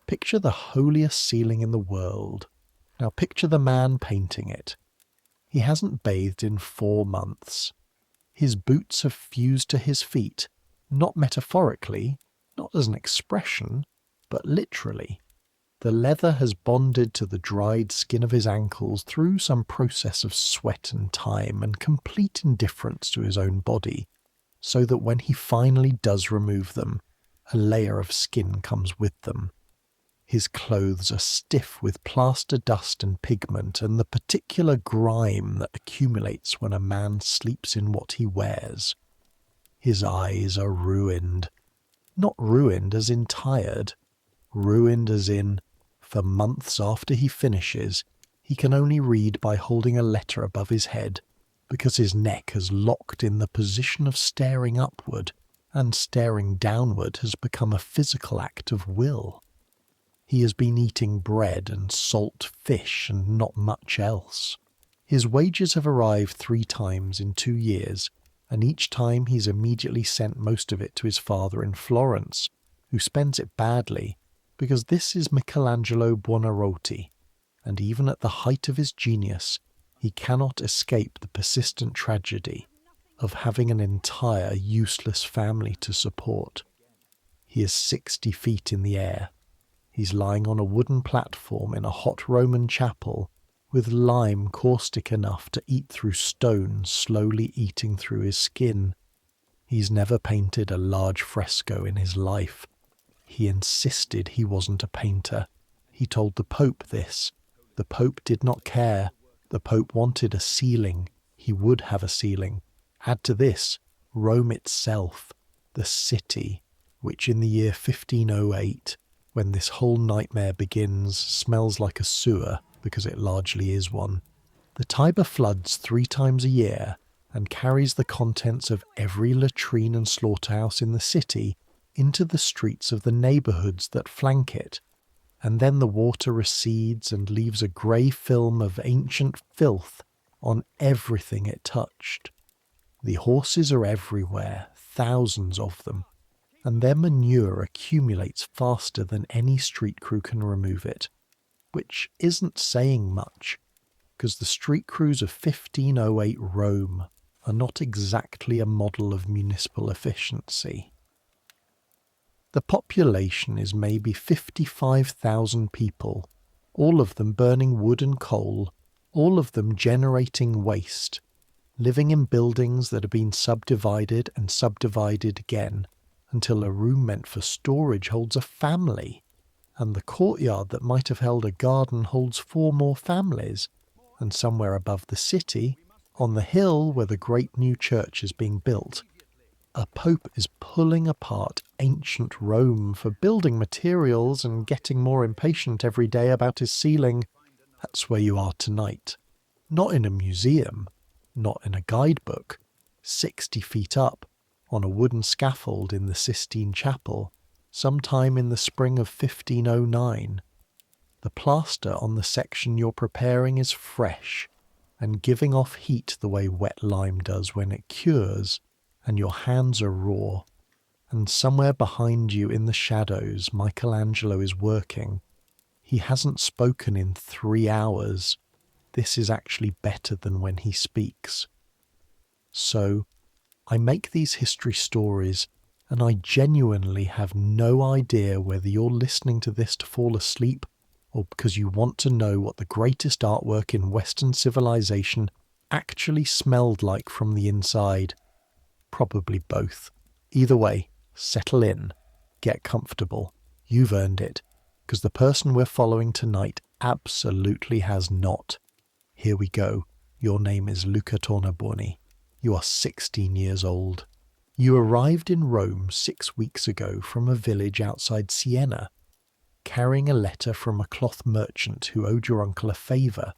Picture the holiest ceiling in the world. Now picture the man painting it. He hasn't bathed in 4 months. His boots have fused to his feet, not metaphorically, not as an expression, but literally. The leather has bonded to the dried skin of his ankles through some process of sweat and time and complete indifference to his own body, so that when he finally does remove them, a layer of skin comes with them. His clothes are stiff with plaster dust and pigment and the particular grime that accumulates when a man sleeps in what he wears. His eyes are ruined. Not ruined as in tired. Ruined as in, for months after he finishes, he can only read by holding a letter above his head, because his neck has locked in the position of staring upward, and staring downward has become a physical act of will. He has been eating bread and salt fish and not much else. His wages have arrived 3 times in 2 years, and each time he's immediately sent most of it to his father in Florence, who spends it badly, because this is Michelangelo Buonarroti, and even at the height of his genius, he cannot escape the persistent tragedy of having an entire useless family to support. He is 60 feet in the air. He's lying on a wooden platform in a hot Roman chapel, with lime caustic enough to eat through stone, slowly eating through his skin. He's never painted a large fresco in his life. He insisted he wasn't a painter. He told the Pope this. The Pope did not care. The Pope wanted a ceiling. He would have a ceiling. Add to this, Rome itself, the city, which in the year 1508, when this whole nightmare begins, smells like a sewer, because it largely is one. The Tiber floods 3 times a year and carries the contents of every latrine and slaughterhouse in the city into the streets of the neighbourhoods that flank it, and then the water recedes and leaves a grey film of ancient filth on everything it touched. The horses are everywhere, thousands of them, and their manure accumulates faster than any street crew can remove it, which isn't saying much, because the street crews of 1508 Rome are not exactly a model of municipal efficiency. The population is maybe 55,000 people, all of them burning wood and coal, all of them generating waste, living in buildings that have been subdivided and subdivided again, until a room meant for storage holds a family, and the courtyard that might have held a garden holds 4 more families, and somewhere above the city, on the hill where the great new church is being built, a pope is pulling apart ancient Rome for building materials and getting more impatient every day about his ceiling. That's where you are tonight. Not in a museum, not in a guidebook, 60 feet up, on a wooden scaffold in the Sistine Chapel, sometime in the spring of 1509. The plaster on the section you're preparing is fresh, and giving off heat the way wet lime does when it cures, and your hands are raw. And somewhere behind you in the shadows, Michelangelo is working. He hasn't spoken in 3 hours. This is actually better than when he speaks. So, I make these history stories, and I genuinely have no idea whether you're listening to this to fall asleep or because you want to know what the greatest artwork in Western civilization actually smelled like from the inside. Probably both. Either way, settle in, get comfortable. You've earned it, because the person we're following tonight absolutely has not. Here we go. Your name is Luca Tornabuoni. You are 16 years old. You arrived in Rome 6 weeks ago from a village outside Siena, carrying a letter from a cloth merchant who owed your uncle a favour,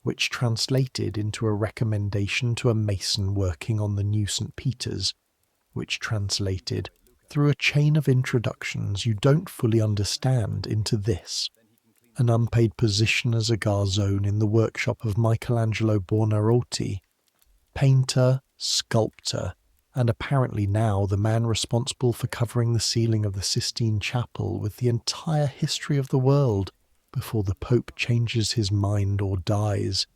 which translated into a recommendation to a mason working on the new St. Peter's, which translated, through a chain of introductions you don't fully understand, into this: an unpaid position as a garzone in the workshop of Michelangelo Buonarroti, painter, sculptor, and apparently now the man responsible for covering the ceiling of the Sistine Chapel with the entire history of the world before the Pope changes his mind or dies.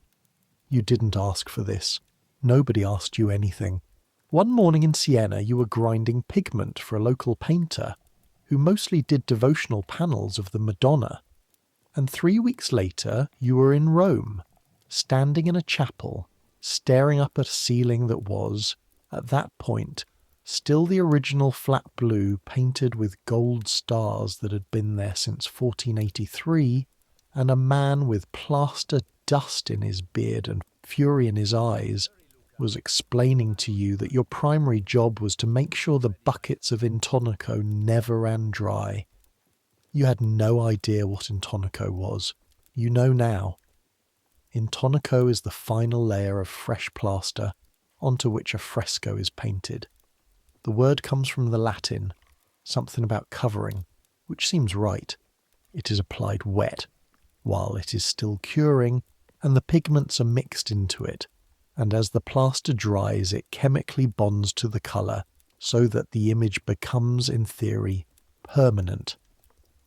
You didn't ask for this. Nobody asked you anything. One morning in Siena you were grinding pigment for a local painter, who mostly did devotional panels of the Madonna. And 3 weeks later you were in Rome, standing in a chapel, staring up at a ceiling that was, at that point, still the original flat blue painted with gold stars that had been there since 1483, and a man with plaster dust in his beard and fury in his eyes was explaining to you that your primary job was to make sure the buckets of intonaco never ran dry. You had no idea what intonaco was. You know now. Intonaco is the final layer of fresh plaster onto which a fresco is painted. The word comes from the Latin, something about covering, which seems right. It is applied wet, while it is still curing, and the pigments are mixed into it, and as the plaster dries it chemically bonds to the colour so that the image becomes, in theory, permanent.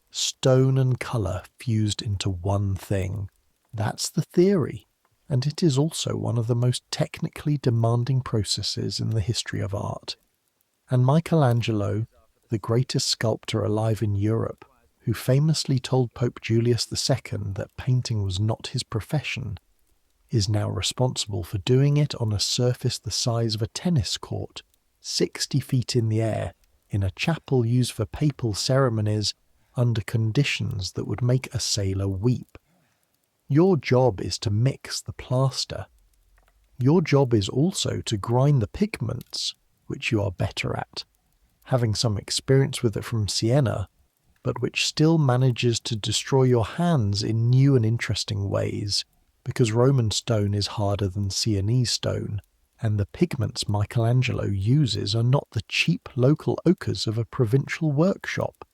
Stone and colour fused into one thing. That's the theory, and it is also one of the most technically demanding processes in the history of art. And Michelangelo, the greatest sculptor alive in Europe, who famously told Pope Julius II that painting was not his profession, is now responsible for doing it on a surface the size of a tennis court, 60 feet in the air, in a chapel used for papal ceremonies under conditions that would make a sailor weep. Your job is to mix the plaster. Your job is also to grind the pigments, which you are better at, having some experience with it from Siena, but which still manages to destroy your hands in new and interesting ways, because Roman stone is harder than Sienese stone, and the pigments Michelangelo uses are not the cheap local ochres of a provincial workshop.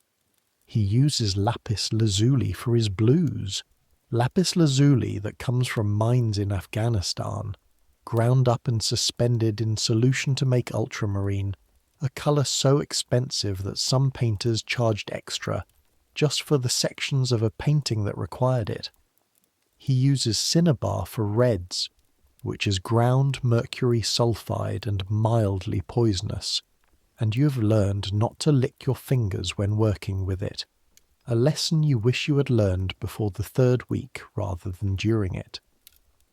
He uses lapis lazuli for his blues. Lapis lazuli that comes from mines in Afghanistan, ground up and suspended in solution to make ultramarine, a colour so expensive that some painters charged extra just for the sections of a painting that required it. He uses cinnabar for reds, which is ground mercury sulfide and mildly poisonous, and you have learned not to lick your fingers when working with it. A lesson you wish you had learned before the 3rd week rather than during it.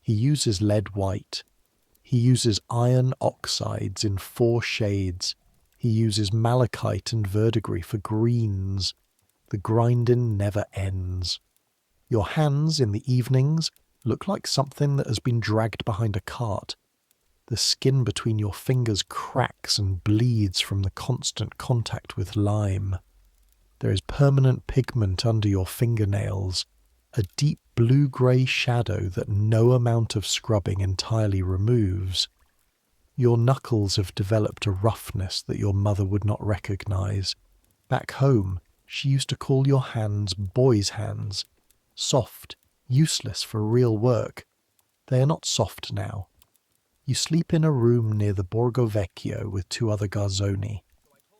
He uses lead white. He uses iron oxides in 4 shades. He uses malachite and verdigris for greens. The grinding never ends. Your hands in the evenings look like something that has been dragged behind a cart. The skin between your fingers cracks and bleeds from the constant contact with lime. There is permanent pigment under your fingernails, a deep blue-grey shadow that no amount of scrubbing entirely removes. Your knuckles have developed a roughness that your mother would not recognise. Back home, she used to call your hands boys' hands, soft, useless for real work. They are not soft now. You sleep in a room near the Borgo Vecchio with 2 other Garzoni.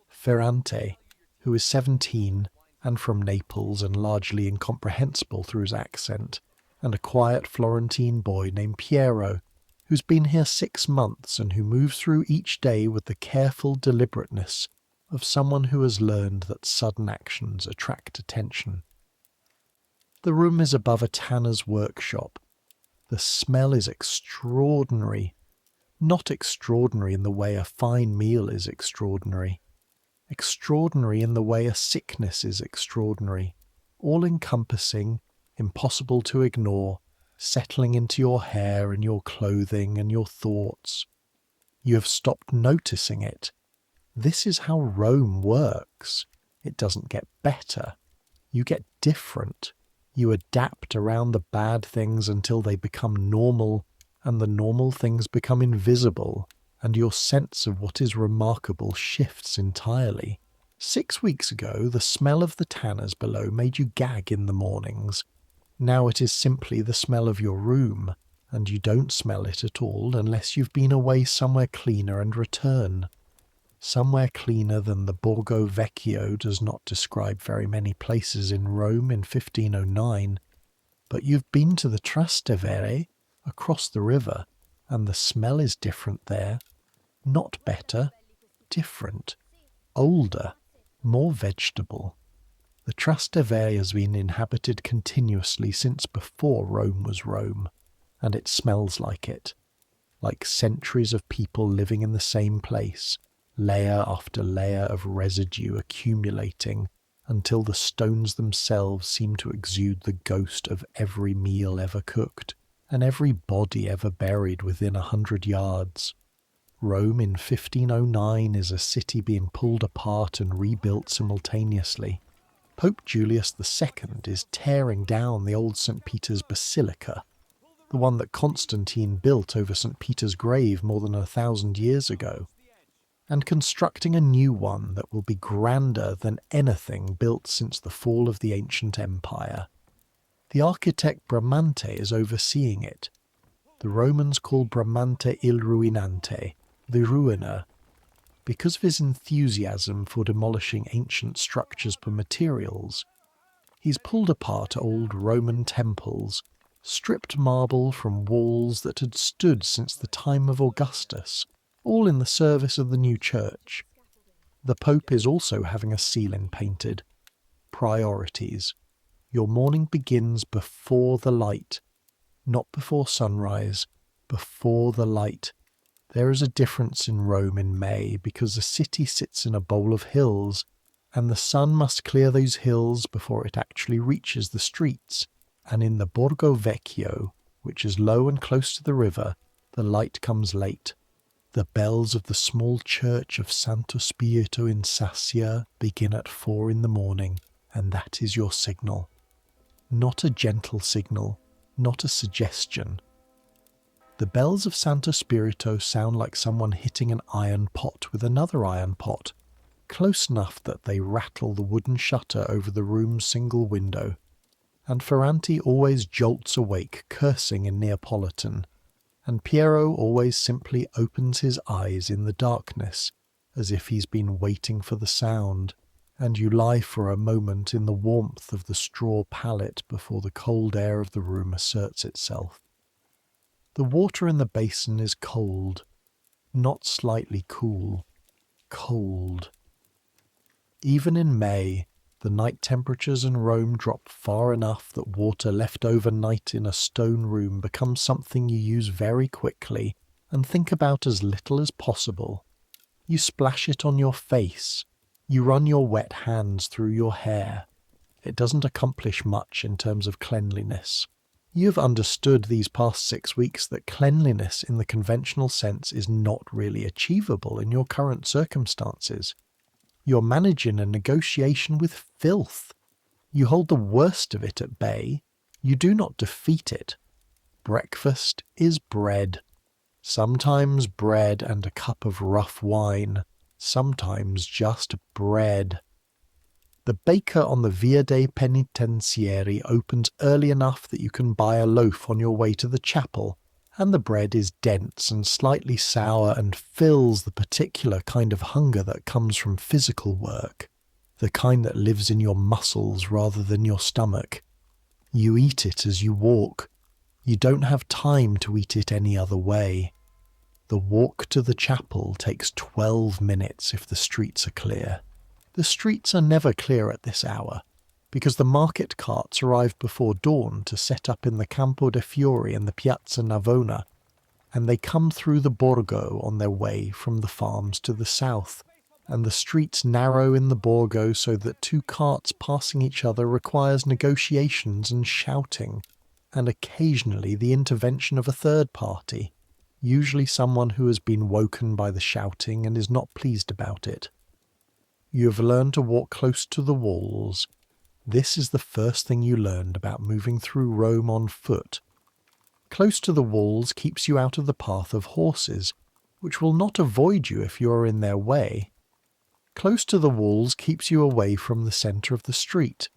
Ferrante, who is 17 and from Naples and largely incomprehensible through his accent, and a quiet Florentine boy named Piero, who's been here 6 months and who moves through each day with the careful deliberateness of someone who has learned that sudden actions attract attention. The room is above a tanner's workshop. The smell is extraordinary. Not extraordinary in the way a fine meal is extraordinary. Extraordinary in the way a sickness is extraordinary. All-encompassing, impossible to ignore, settling into your hair and your clothing and your thoughts. You have stopped noticing it. This is how Rome works. It doesn't get better. You get different. You adapt around the bad things until they become normal, and the normal things become invisible, and your sense of what is remarkable shifts entirely. 6 weeks ago, the smell of the tanners below made you gag in the mornings. Now it is simply the smell of your room, and you don't smell it at all unless you've been away somewhere cleaner and return. Somewhere cleaner than the Borgo Vecchio does not describe very many places in Rome in 1509, but you've been to the Trastevere across the river, and the smell is different there. Not better, different, older, more vegetable. The Trastevere has been inhabited continuously since before Rome was Rome, and it smells like centuries of people living in the same place, layer after layer of residue accumulating until the stones themselves seem to exude the ghost of every meal ever cooked and every body ever buried within 100 yards. Rome in 1509 is a city being pulled apart and rebuilt simultaneously. Pope Julius II is tearing down the old St. Peter's Basilica, the one that Constantine built over St. Peter's grave more than 1,000 years ago, and constructing a new one that will be grander than anything built since the fall of the ancient empire. The architect Bramante is overseeing it. The Romans call Bramante il ruinante, the ruiner, because of his enthusiasm for demolishing ancient structures for materials. He's pulled apart old Roman temples, stripped marble from walls that had stood since the time of Augustus, all in the service of the new church. The Pope is also having a ceiling painted. Priorities. Your morning begins before the light, not before sunrise, before the light. There is a difference in Rome in May because the city sits in a bowl of hills, and the sun must clear those hills before it actually reaches the streets, and in the Borgo Vecchio, which is low and close to the river, the light comes late. The bells of the small church of Santo Spirito in Sassia begin at 4 in the morning, and that is your signal. Not a gentle signal, not a suggestion. The bells of Santo Spirito sound like someone hitting an iron pot with another iron pot, close enough that they rattle the wooden shutter over the room's single window, and Ferranti always jolts awake cursing in Neapolitan, and Piero always simply opens his eyes in the darkness, as if he's been waiting for the sound, and you lie for a moment in the warmth of the straw pallet before the cold air of the room asserts itself. The water in the basin is cold, not slightly cool, cold. Even in May, the night temperatures in Rome drop far enough that water left overnight in a stone room becomes something you use very quickly and think about as little as possible. You splash it on your face. You run your wet hands through your hair. It doesn't accomplish much in terms of cleanliness. You have understood these past 6 weeks that cleanliness in the conventional sense is not really achievable in your current circumstances. You're managing a negotiation with filth. You hold the worst of it at bay. You do not defeat it. Breakfast is bread. Sometimes bread and a cup of rough wine. Sometimes just bread. The baker on the Via dei Penitenzieri opens early enough that you can buy a loaf on your way to the chapel, and the bread is dense and slightly sour and fills the particular kind of hunger that comes from physical work, the kind that lives in your muscles rather than your stomach. You eat it as you walk. You don't have time to eat it any other way. The walk to the chapel takes 12 minutes if the streets are clear. The streets are never clear at this hour, because the market carts arrive before dawn to set up in the Campo de' Fiori and the Piazza Navona, and they come through the Borgo on their way from the farms to the south, and the streets narrow in the Borgo so that 2 carts passing each other requires negotiations and shouting, and occasionally the intervention of a third party, usually someone who has been woken by the shouting and is not pleased about it. You have learned to walk close to the walls. This is the first thing you learned about moving through Rome on foot. Close to the walls keeps you out of the path of horses, which will not avoid you if you are in their way. Close to the walls keeps you away from the centre of the street,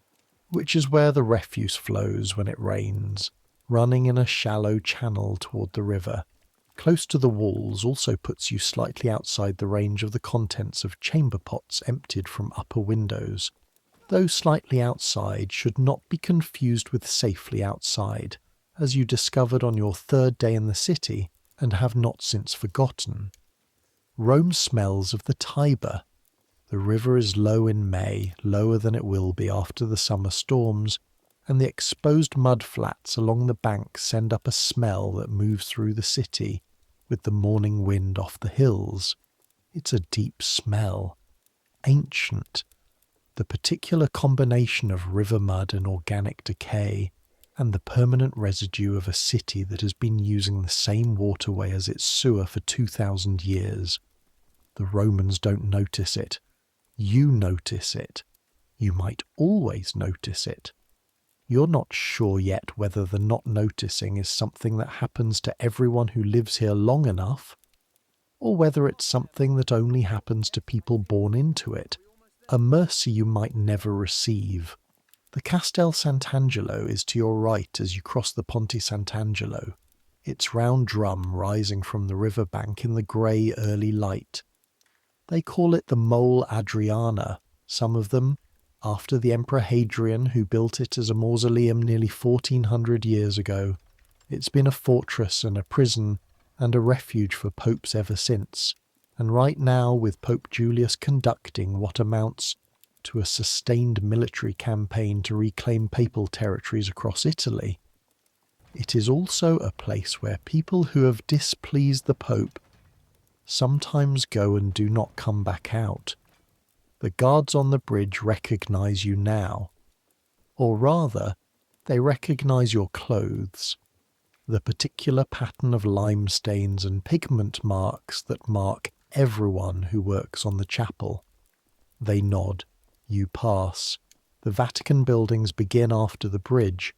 which is where the refuse flows when it rains, running in a shallow channel toward the river. Close to the walls also puts you slightly outside the range of the contents of chamber pots emptied from upper windows. Though slightly outside should not be confused with safely outside, as you discovered on your third day in the city and have not since forgotten. Rome smells of the Tiber. The river is low in May, lower than it will be after the summer storms, and the exposed mud flats along the bank send up a smell that moves through the city with the morning wind off the hills. It's a deep smell, ancient. The particular combination of river mud and organic decay, and the permanent residue of a city that has been using the same waterway as its sewer for 2,000 years. The Romans don't notice it. You notice it. You might always notice it. You're not sure yet whether the not noticing is something that happens to everyone who lives here long enough, or whether it's something that only happens to people born into it, a mercy you might never receive. The Castel Sant'Angelo is to your right as you cross the Ponte Sant'Angelo, its round drum rising from the river bank in the grey early light. They call it the Mole Adriana, some of them, after the Emperor Hadrian, who built it as a mausoleum nearly 1400 years ago. It's been a fortress and a prison and a refuge for popes ever since, and right now with Pope Julius conducting what amounts to a sustained military campaign to reclaim papal territories across Italy. It is also a place where people who have displeased the Pope sometimes go and do not come back out. The guards on the bridge recognise you now. Or rather, they recognise your clothes, the particular pattern of lime stains and pigment marks that mark everyone who works on the chapel. They nod. You pass. The Vatican buildings begin after the bridge,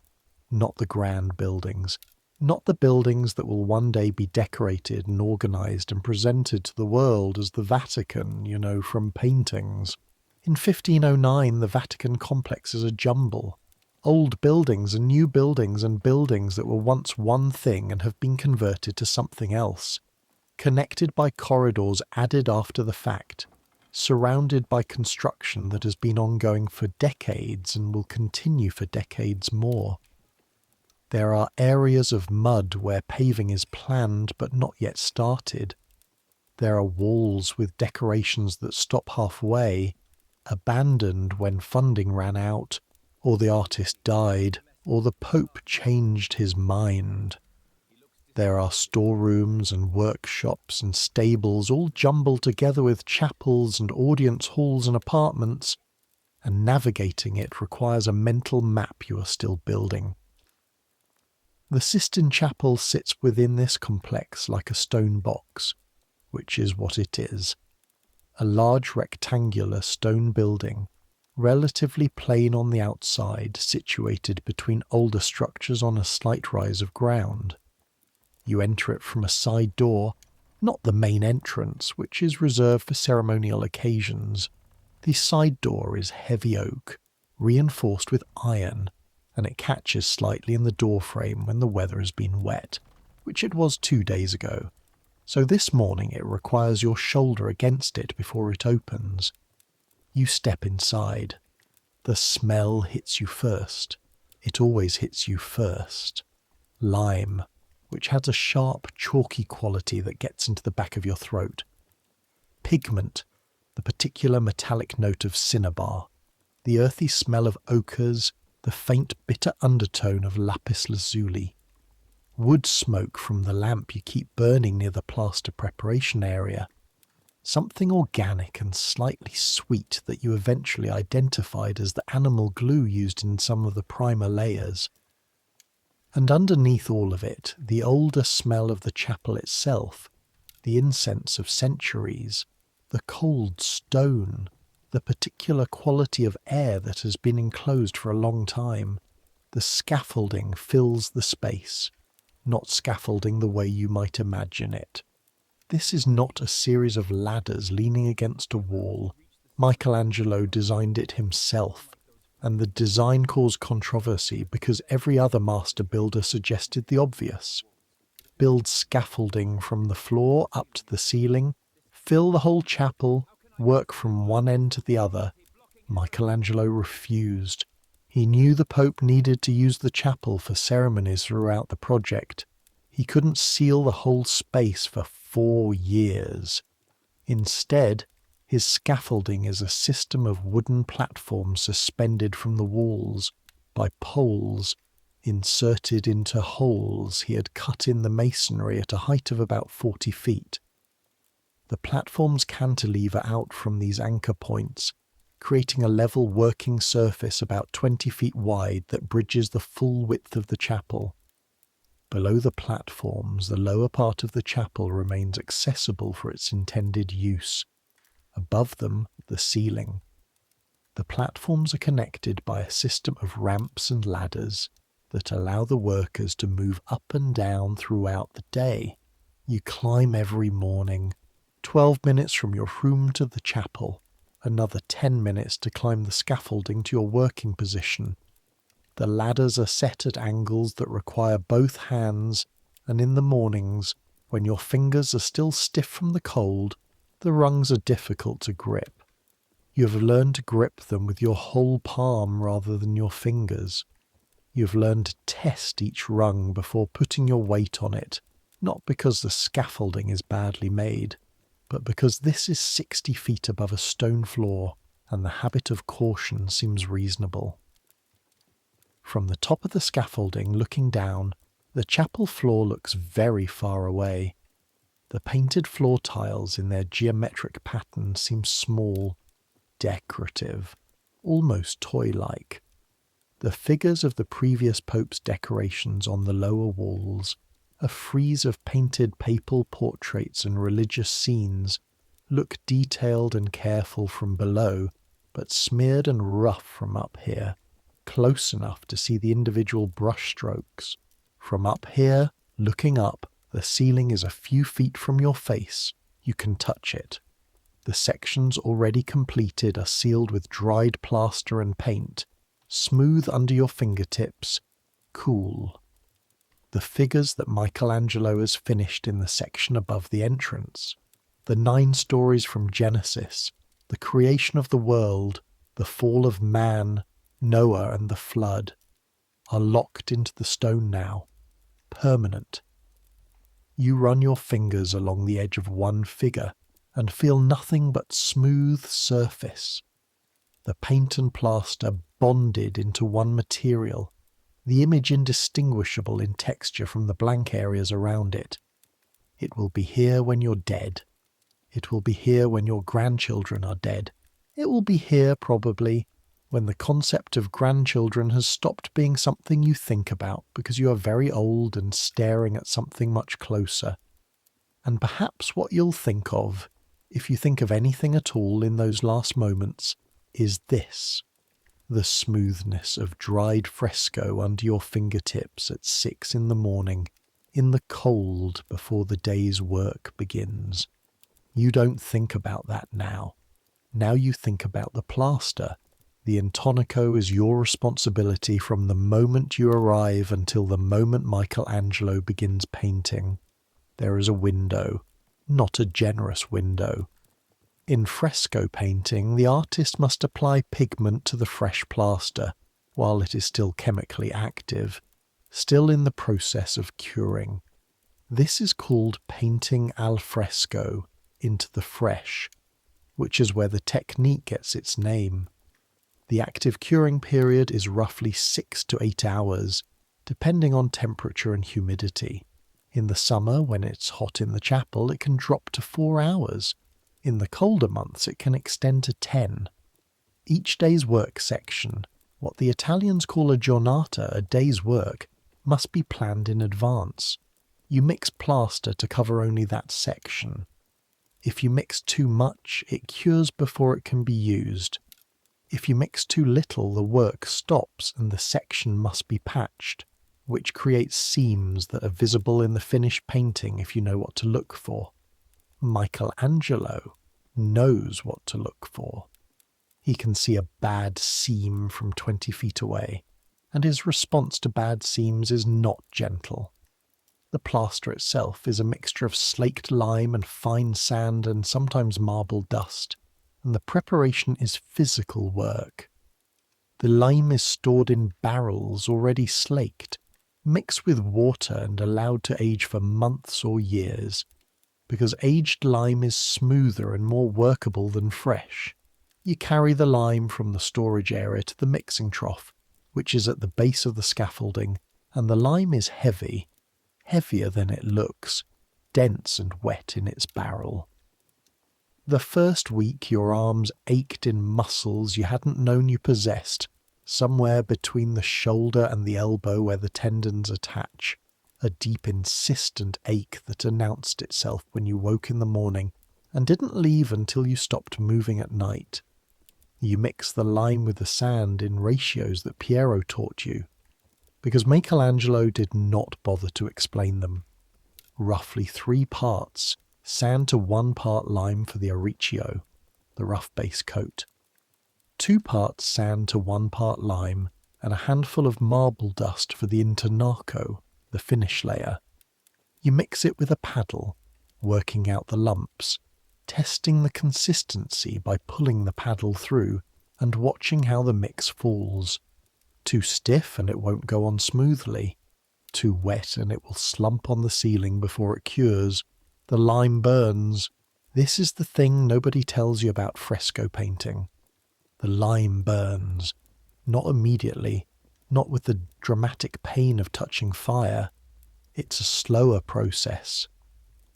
not the grand buildings, not the buildings that will one day be decorated and organised and presented to the world as the Vatican, from paintings. In 1509, the Vatican complex is a jumble. Old buildings and new buildings and buildings that were once one thing and have been converted to something else, connected by corridors added after the fact, surrounded by construction that has been ongoing for decades and will continue for decades more. There are areas of mud where paving is planned but not yet started. There are walls with decorations that stop halfway, abandoned when funding ran out, or the artist died, or the Pope changed his mind. There are storerooms and workshops and stables all jumbled together with chapels and audience halls and apartments, and navigating it requires a mental map you are still building. The Sistine Chapel sits within this complex like a stone box, which is what it is. A large rectangular stone building, relatively plain on the outside, situated between older structures on a slight rise of ground. You enter it from a side door, not the main entrance, which is reserved for ceremonial occasions. The side door is heavy oak, reinforced with iron, and it catches slightly in the door frame when the weather has been wet, which it was 2 days ago. So this morning it requires your shoulder against it before it opens. You step inside. The smell hits you first. It always hits you first. Lime, which has a sharp, chalky quality that gets into the back of your throat. Pigment, the particular metallic note of cinnabar. The earthy smell of ochres, the faint bitter undertone of lapis lazuli. Wood smoke from the lamp you keep burning near the plaster preparation area. Something organic and slightly sweet that you eventually identified as the animal glue used in some of the primer layers. And underneath all of it, the older smell of the chapel itself, the incense of centuries, the cold stone, the particular quality of air that has been enclosed for a long time. The scaffolding fills the space, not scaffolding the way you might imagine it. This is not a series of ladders leaning against a wall. Michelangelo designed it himself, and the design caused controversy because every other master builder suggested the obvious. build scaffolding from the floor up to the ceiling, fill the whole chapel, work from one end to the other. Michelangelo refused. He knew the Pope needed to use the chapel for ceremonies throughout the project. He couldn't seal the whole space for 4 years. Instead, his scaffolding is a system of wooden platforms suspended from the walls by poles inserted into holes he had cut in the masonry at a height of about 40 feet. The platforms cantilever out from these anchor points, creating a level working surface about 20 feet wide that bridges the full width of the chapel. Below the platforms, the lower part of the chapel remains accessible for its intended use. Above them, the ceiling. The platforms are connected by a system of ramps and ladders that allow the workers to move up and down throughout the day. You climb every morning, 12 minutes from your room to the chapel, another 10 minutes to climb the scaffolding to your working position. The ladders are set at angles that require both hands, and in the mornings, when your fingers are still stiff from the cold, the rungs are difficult to grip. You have learned to grip them with your whole palm rather than your fingers. You have learned to test each rung before putting your weight on it, not because the scaffolding is badly made, but because this is 60 feet above a stone floor, and the habit of caution seems reasonable. From the top of the scaffolding looking down, the chapel floor looks very far away. The painted floor tiles in their geometric pattern seem small, decorative, almost toy-like. The figures of the previous pope's decorations on the lower walls, a frieze of painted papal portraits and religious scenes, look detailed and careful from below, but smeared and rough from up here, close enough to see the individual brushstrokes. From up here, looking up, the ceiling is a few feet from your face. You can touch it. The sections already completed are sealed with dried plaster and paint, smooth under your fingertips, cool. The figures that Michelangelo has finished in the section above the entrance, the 9 stories from Genesis, the creation of the world, the fall of man, Noah and the flood, are locked into the stone now, permanent. You run your fingers along the edge of one figure and feel nothing but smooth surface. The paint and plaster bonded into one material, the image indistinguishable in texture from the blank areas around it. It will be here when you're dead. It will be here when your grandchildren are dead. It will be here, probably, when the concept of grandchildren has stopped being something you think about because you are very old and staring at something much closer. And perhaps what you'll think of, if you think of anything at all in those last moments, is this: the smoothness of dried fresco under your fingertips at 6 in the morning, in the cold before the day's work begins. You don't think about that now. Now you think about the plaster. The intonaco is your responsibility from the moment you arrive until the moment Michelangelo begins painting. There is a window, not a generous window. In fresco painting, the artist must apply pigment to the fresh plaster while it is still chemically active, still in the process of curing. This is called painting al fresco, into the fresh, which is where the technique gets its name. The active curing period is roughly 6 to 8 hours, depending on temperature and humidity. In the summer, when it's hot in the chapel, it can drop to 4 hours. In the colder months, it can extend to 10. Each day's work section, what the Italians call a giornata, a day's work, must be planned in advance. You mix plaster to cover only that section. If you mix too much, it cures before it can be used. If you mix too little, the work stops and the section must be patched, which creates seams that are visible in the finished painting if you know what to look for. Michelangelo knows what to look for. He can see a bad seam from 20 feet away, and his response to bad seams is not gentle. The plaster itself is a mixture of slaked lime and fine sand and sometimes marble dust, and the preparation is physical work. The lime is stored in barrels already slaked, mixed with water and allowed to age for months or years. Because aged lime is smoother and more workable than fresh, you carry the lime from the storage area to the mixing trough, which is at the base of the scaffolding, and the lime is heavy, heavier than it looks, dense and wet in its barrel. The first week your arms ached in muscles you hadn't known you possessed, somewhere between the shoulder and the elbow where the tendons attach, a deep insistent ache that announced itself when you woke in the morning and didn't leave until you stopped moving at night. You mix the lime with the sand in ratios that Piero taught you, because Michelangelo did not bother to explain them. Roughly 3 parts, sand to 1 part lime for the arricchio, the rough base coat. 2 parts sand to 1 part lime, and a handful of marble dust for the intonaco, the finish layer. You mix it with a paddle, working out the lumps, testing the consistency by pulling the paddle through and watching how the mix falls. Too stiff and it won't go on smoothly. Too wet and it will slump on the ceiling before it cures. The lime burns. This is the thing nobody tells you about fresco painting. The lime burns. Not immediately, not with the dramatic pain of touching fire. It's a slower process.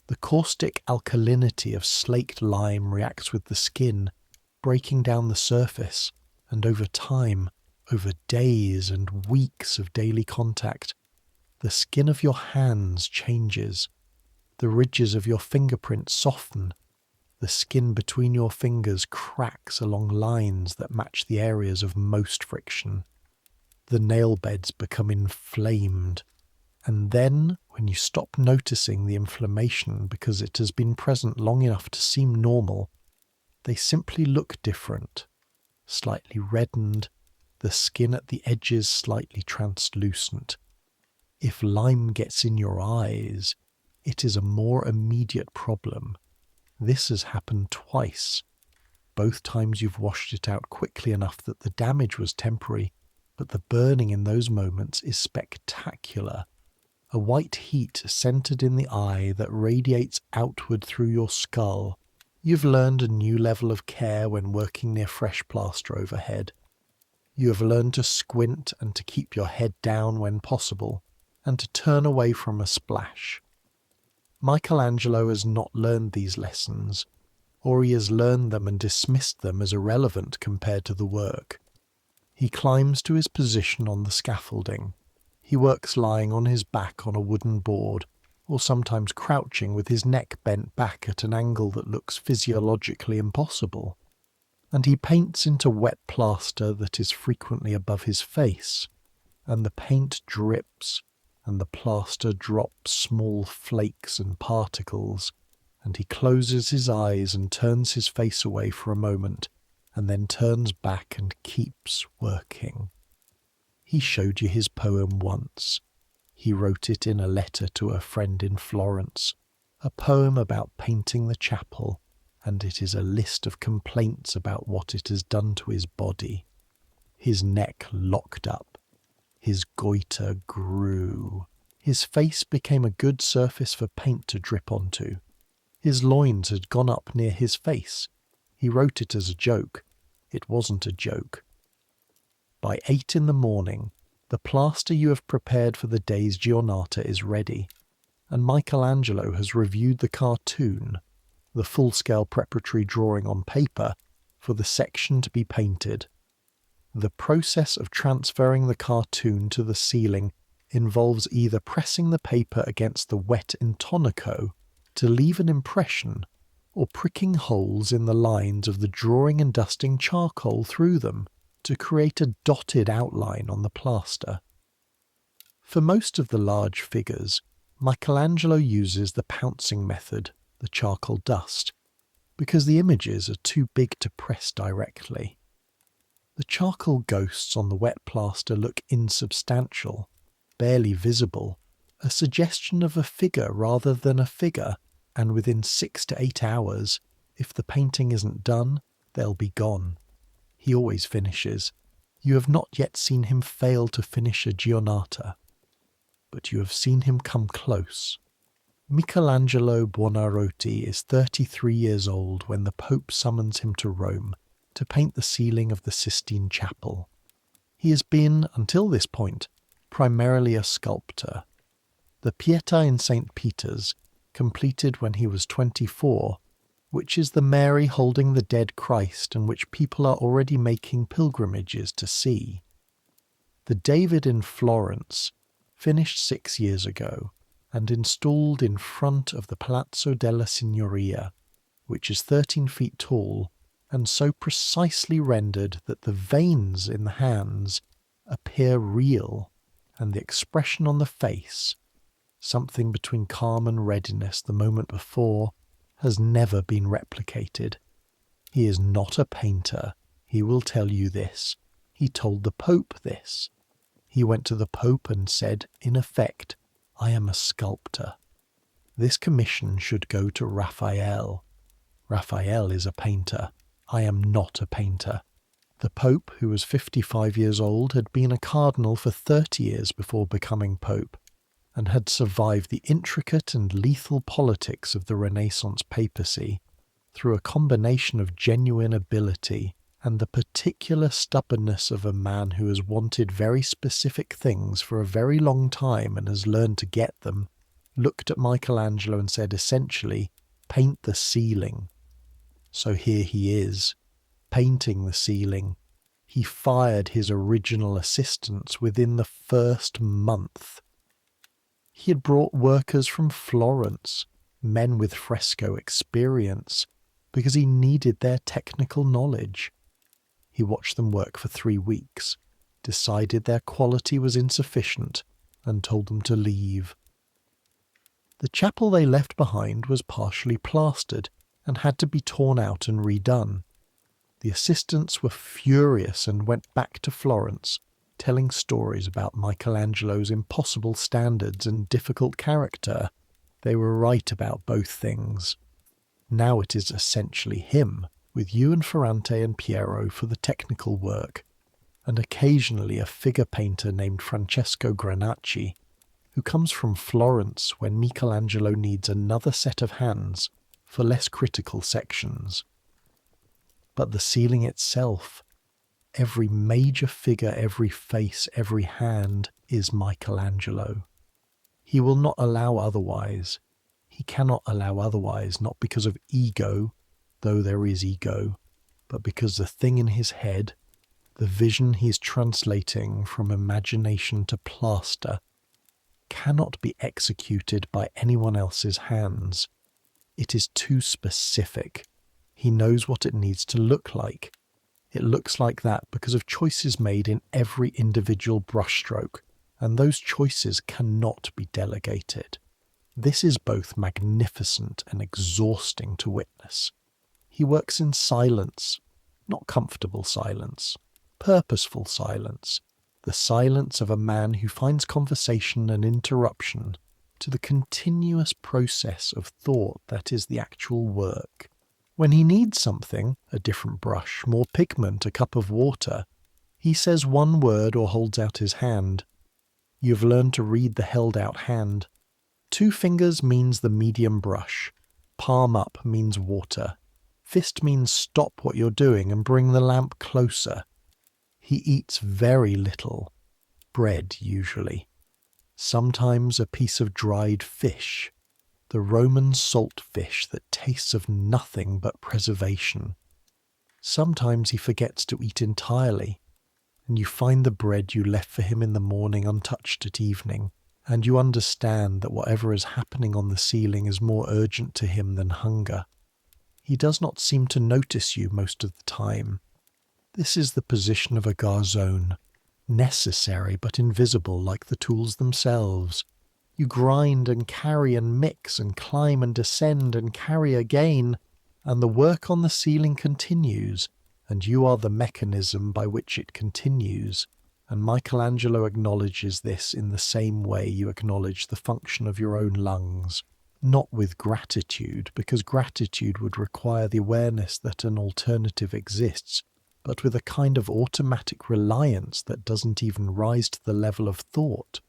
The caustic alkalinity of slaked lime reacts with the skin, breaking down the surface, and over time, over days and weeks of daily contact, the skin of your hands changes. The ridges of your fingerprints soften. The skin between your fingers cracks along lines that match the areas of most friction. The nail beds become inflamed. And then, when you stop noticing the inflammation because it has been present long enough to seem normal, they simply look different. Slightly reddened, the skin at the edges slightly translucent. If lime gets in your eyes, it is a more immediate problem. This has happened twice. Both times you've washed it out quickly enough that the damage was temporary, but the burning in those moments is spectacular. A white heat centered in the eye that radiates outward through your skull. You've learned a new level of care when working near fresh plaster overhead. You have learned to squint and to keep your head down when possible, and to turn away from a splash. Michelangelo has not learned these lessons, or he has learned them and dismissed them as irrelevant compared to the work. He climbs to his position on the scaffolding. He works lying on his back on a wooden board, or sometimes crouching with his neck bent back at an angle that looks physiologically impossible. And he paints into wet plaster that is frequently above his face, and the paint drips, and the plaster drops small flakes and particles, and he closes his eyes and turns his face away for a moment, and then turns back and keeps working. He showed you his poem once. He wrote it in a letter to a friend in Florence, a poem about painting the chapel, and it is a list of complaints about what it has done to his body. His neck locked up. His goiter grew. His face became a good surface for paint to drip onto. His loins had gone up near his face. He wrote it as a joke. It wasn't a joke. By 8 in the morning, the plaster you have prepared for the day's giornata is ready, and Michelangelo has reviewed the cartoon, the full-scale preparatory drawing on paper, for the section to be painted. The process of transferring the cartoon to the ceiling involves either pressing the paper against the wet intonaco to leave an impression, or pricking holes in the lines of the drawing and dusting charcoal through them to create a dotted outline on the plaster. For most of the large figures, Michelangelo uses the pouncing method, the charcoal dust, because the images are too big to press directly. The charcoal ghosts on the wet plaster look insubstantial, barely visible, a suggestion of a figure rather than a figure, and within 6 to 8 hours, if the painting isn't done, they'll be gone. He always finishes. You have not yet seen him fail to finish a Giornata, but you have seen him come close. Michelangelo Buonarroti is 33 years old when the Pope summons him to Rome to paint the ceiling of the Sistine Chapel. He has been, until this point, primarily a sculptor. The Pietà in St. Peter's, completed when he was 24, which is the Mary holding the dead Christ and which people are already making pilgrimages to see. The David in Florence, finished 6 years ago, and installed in front of the Palazzo della Signoria, which is 13 feet tall and so precisely rendered that the veins in the hands appear real, and the expression on the face, something between calm and readiness the moment before, has never been replicated. He is not a painter, he will tell you this. He told the Pope this. He went to the Pope and said, in effect, I am a sculptor. This commission should go to Raphael. Raphael is a painter. I am not a painter. The Pope, who was 55 years old, had been a cardinal for 30 years before becoming Pope, and had survived the intricate and lethal politics of the Renaissance papacy through a combination of genuine ability and the particular stubbornness of a man who has wanted very specific things for a very long time and has learned to get them, looked at Michelangelo and said essentially, paint the ceiling. So here he is, painting the ceiling. He fired his original assistants within the first month. He had brought workers from Florence, men with fresco experience, because he needed their technical knowledge. He watched them work for 3 weeks, decided their quality was insufficient, and told them to leave. The chapel they left behind was partially plastered and had to be torn out and redone. The assistants were furious and went back to Florence, telling stories about Michelangelo's impossible standards and difficult character. They were right about both things. Now it is essentially him, with you and Ferrante and Piero for the technical work, and occasionally a figure painter named Francesco Granacci, who comes from Florence when Michelangelo needs another set of hands for less critical sections. But the ceiling itself, every major figure, every face, every hand is Michelangelo. He will not allow otherwise. He cannot allow otherwise, not because of ego, though there is ego, but because the thing in his head, the vision he is translating from imagination to plaster, cannot be executed by anyone else's hands. It is too specific. He knows what it needs to look like. It looks like that because of choices made in every individual brushstroke, and those choices cannot be delegated. This is both magnificent and exhausting to witness. He works in silence, not comfortable silence, purposeful silence, the silence of a man who finds conversation and interruption to the continuous process of thought that is the actual work. When he needs something, a different brush, more pigment, a cup of water, he says one word or holds out his hand. You've learned to read the held out hand. 2 fingers means the medium brush. Palm up means water. Fist means stop what you're doing and bring the lamp closer. He eats very little. Bread, usually. Sometimes a piece of dried fish. The Roman salt fish that tastes of nothing but preservation. Sometimes he forgets to eat entirely, and you find the bread you left for him in the morning untouched at evening, and you understand that whatever is happening on the ceiling is more urgent to him than hunger. He does not seem to notice you most of the time. This is the position of a garzone, necessary but invisible like the tools themselves. You grind and carry and mix and climb and descend and carry again, and the work on the ceiling continues, and you are the mechanism by which it continues, And Michelangelo acknowledges this in the same way you acknowledge the function of your own lungs. Not with gratitude, because gratitude would require the awareness that an alternative exists, but with a kind of automatic reliance that doesn't even rise to the level of thought.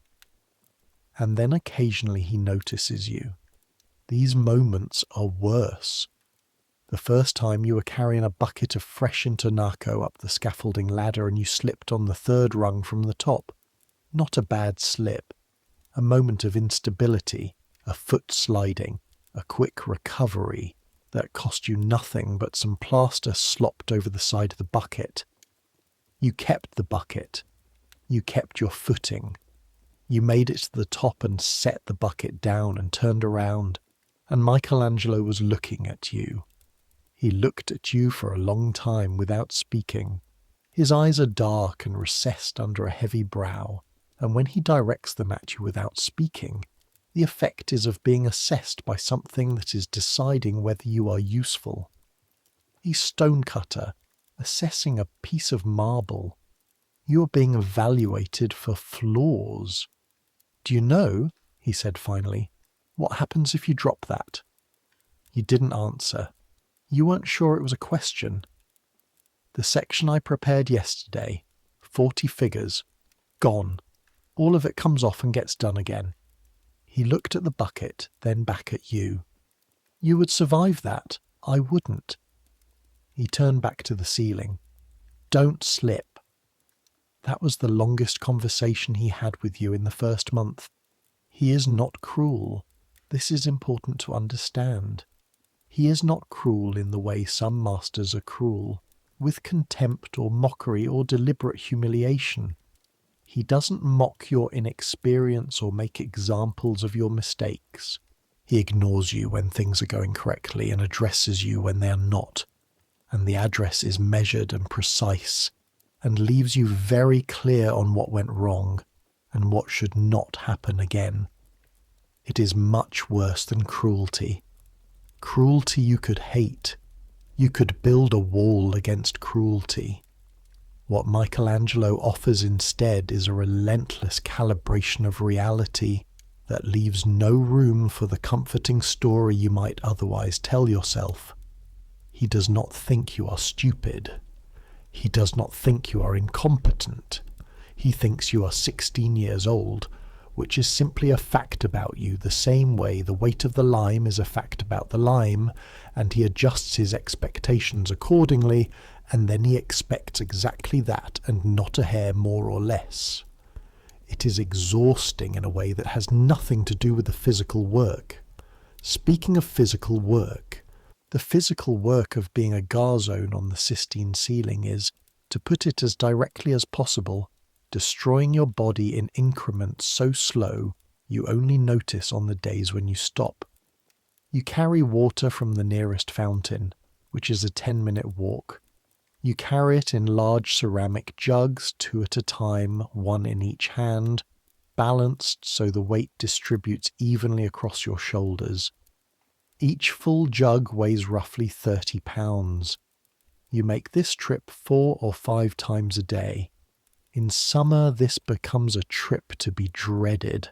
And then occasionally he notices you. These moments are worse. The first time you were carrying a bucket of fresh intonaco up the scaffolding ladder and you slipped on the third rung from the top. Not a bad slip. A moment of instability, a foot sliding, a quick recovery that cost you nothing but some plaster slopped over the side of the bucket. You kept the bucket. You kept your footing. You made it to the top and set the bucket down and turned around, and Michelangelo was looking at you. He looked at you for a long time without speaking. His eyes are dark and recessed under a heavy brow, and when he directs them at you without speaking, the effect is of being assessed by something that is deciding whether you are useful. A stonecutter assessing a piece of marble. You are being evaluated for flaws. "Do you know," he said finally, "what happens if you drop that?" You didn't answer. You weren't sure it was a question. "The section I prepared yesterday, 40 figures, gone. All of it comes off and gets done again." He looked at the bucket, then back at you. "You would survive that. I wouldn't." He turned back to the ceiling. "Don't slip." That was the longest conversation he had with you in the first month. He is not cruel. This is important to understand. He is not cruel in the way some masters are cruel, with contempt or mockery or deliberate humiliation. He doesn't mock your inexperience or make examples of your mistakes. He ignores you when things are going correctly and addresses you when they are not. And the address is measured and precise, and leaves you very clear on what went wrong and what should not happen again. It is much worse than cruelty. Cruelty you could hate. You could build a wall against cruelty. What Michelangelo offers instead is a relentless calibration of reality that leaves no room for the comforting story you might otherwise tell yourself. He does not think you are stupid. He does not think you are incompetent. He thinks you are 16 years old, which is simply a fact about you, the same way the weight of the lime is a fact about the lime, and he adjusts his expectations accordingly, and then he expects exactly that and not a hair more or less. It is exhausting in a way that has nothing to do with the physical work. Speaking of physical work, the physical work of being a garzone on the Sistine ceiling is, to put it as directly as possible, destroying your body in increments so slow you only notice on the days when you stop. You carry water from the nearest fountain, which is a 10-minute walk. You carry it in large ceramic jugs, 2 at a time, 1 in each hand, balanced so the weight distributes evenly across your shoulders. Each full jug weighs roughly 30 pounds. You make this trip 4 or 5 times a day. In summer, this becomes a trip to be dreaded.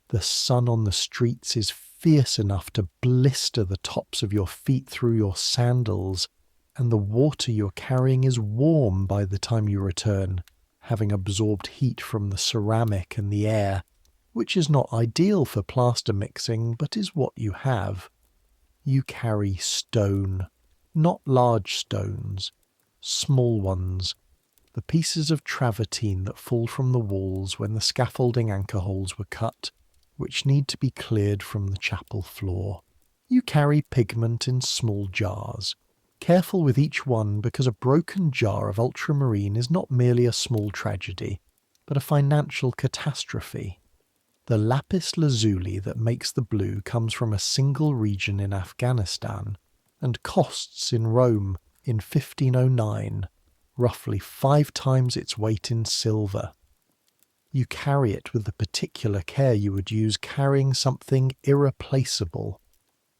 The sun on the streets is fierce enough to blister the tops of your feet through your sandals, and the water you're carrying is warm by the time you return, having absorbed heat from the ceramic and the air, which is not ideal for plaster mixing, but is what you have. You carry stone, not large stones, small ones, the pieces of travertine that fall from the walls when the scaffolding anchor holes were cut, which need to be cleared from the chapel floor. You carry pigment in small jars, careful with each one because a broken jar of ultramarine is not merely a small tragedy, but a financial catastrophe. The lapis lazuli that makes the blue comes from a single region in Afghanistan and costs in Rome in 1509 roughly 5 times its weight in silver. You carry it with the particular care you would use carrying something irreplaceable,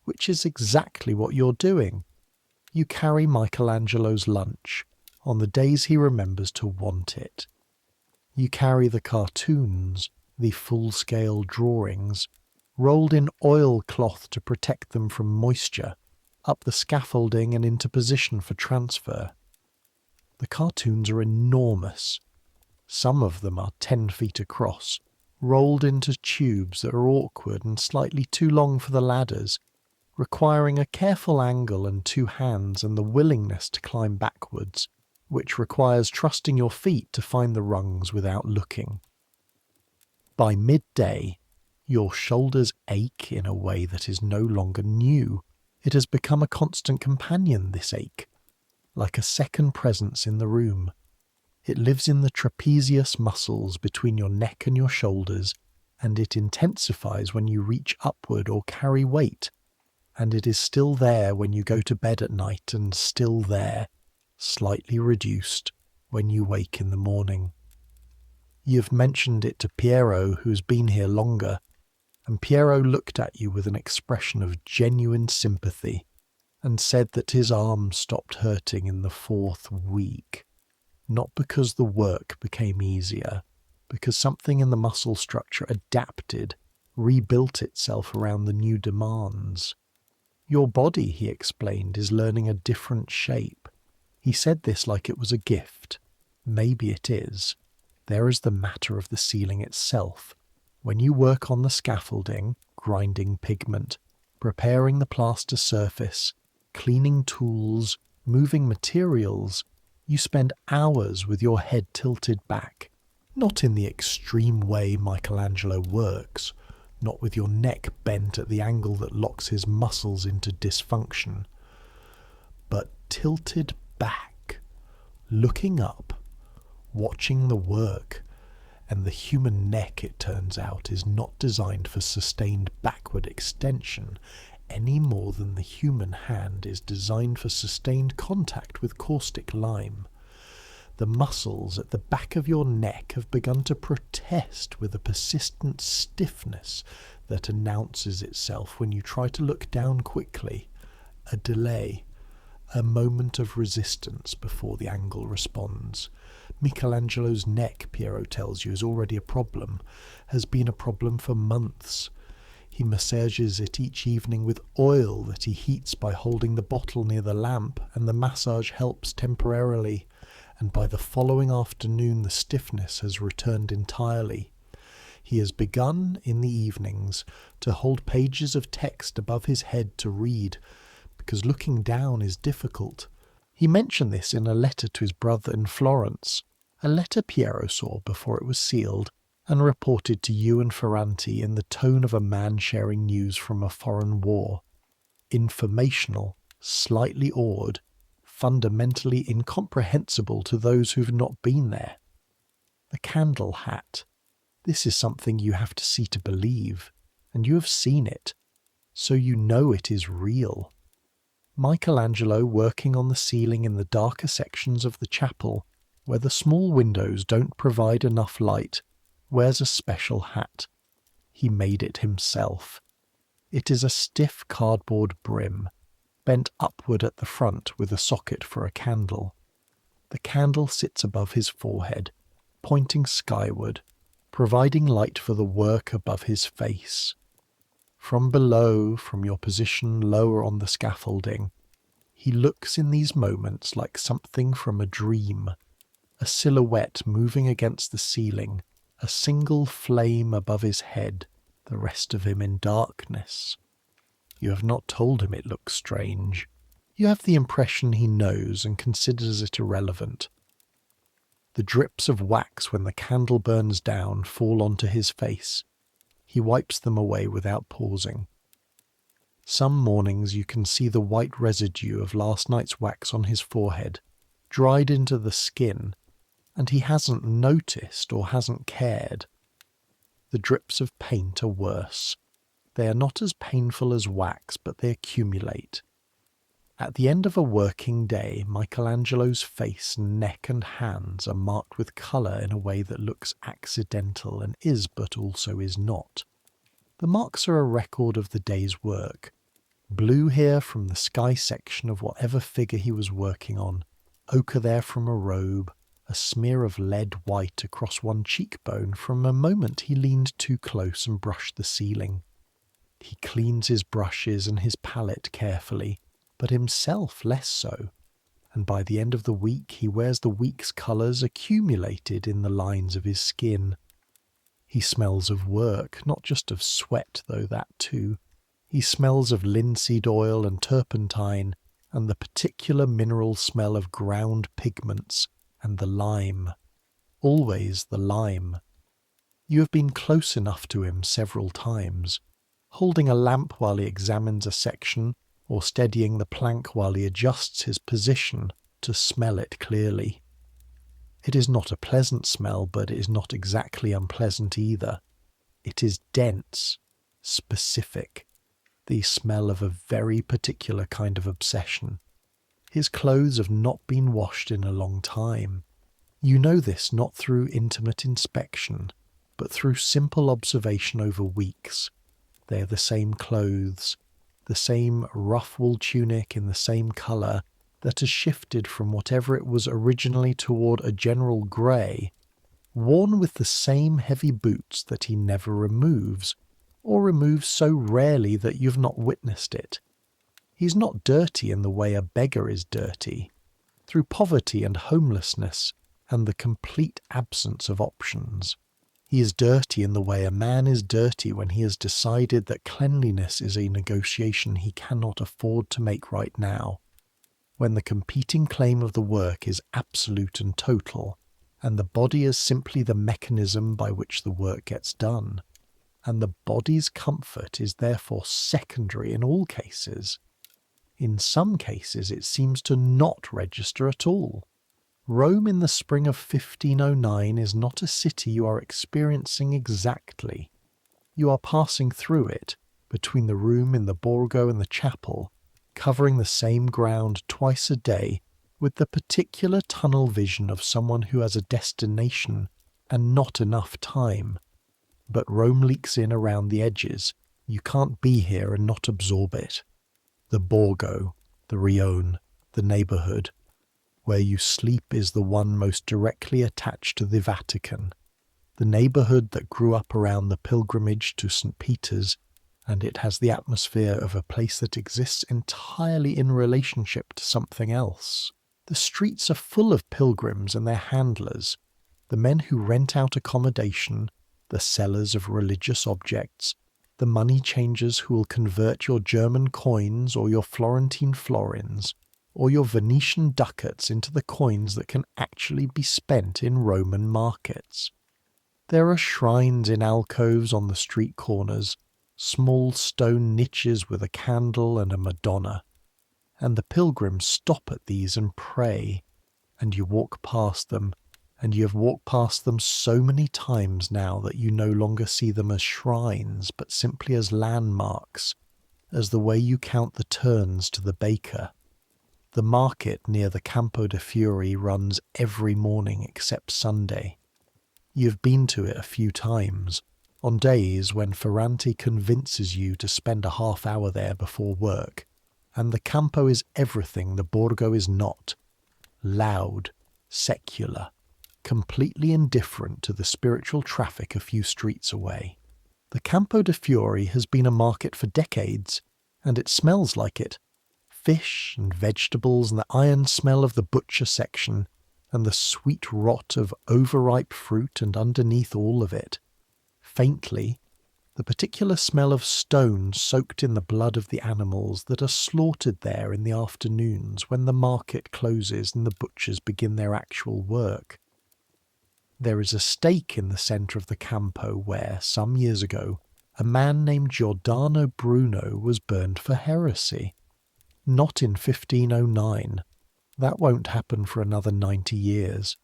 which is exactly what you're doing. You carry Michelangelo's lunch on the days he remembers to want it. You carry the cartoons, the full-scale drawings, rolled in oilcloth to protect them from moisture, up the scaffolding and into position for transfer. The cartoons are enormous. Some of them are 10 feet across, rolled into tubes that are awkward and slightly too long for the ladders, requiring a careful angle and 2 hands and the willingness to climb backwards, which requires trusting your feet to find the rungs without looking. By midday, your shoulders ache in a way that is no longer new. It has become a constant companion, this ache, like a second presence in the room. It lives in the trapezius muscles between your neck and your shoulders, and it intensifies when you reach upward or carry weight, and it is still there when you go to bed at night and still there, slightly reduced, when you wake in the morning. You've mentioned it to Piero, who's been here longer, and Piero looked at you with an expression of genuine sympathy and said that his arm stopped hurting in the 4th week. Not because the work became easier, because something in the muscle structure adapted, rebuilt itself around the new demands. Your body, he explained, is learning a different shape. He said this like it was a gift. Maybe it is. There is the matter of the ceiling itself. When you work on the scaffolding, grinding pigment, preparing the plaster surface, cleaning tools, moving materials, you spend hours with your head tilted back, not in the extreme way Michelangelo works, not with your neck bent at the angle that locks his muscles into dysfunction, but tilted back, looking up, watching the work. And the human neck, it turns out, is not designed for sustained backward extension any more than the human hand is designed for sustained contact with caustic lime. The muscles at the back of your neck have begun to protest with a persistent stiffness that announces itself when you try to look down quickly, a delay, a moment of resistance before the angle responds. Michelangelo's neck, Piero tells you, is already a problem, has been a problem for months. He massages it each evening with oil that he heats by holding the bottle near the lamp, and the massage helps temporarily, and by the following afternoon the stiffness has returned entirely. He has begun, in the evenings, to hold pages of text above his head to read, because looking down is difficult. He mentioned this in a letter to his brother in Florence, a letter Piero saw before it was sealed and reported to you and Ferranti in the tone of a man sharing news from a foreign war. Informational, slightly awed, fundamentally incomprehensible to those who've not been there. The candle hat. This is something you have to see to believe, and you have seen it, so you know it is real. Michelangelo, working on the ceiling in the darker sections of the chapel, where the small windows don't provide enough light, wears a special hat. He made it himself. It is a stiff cardboard brim, bent upward at the front with a socket for a candle. The candle sits above his forehead, pointing skyward, providing light for the work above his face. From below, from your position lower on the scaffolding, he looks in these moments like something from a dream, a silhouette moving against the ceiling, a single flame above his head, the rest of him in darkness. You have not told him it looks strange. You have the impression he knows and considers it irrelevant. The drips of wax when the candle burns down fall onto his face. He wipes them away without pausing. Some mornings you can see the white residue of last night's wax on his forehead, dried into the skin, and he hasn't noticed or hasn't cared. The drips of paint are worse. They are not as painful as wax, but they accumulate. At the end of a working day, Michelangelo's face, neck and hands are marked with colour in a way that looks accidental and is but also is not. The marks are a record of the day's work. Blue here from the sky section of whatever figure he was working on, ochre there from a robe, a smear of lead white across one cheekbone from a moment he leaned too close and brushed the ceiling. He cleans his brushes and his palette carefully, but himself less so, and by the end of the week he wears the week's colours accumulated in the lines of his skin. He smells of work, not just of sweat, though that too. He smells of linseed oil and turpentine, and the particular mineral smell of ground pigments, and the lime. Always the lime. You have been close enough to him several times, holding a lamp while he examines a section, or steadying the plank while he adjusts his position, to smell it clearly. It is not a pleasant smell, but it is not exactly unpleasant either. It is dense, specific, the smell of a very particular kind of obsession. His clothes have not been washed in a long time. You know this not through intimate inspection, but through simple observation over weeks. They are the same clothes, the same rough wool tunic in the same colour that has shifted from whatever it was originally toward a general grey, worn with the same heavy boots that he never removes, or removes so rarely that you've not witnessed it. He's not dirty in the way a beggar is dirty, through poverty and homelessness and the complete absence of options. He is dirty in the way a man is dirty when he has decided that cleanliness is a negotiation he cannot afford to make right now, when the competing claim of the work is absolute and total, and the body is simply the mechanism by which the work gets done, and the body's comfort is therefore secondary in all cases. In some cases it seems to not register at all. Rome in the spring of 1509 is not a city you are experiencing exactly. You are passing through it, between the room in the Borgo and the chapel, covering the same ground twice a day, with the particular tunnel vision of someone who has a destination and not enough time. But Rome leaks in around the edges. You can't be here and not absorb it. The Borgo, the Rione, the neighbourhood. Where you sleep is the one most directly attached to the Vatican, the neighbourhood that grew up around the pilgrimage to St. Peter's, and it has the atmosphere of a place that exists entirely in relationship to something else. The streets are full of pilgrims and their handlers, the men who rent out accommodation, the sellers of religious objects, the money changers who will convert your German coins or your Florentine florins, or your Venetian ducats into the coins that can actually be spent in Roman markets. There are shrines in alcoves on the street corners, small stone niches with a candle and a Madonna, and the pilgrims stop at these and pray, and you walk past them, and you have walked past them so many times now that you no longer see them as shrines, but simply as landmarks, as the way you count the turns to the baker. The market near the Campo de' Fiori runs every morning except Sunday. You've been to it a few times, on days when Ferrante convinces you to spend a half hour there before work, and the Campo is everything the Borgo is not. Loud, secular, completely indifferent to the spiritual traffic a few streets away. The Campo de' Fiori has been a market for decades, and it smells like it. Fish and vegetables and the iron smell of the butcher section and the sweet rot of overripe fruit, and underneath all of it, faintly, the particular smell of stone soaked in the blood of the animals that are slaughtered there in the afternoons when the market closes and the butchers begin their actual work. There is a stake in the centre of the Campo where, some years ago, a man named Giordano Bruno was burned for heresy. Not in 1509. That won't happen for another 90 years.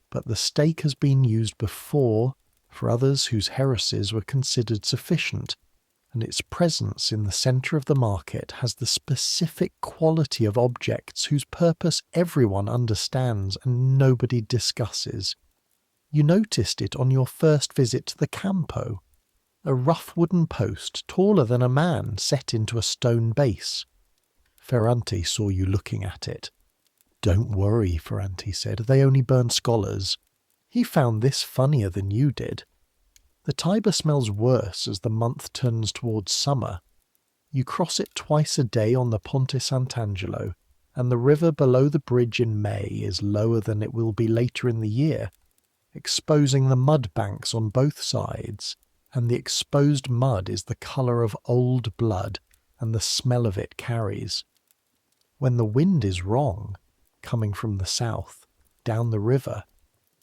But the stake has been used before for others whose heresies were considered sufficient, and its presence in the centre of the market has the specific quality of objects whose purpose everyone understands and nobody discusses. You noticed it on your first visit to the Campo. A rough wooden post taller than a man set into a stone base. Ferrante saw you looking at it. Don't worry, Ferranti said, they only burn scholars. He found this funnier than you did. The Tiber smells worse as the month turns towards summer. You cross it twice a day on the Ponte Sant'Angelo, and the river below the bridge in May is lower than it will be later in the year, exposing the mud banks on both sides, and the exposed mud is the colour of old blood, and the smell of it carries. When the wind is wrong, coming from the south, down the river,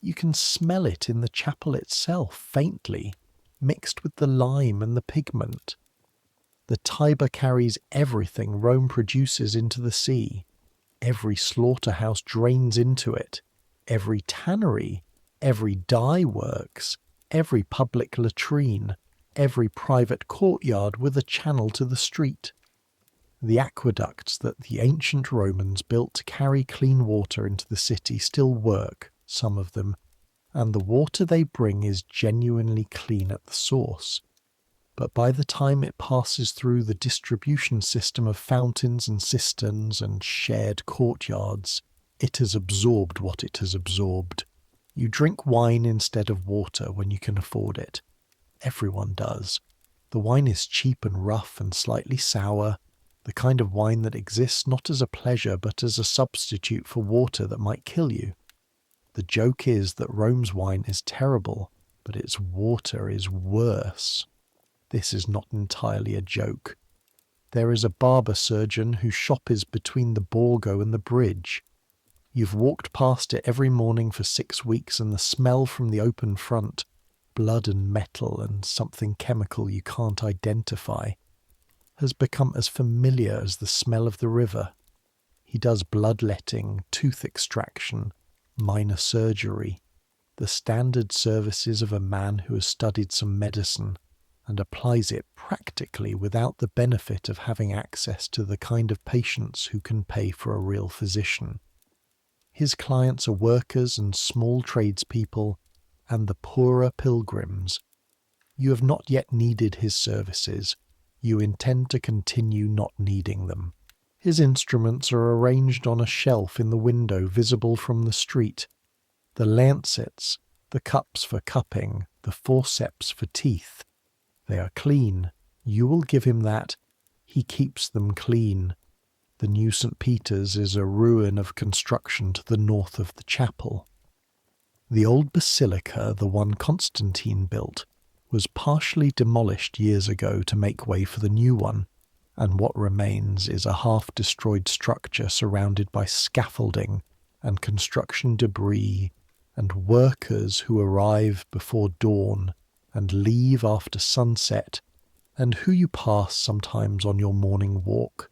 you can smell it in the chapel itself faintly, mixed with the lime and the pigment. The Tiber carries everything Rome produces into the sea. Every slaughterhouse drains into it. Every tannery, every dye works, every public latrine, every private courtyard with a channel to the street. The aqueducts that the ancient Romans built to carry clean water into the city still work, some of them, and the water they bring is genuinely clean at the source. But by the time it passes through the distribution system of fountains and cisterns and shared courtyards, it has absorbed what it has absorbed. You drink wine instead of water when you can afford it. Everyone does. The wine is cheap and rough and slightly sour, the kind of wine that exists not as a pleasure but as a substitute for water that might kill you. The joke is that Rome's wine is terrible, but its water is worse. This is not entirely a joke. There is a barber surgeon whose shop is between the Borgo and the bridge. You've walked past it every morning for 6 weeks, and the smell from the open front, blood and metal and something chemical you can't identify, has become as familiar as the smell of the river. He does bloodletting, tooth extraction, minor surgery, the standard services of a man who has studied some medicine and applies it practically without the benefit of having access to the kind of patients who can pay for a real physician. His clients are workers and small tradespeople and the poorer pilgrims. You have not yet needed his services. You intend to continue not needing them. His instruments are arranged on a shelf in the window visible from the street. The lancets, the cups for cupping, the forceps for teeth. They are clean. You will give him that. He keeps them clean. The new St. Peter's is a ruin of construction to the north of the chapel. The old basilica, the one Constantine built, was partially demolished years ago to make way for the new one, and what remains is a half-destroyed structure surrounded by scaffolding and construction debris and workers who arrive before dawn and leave after sunset, and who you pass sometimes on your morning walk.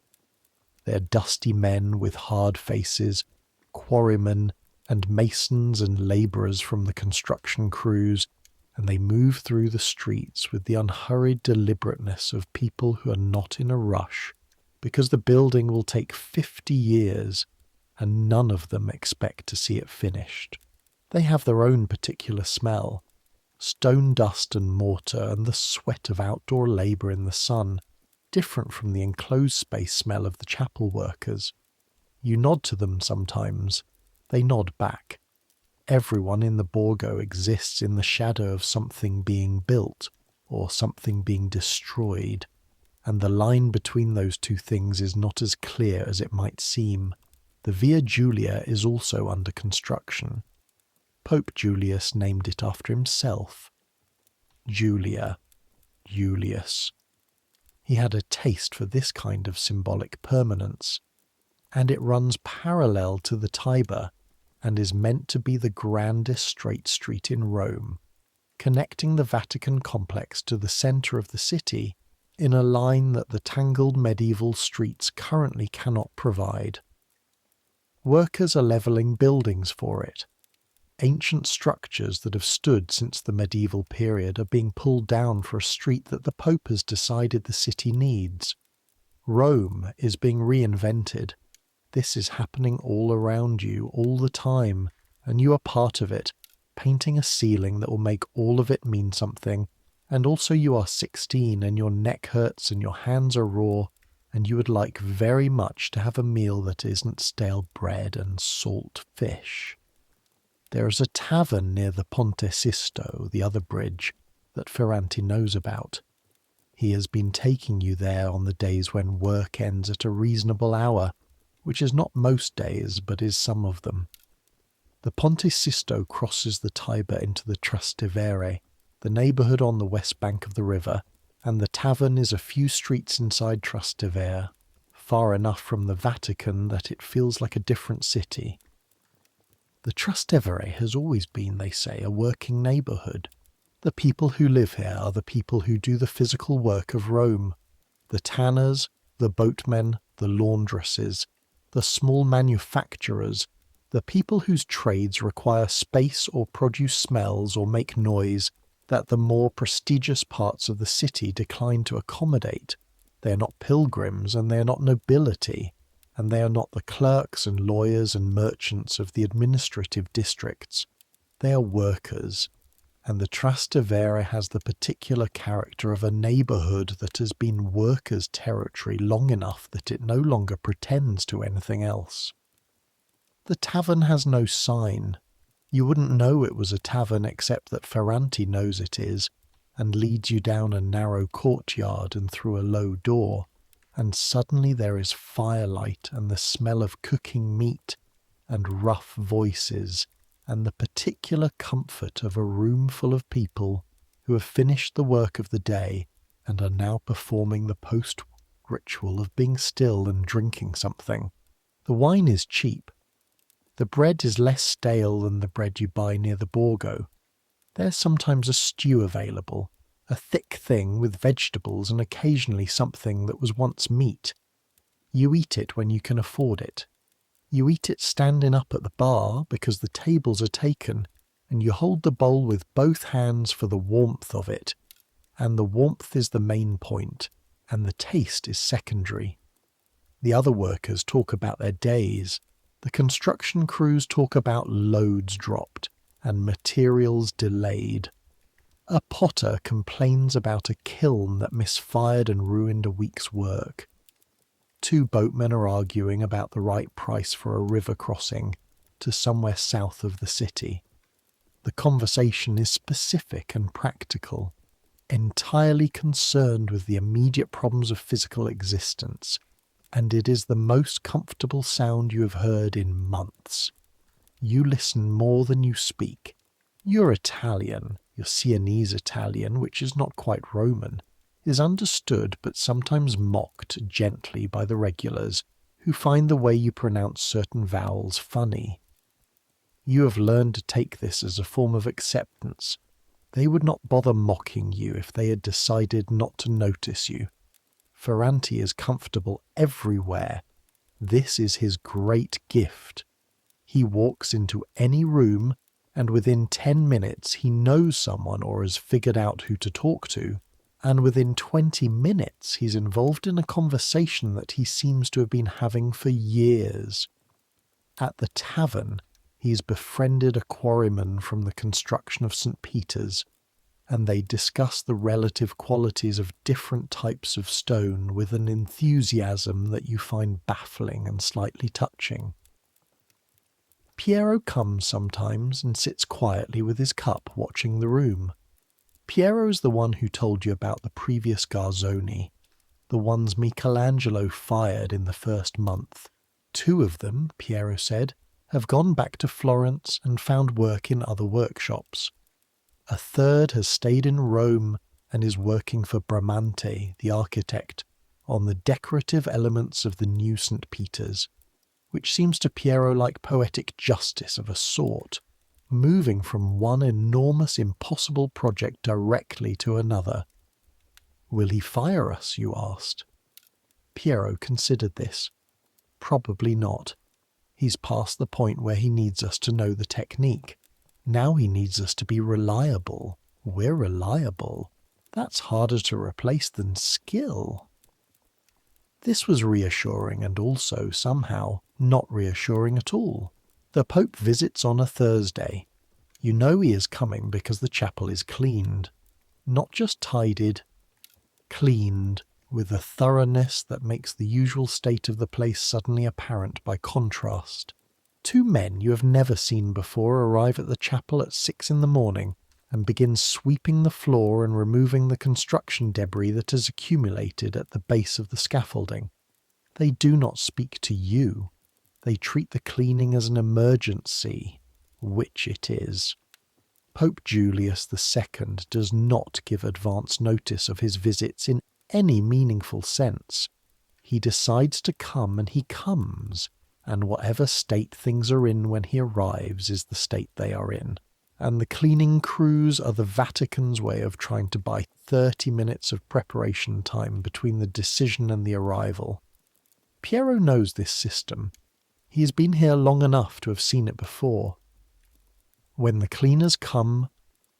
They are dusty men with hard faces, quarrymen and masons and labourers from the construction crews, and they move through the streets with the unhurried deliberateness of people who are not in a rush, because the building will take 50 years, and none of them expect to see it finished. They have their own particular smell, stone dust and mortar and the sweat of outdoor labour in the sun, different from the enclosed space smell of the chapel workers. You nod to them sometimes. They nod back. Everyone in the Borgo exists in the shadow of something being built or something being destroyed, and the line between those two things is not as clear as it might seem. The Via Julia is also under construction. Pope Julius named it after himself. Julia, Julius. He had a taste for this kind of symbolic permanence, and it runs parallel to the Tiber and is meant to be the grandest straight street in Rome, connecting the Vatican complex to the centre of the city in a line that the tangled medieval streets currently cannot provide. Workers are levelling buildings for it. Ancient structures that have stood since the medieval period are being pulled down for a street that the Pope has decided the city needs. Rome is being reinvented. This is happening all around you, all the time, and you are part of it, painting a ceiling that will make all of it mean something, and also you are 16 and your neck hurts and your hands are raw, and you would like very much to have a meal that isn't stale bread and salt fish. There is a tavern near the Ponte Sisto, the other bridge, that Ferrante knows about. He has been taking you there on the days when work ends at a reasonable hour, which is not most days, but is some of them. The Ponte Sisto crosses the Tiber into the Trastevere, the neighbourhood on the west bank of the river, and the tavern is a few streets inside Trastevere, far enough from the Vatican that it feels like a different city. The Trastevere has always been, they say, a working neighbourhood. The people who live here are the people who do the physical work of Rome. The tanners, the boatmen, the laundresses, the small manufacturers, the people whose trades require space or produce smells or make noise that the more prestigious parts of the city decline to accommodate. They are not pilgrims, and they are not nobility, and they are not the clerks and lawyers and merchants of the administrative districts. They are workers, and the Trastevere has the particular character of a neighbourhood that has been workers' territory long enough that it no longer pretends to anything else. The tavern has no sign. You wouldn't know it was a tavern except that Ferrante knows it is, and leads you down a narrow courtyard and through a low door, and suddenly there is firelight and the smell of cooking meat and rough voices and the particular comfort of a room full of people who have finished the work of the day and are now performing the post-ritual of being still and drinking something. The wine is cheap. The bread is less stale than the bread you buy near the Borgo. There's sometimes a stew available, a thick thing with vegetables and occasionally something that was once meat. You eat it when you can afford it. You eat it standing up at the bar because the tables are taken, and you hold the bowl with both hands for the warmth of it. And the warmth is the main point, and the taste is secondary. The other workers talk about their days. The construction crews talk about loads dropped and materials delayed. A potter complains about a kiln that misfired and ruined a week's work. Two boatmen are arguing about the right price for a river crossing to somewhere south of the city. The conversation is specific and practical, entirely concerned with the immediate problems of physical existence, and it is the most comfortable sound you have heard in months. You listen more than you speak. Your Italian, your Sienese Italian, which is not quite Roman, is understood but sometimes mocked gently by the regulars, who find the way you pronounce certain vowels funny. You have learned to take this as a form of acceptance. They would not bother mocking you if they had decided not to notice you. Ferrante is comfortable everywhere. This is his great gift. He walks into any room, and within 10 minutes he knows someone or has figured out who to talk to, and within 20 minutes he's involved in a conversation that he seems to have been having for years. At the tavern, he's befriended a quarryman from the construction of St. Peter's, and they discuss the relative qualities of different types of stone with an enthusiasm that you find baffling and slightly touching. Piero comes sometimes and sits quietly with his cup watching the room. Piero is the one who told you about the previous Garzoni, the ones Michelangelo fired in the first month. 2 of them, Piero said, have gone back to Florence and found work in other workshops. A 3rd has stayed in Rome and is working for Bramante, the architect, on the decorative elements of the new St. Peter's, which seems to Piero like poetic justice of a sort, moving from one enormous impossible project directly to another. Will he fire us, you asked? Piero considered this. Probably not. He's past the point where he needs us to know the technique. Now he needs us to be reliable. We're reliable. That's harder to replace than skill. This was reassuring and also, somehow, not reassuring at all. The Pope visits on a Thursday. You know he is coming because the chapel is cleaned. Not just tidied, cleaned, with a thoroughness that makes the usual state of the place suddenly apparent by contrast. Two men you have never seen before arrive at the chapel at 6 in the morning and begin sweeping the floor and removing the construction debris that has accumulated at the base of the scaffolding. They do not speak to you. They treat the cleaning as an emergency, which it is. Pope Julius II does not give advance notice of his visits in any meaningful sense. He decides to come and he comes, and whatever state things are in when he arrives is the state they are in. And the cleaning crews are the Vatican's way of trying to buy 30 minutes of preparation time between the decision and the arrival. Piero knows this system. He has been here long enough to have seen it before. When the cleaners come,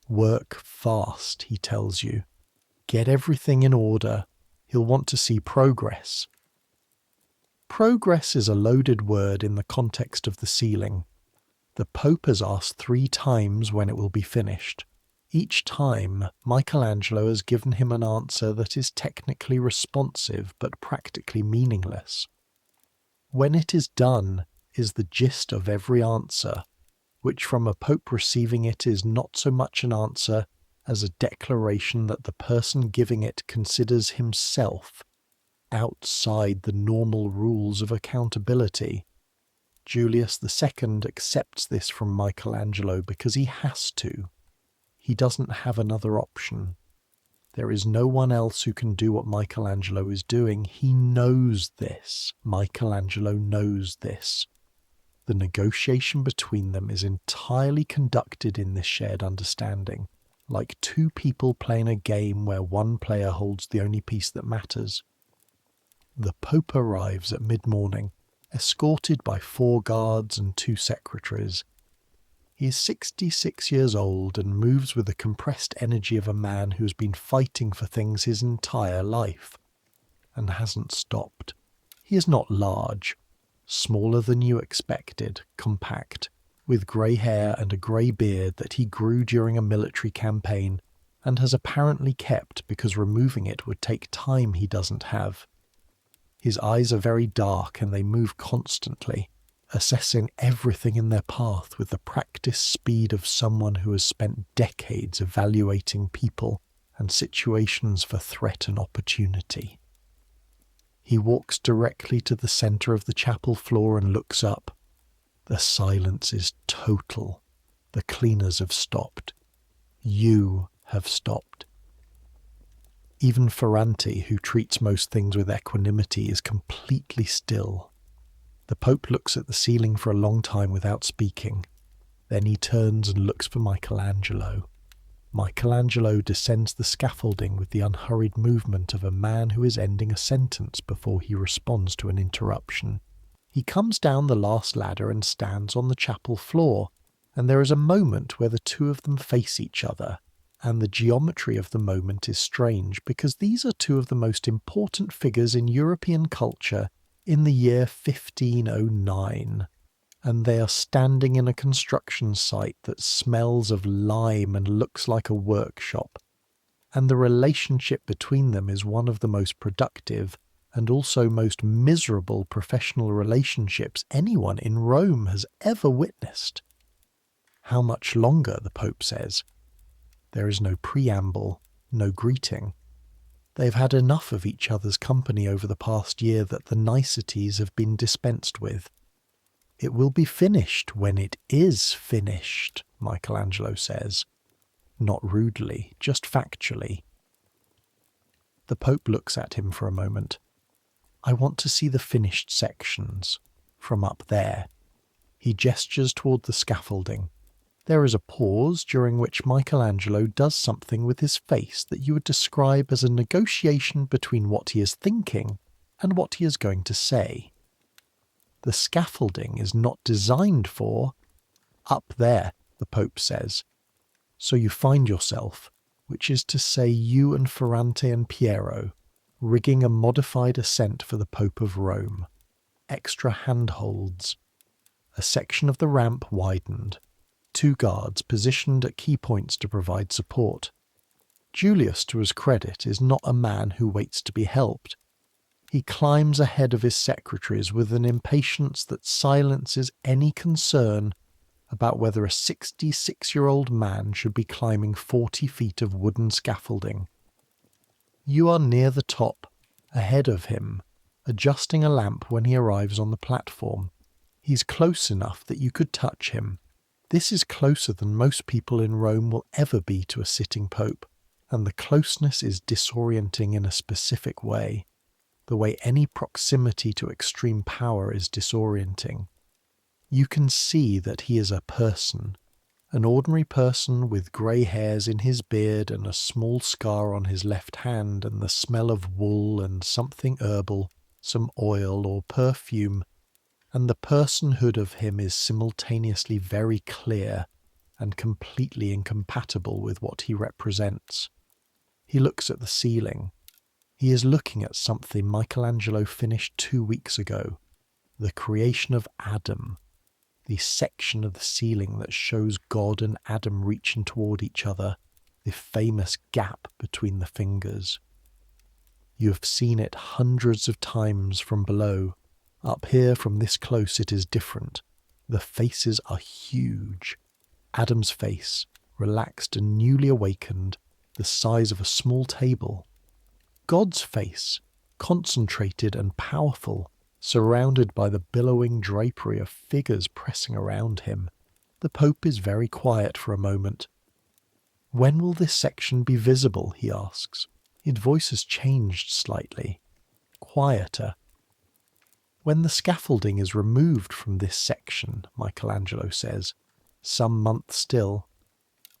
work fast, he tells you. Get everything in order. He'll want to see progress. Progress is a loaded word in the context of the ceiling. The Pope has asked 3 times when it will be finished. Each time, Michelangelo has given him an answer that is technically responsive but practically meaningless. When it is done is the gist of every answer, which from a pope receiving it is not so much an answer as a declaration that the person giving it considers himself outside the normal rules of accountability. Julius II accepts this from Michelangelo because he has to. He doesn't have another option. There is no one else who can do what Michelangelo is doing. He knows this. Michelangelo knows this. The negotiation between them is entirely conducted in this shared understanding, like 2 people playing a game where one player holds the only piece that matters. The Pope arrives at mid-morning, escorted by 4 guards and 2 secretaries. He is 66 years old and moves with the compressed energy of a man who has been fighting for things his entire life, and hasn't stopped. He is not large, smaller than you expected, compact, with grey hair and a grey beard that he grew during a military campaign, and has apparently kept because removing it would take time he doesn't have. His eyes are very dark and they move constantly, assessing everything in their path with the practiced speed of someone who has spent decades evaluating people and situations for threat and opportunity. He walks directly to the centre of the chapel floor and looks up. The silence is total. The cleaners have stopped. You have stopped. Even Ferrante, who treats most things with equanimity, is completely still. The Pope looks at the ceiling for a long time without speaking. Then he turns and looks for Michelangelo. Michelangelo descends the scaffolding with the unhurried movement of a man who is ending a sentence before he responds to an interruption. He comes down the last ladder and stands on the chapel floor, and there is a moment where the 2 of them face each other, and the geometry of the moment is strange because these are 2 of the most important figures in European culture in the year 1509, and they are standing in a construction site that smells of lime and looks like a workshop, and the relationship between them is one of the most productive and also most miserable professional relationships anyone in Rome has ever witnessed. How much longer, the Pope says. There is no preamble, no greeting. They've had enough of each other's company over the past year that the niceties have been dispensed with. It will be finished when it is finished, Michelangelo says. Not rudely, just factually. The Pope looks at him for a moment. I want to see the finished sections, from up there. He gestures toward the scaffolding. There is a pause during which Michelangelo does something with his face that you would describe as a negotiation between what he is thinking and what he is going to say. The scaffolding is not designed for up there, the Pope says. So you find yourself, which is to say you and Ferrante and Piero, rigging a modified ascent for the Pope of Rome. Extra handholds. A section of the ramp widened. 2 guards positioned at key points to provide support. Julius, to his credit, is not a man who waits to be helped. He climbs ahead of his secretaries with an impatience that silences any concern about whether a 66-year-old man should be climbing 40 feet of wooden scaffolding. You are near the top, ahead of him, adjusting a lamp when he arrives on the platform. He's close enough that you could touch him. This is closer than most people in Rome will ever be to a sitting pope, and the closeness is disorienting in a specific way, the way any proximity to extreme power is disorienting. You can see that he is a person, an ordinary person with grey hairs in his beard and a small scar on his left hand and the smell of wool and something herbal, some oil or perfume, and the personhood of him is simultaneously very clear and completely incompatible with what he represents. He looks at the ceiling. He is looking at something Michelangelo finished 2 weeks ago, the creation of Adam, the section of the ceiling that shows God and Adam reaching toward each other, the famous gap between the fingers. You have seen it hundreds of times from below. Up here, from this close, it is different. The faces are huge. Adam's face, relaxed and newly awakened, the size of a small table. God's face, concentrated and powerful, surrounded by the billowing drapery of figures pressing around him. The Pope is very quiet for a moment. "When will this section be visible?" he asks. His voice has changed slightly. Quieter. "When the scaffolding is removed from this section," Michelangelo says, "some month still.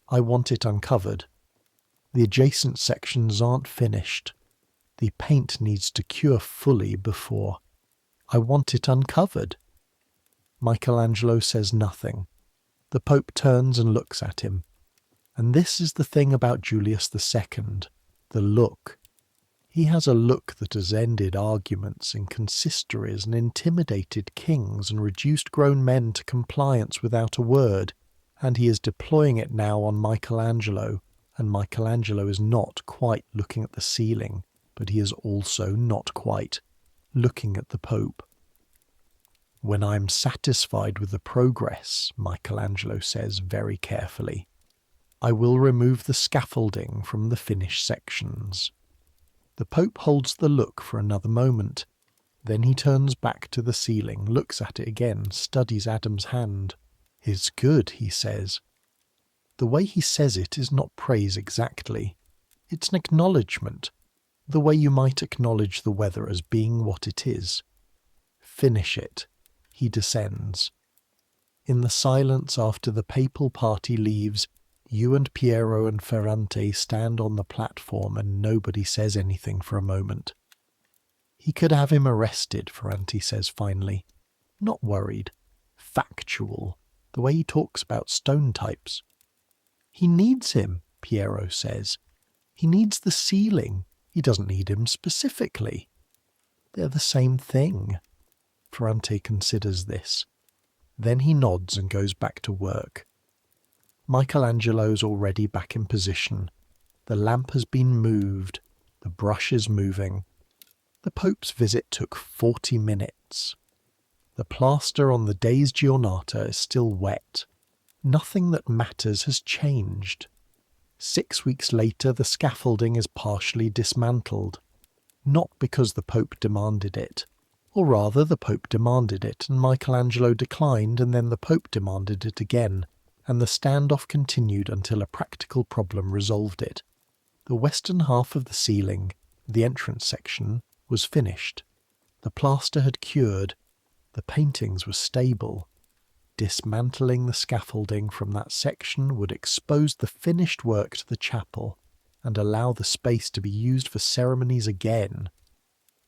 I want it uncovered. The adjacent sections aren't finished. The paint needs to cure fully before. I want it uncovered." Michelangelo says nothing. The Pope turns and looks at him. And this is the thing about Julius II, the look. He has a look that has ended arguments in consistories and intimidated kings and reduced grown men to compliance without a word, and he is deploying it now on Michelangelo, and Michelangelo is not quite looking at the ceiling, but he is also not quite looking at the Pope. "When I'm satisfied with the progress," Michelangelo says very carefully, "I will remove the scaffolding from the finished sections." The Pope holds the look for another moment. Then he turns back to the ceiling, looks at it again, studies Adam's hand. "It's good," he says. The way he says it is not praise exactly. It's an acknowledgement, the way you might acknowledge the weather as being what it is. "Finish it." He descends. In the silence after the papal party leaves, you and Piero and Ferrante stand on the platform and nobody says anything for a moment. "He could have him arrested," Ferrante says finally. Not worried. Factual. The way he talks about stone types. "He needs him," Piero says. "He needs the ceiling. He doesn't need him specifically." "They're the same thing." Ferrante considers this. Then he nods and goes back to work. Michelangelo's already back in position. The lamp has been moved. The brush is moving. The Pope's visit took 40 minutes. The plaster on the day's giornata is still wet. Nothing that matters has changed. 6 weeks later, the scaffolding is partially dismantled. Not because the Pope demanded it. Or rather, the Pope demanded it, and Michelangelo declined, and then the Pope demanded it again, and the standoff continued until a practical problem resolved it. The western half of the ceiling, the entrance section, was finished. The plaster had cured. The paintings were stable. Dismantling the scaffolding from that section would expose the finished work to the chapel and allow the space to be used for ceremonies again,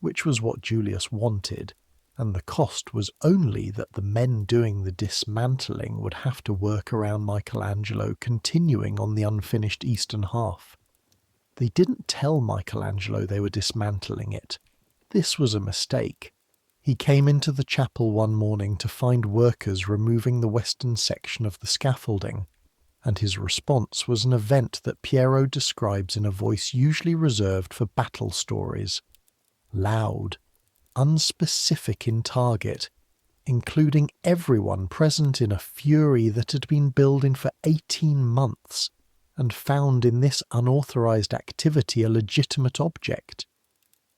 which was what Julius wanted, and the cost was only that the men doing the dismantling would have to work around Michelangelo continuing on the unfinished eastern half. They didn't tell Michelangelo they were dismantling it. This was a mistake. He came into the chapel one morning to find workers removing the western section of the scaffolding, and his response was an event that Piero describes in a voice usually reserved for battle stories. Loud, unspecific in target, including everyone present in a fury that had been building for 18 months and found in this unauthorized activity a legitimate object.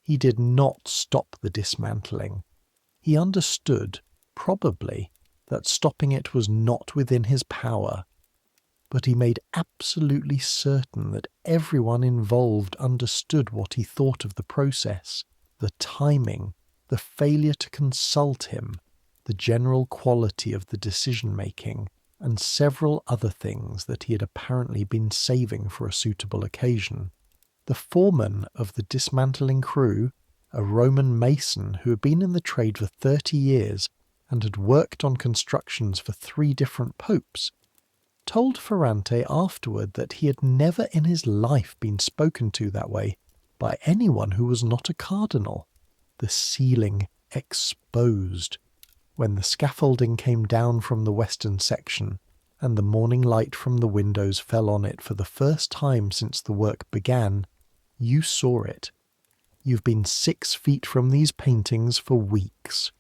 He did not stop the dismantling. He understood, probably, that stopping it was not within his power, but he made absolutely certain that everyone involved understood what he thought of the process, the timing, the failure to consult him, the general quality of the decision-making, and several other things that he had apparently been saving for a suitable occasion. The foreman of the dismantling crew, a Roman mason who had been in the trade for 30 years and had worked on constructions for 3 different popes, told Ferrante afterward that he had never in his life been spoken to that way by anyone who was not a cardinal. The ceiling exposed when the scaffolding came down from the western section and the morning light from the windows fell on it for the first time since the work began. You saw it. You've been 6 feet from these paintings for weeks.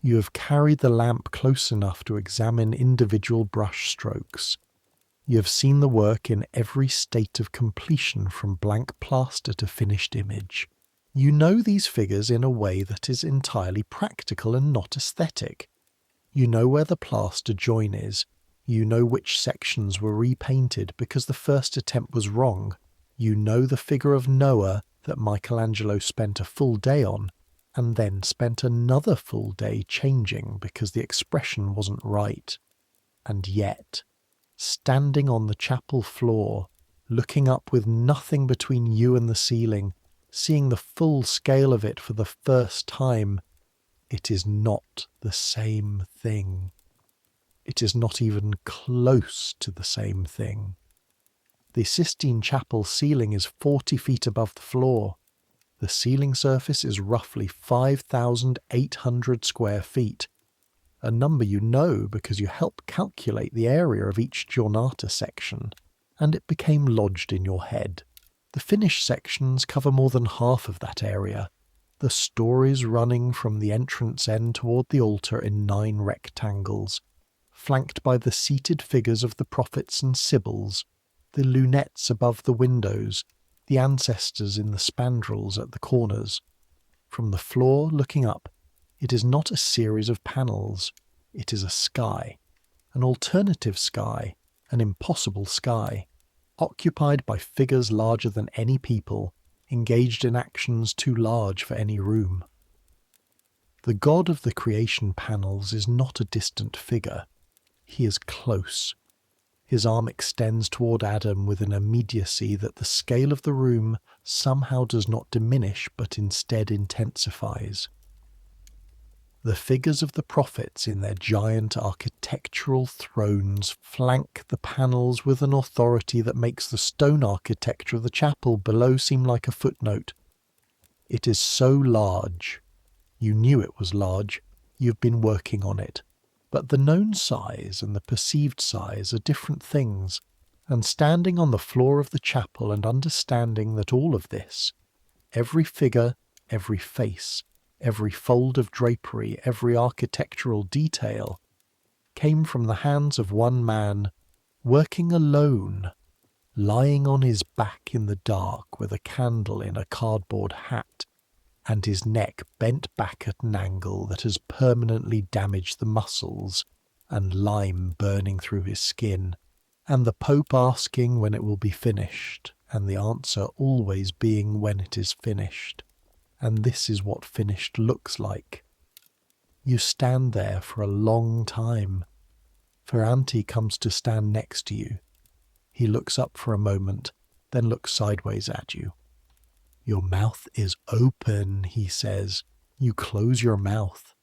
You have carried the lamp close enough to examine individual brush strokes. You have seen the work in every state of completion from blank plaster to finished image. You know these figures in a way that is entirely practical and not aesthetic. You know where the plaster join is. You know which sections were repainted because the first attempt was wrong. You know the figure of Noah that Michelangelo spent a full day on, and then spent another full day changing because the expression wasn't right. And yet, standing on the chapel floor, looking up with nothing between you and the ceiling, seeing the full scale of it for the first time, it is not the same thing. It is not even close to the same thing. The Sistine Chapel ceiling is 40 feet above the floor. The ceiling surface is roughly 5,800 square feet, a number you know because you helped calculate the area of each giornata section, and it became lodged in your head. The finished sections cover more than half of that area, the stories running from the entrance end toward the altar in 9 rectangles, flanked by the seated figures of the prophets and sibyls, the lunettes above the windows, the ancestors in the spandrels at the corners. From the floor looking up, it is not a series of panels, it is a sky, an alternative sky, an impossible sky, occupied by figures larger than any people, engaged in actions too large for any room. The God of the creation panels is not a distant figure, he is close. His arm extends toward Adam with an immediacy that the scale of the room somehow does not diminish but instead intensifies. The figures of the prophets in their giant architectural thrones flank the panels with an authority that makes the stone architecture of the chapel below seem like a footnote. It is so large. You knew it was large. You've been working on it. But the known size and the perceived size are different things, and standing on the floor of the chapel and understanding that all of this, every figure, every face, every fold of drapery, every architectural detail, came from the hands of one man, working alone, lying on his back in the dark with a candle in a cardboard hat, and his neck bent back at an angle that has permanently damaged the muscles, and lime burning through his skin, and the Pope asking when it will be finished, and the answer always being when it is finished. And this is what finished looks like. You stand there for a long time. Ferrante comes to stand next to you. He looks up for a moment, then looks sideways at you. Your mouth is open, he says. You close your mouth.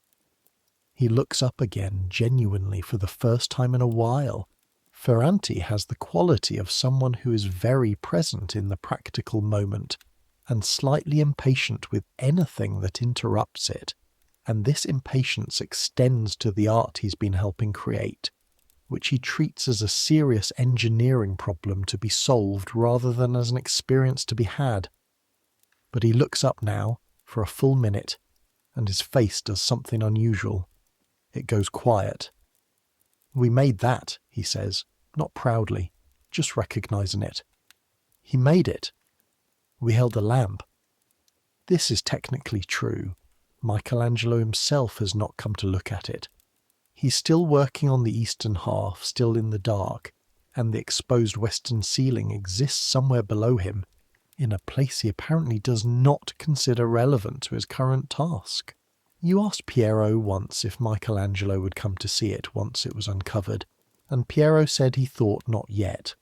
He looks up again, genuinely, for the first time in a while. Ferrante has the quality of someone who is very present in the practical moment, and slightly impatient with anything that interrupts it, and this impatience extends to the art he's been helping create. which he treats as a serious engineering problem to be solved rather than as an experience to be had. But he looks up now for a full minute, and his face does something unusual. It goes quiet. "We made that," he says, not proudly, just recognizing it. "He made it. We held a lamp." This is technically true. Michelangelo himself has not come to look at it. He's still working on the eastern half, still in the dark, and the exposed western ceiling exists somewhere below him, in a place he apparently does not consider relevant to his current task. You asked Piero once if Michelangelo would come to see it once it was uncovered, and Piero said he thought not yet.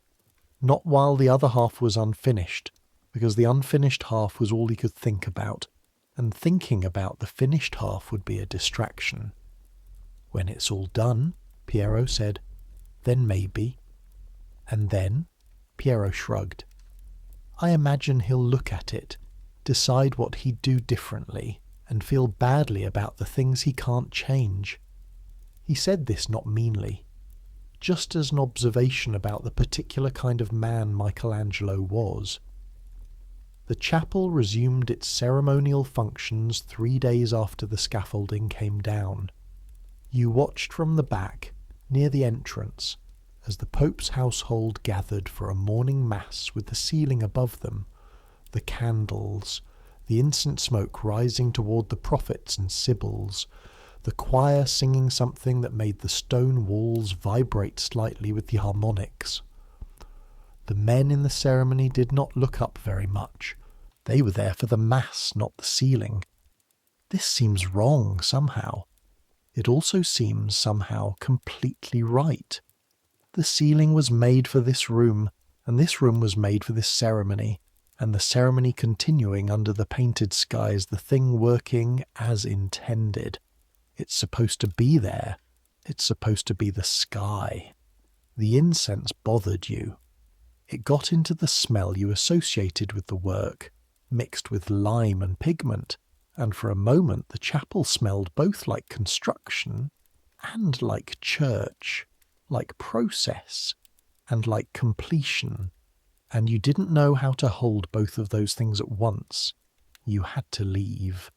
Not while the other half was unfinished, because the unfinished half was all he could think about, and thinking about the finished half would be a distraction. "When it's all done," Piero said, "then maybe." "And then?" Piero shrugged. "I imagine he'll look at it, decide what he'd do differently, and feel badly about the things he can't change." He said this not meanly, just as an observation about the particular kind of man Michelangelo was. The chapel resumed its ceremonial functions 3 days after the scaffolding came down. You watched from the back, near the entrance, as the Pope's household gathered for a morning mass with the ceiling above them, the candles, the incense smoke rising toward the prophets and sibyls, the choir singing something that made the stone walls vibrate slightly with the harmonics. The men in the ceremony did not look up very much. They were there for the mass, not the ceiling. This seems wrong somehow. It also seems somehow completely right. The ceiling was made for this room, and this room was made for this ceremony, and the ceremony continuing under the painted skies, the thing working as intended. It's supposed to be there. It's supposed to be the sky. The incense bothered you. It got into the smell you associated with the work, mixed with lime and pigment, and for a moment the chapel smelled both like construction and like church, like process, and like completion, and you didn't know how to hold both of those things at once. You had to leave.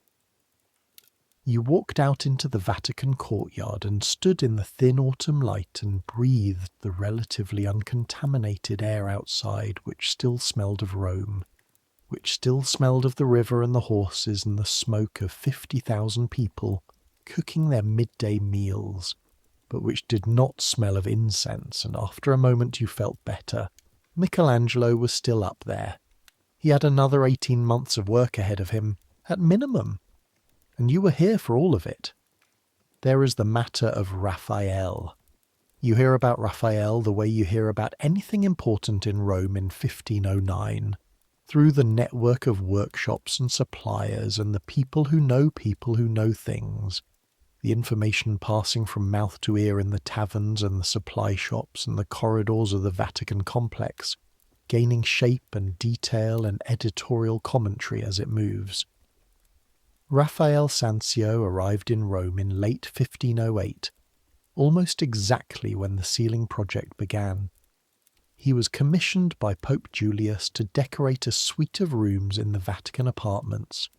You walked out into the Vatican courtyard and stood in the thin autumn light and breathed the relatively uncontaminated air outside, which still smelled of Rome, which still smelled of the river and the horses and the smoke of 50,000 people cooking their midday meals, but which did not smell of incense, and after a moment you felt better. Michelangelo was still up there. He had another 18 months of work ahead of him, at minimum, and you were here for all of it. There is the matter of Raphael. You hear about Raphael the way you hear about anything important in Rome in 1509, through the network of workshops and suppliers and the people who know things, the information passing from mouth to ear in the taverns and the supply shops and the corridors of the Vatican complex, gaining shape and detail and editorial commentary as it moves. Raphael Sanzio arrived in Rome in late 1508, almost exactly when the ceiling project began. He was commissioned by Pope Julius to decorate a suite of rooms in the Vatican apartments,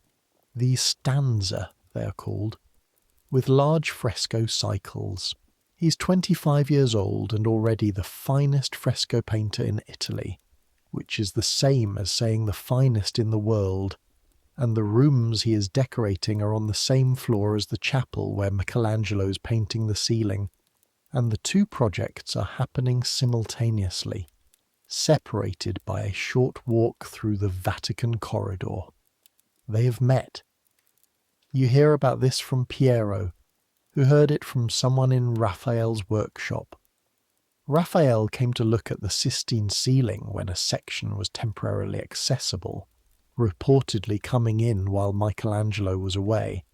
the stanza they are called, with large fresco cycles. He's 25 years old and already the finest fresco painter in Italy, which is the same as saying the finest in the world, and the rooms he is decorating are on the same floor as the chapel where Michelangelo is painting the ceiling, and the two projects are happening simultaneously, separated by a short walk through the Vatican corridor. They have met. You hear about this from Piero, who heard it from someone in Raphael's workshop. Raphael came to look at the Sistine ceiling when a section was temporarily accessible, reportedly coming in while Michelangelo was away,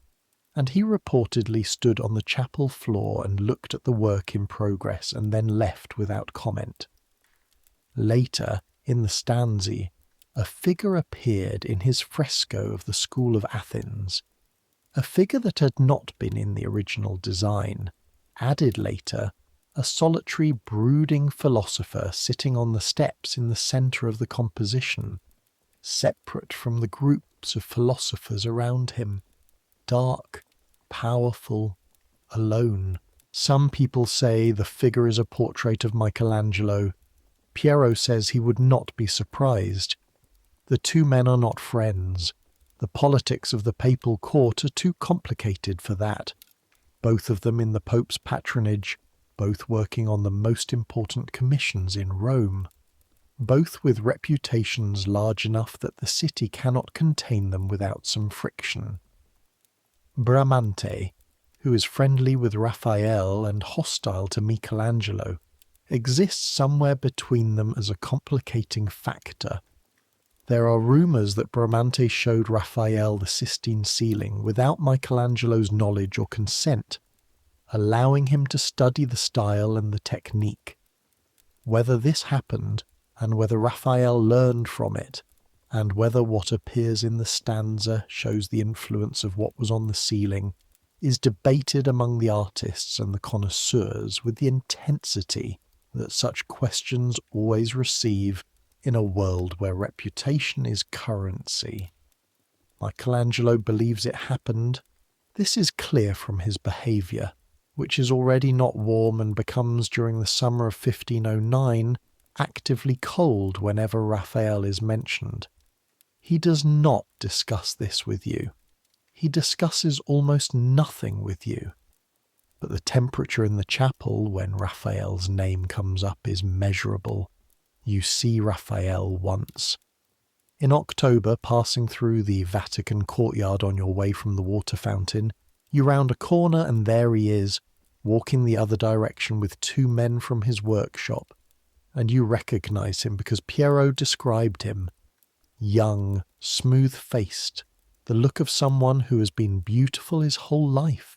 and he reportedly stood on the chapel floor and looked at the work in progress and then left without comment. Later, in the stanza, a figure appeared in his fresco of the School of Athens, a figure that had not been in the original design, added later, a solitary, brooding philosopher sitting on the steps in the centre of the composition, separate from the groups of philosophers around him, dark, powerful, alone. Some people say the figure is a portrait of Michelangelo. Piero says he would not be surprised. The two men are not friends. The politics of the papal court are too complicated for that. Both of them in the Pope's patronage, both working on the most important commissions in Rome, both with reputations large enough that the city cannot contain them without some friction. Bramante, who is friendly with Raphael and hostile to Michelangelo, exists somewhere between them as a complicating factor. There are rumours that Bramante showed Raphael the Sistine ceiling without Michelangelo's knowledge or consent, allowing him to study the style and the technique. Whether this happened, and whether Raphael learned from it, and whether what appears in the stanza shows the influence of what was on the ceiling, is debated among the artists and the connoisseurs with the intensity that such questions always receive in a world where reputation is currency. Michelangelo believes it happened. This is clear from his behaviour, which is already not warm and becomes, during the summer of 1509, actively cold whenever Raphael is mentioned. He does not discuss this with you. He discusses almost nothing with you. But the temperature in the chapel when Raphael's name comes up is measurable. You see Raphael once. In October, passing through the Vatican courtyard on your way from the water fountain, you round a corner and there he is, walking the other direction with two men from his workshop, and you recognise him because Piero described him. Young, smooth-faced, the look of someone who has been beautiful his whole life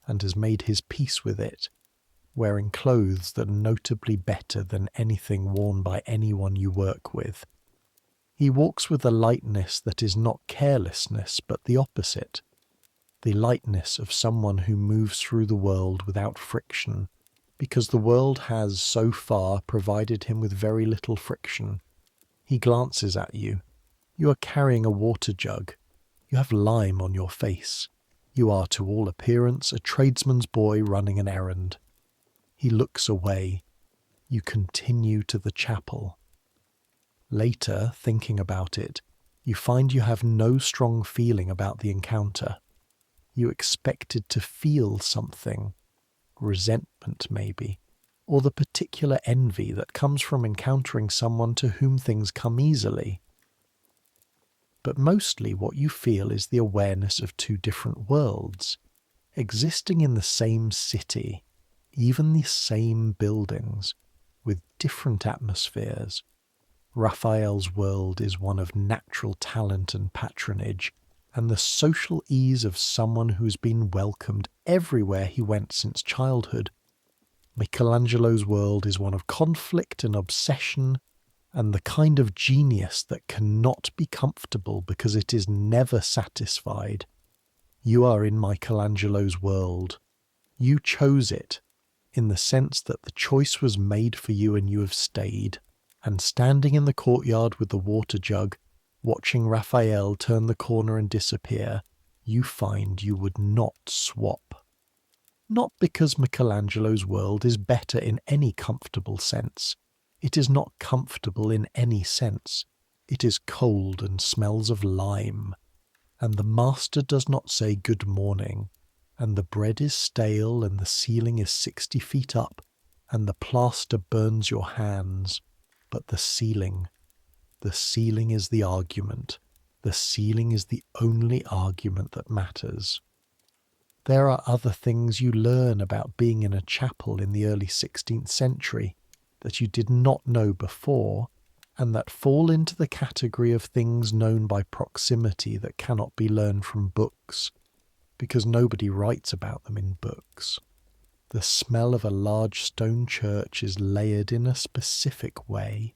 and has made his peace with it, wearing clothes that are notably better than anything worn by anyone you work with. He walks with a lightness that is not carelessness but the opposite, the lightness of someone who moves through the world without friction, because the world has so far provided him with very little friction. He glances at you. You are carrying a water jug. You have lime on your face. You are, to all appearance, a tradesman's boy running an errand. He looks away. You continue to the chapel. Later, thinking about it, you find you have no strong feeling about the encounter. You expected to feel something, resentment maybe, or the particular envy that comes from encountering someone to whom things come easily. But mostly what you feel is the awareness of two different worlds, existing in the same city, even the same buildings, with different atmospheres. Raphael's world is one of natural talent and patronage, and the social ease of someone who has been welcomed everywhere he went since childhood. Michelangelo's world is one of conflict and obsession, and the kind of genius that cannot be comfortable because it is never satisfied. You are in Michelangelo's world. You chose it, in the sense that the choice was made for you and you have stayed. And standing in the courtyard with the water jug, watching Raphael turn the corner and disappear, you find you would not swap. Not because Michelangelo's world is better in any comfortable sense. It is not comfortable in any sense. It is cold and smells of lime. And the master does not say good morning. And the bread is stale and the ceiling is 60 feet up. And the plaster burns your hands. But the ceiling is the argument. The ceiling is the only argument that matters. There are other things you learn about being in a chapel in the early 16th century that you did not know before, and that fall into the category of things known by proximity that cannot be learned from books, because nobody writes about them in books. The smell of a large stone church is layered in a specific way.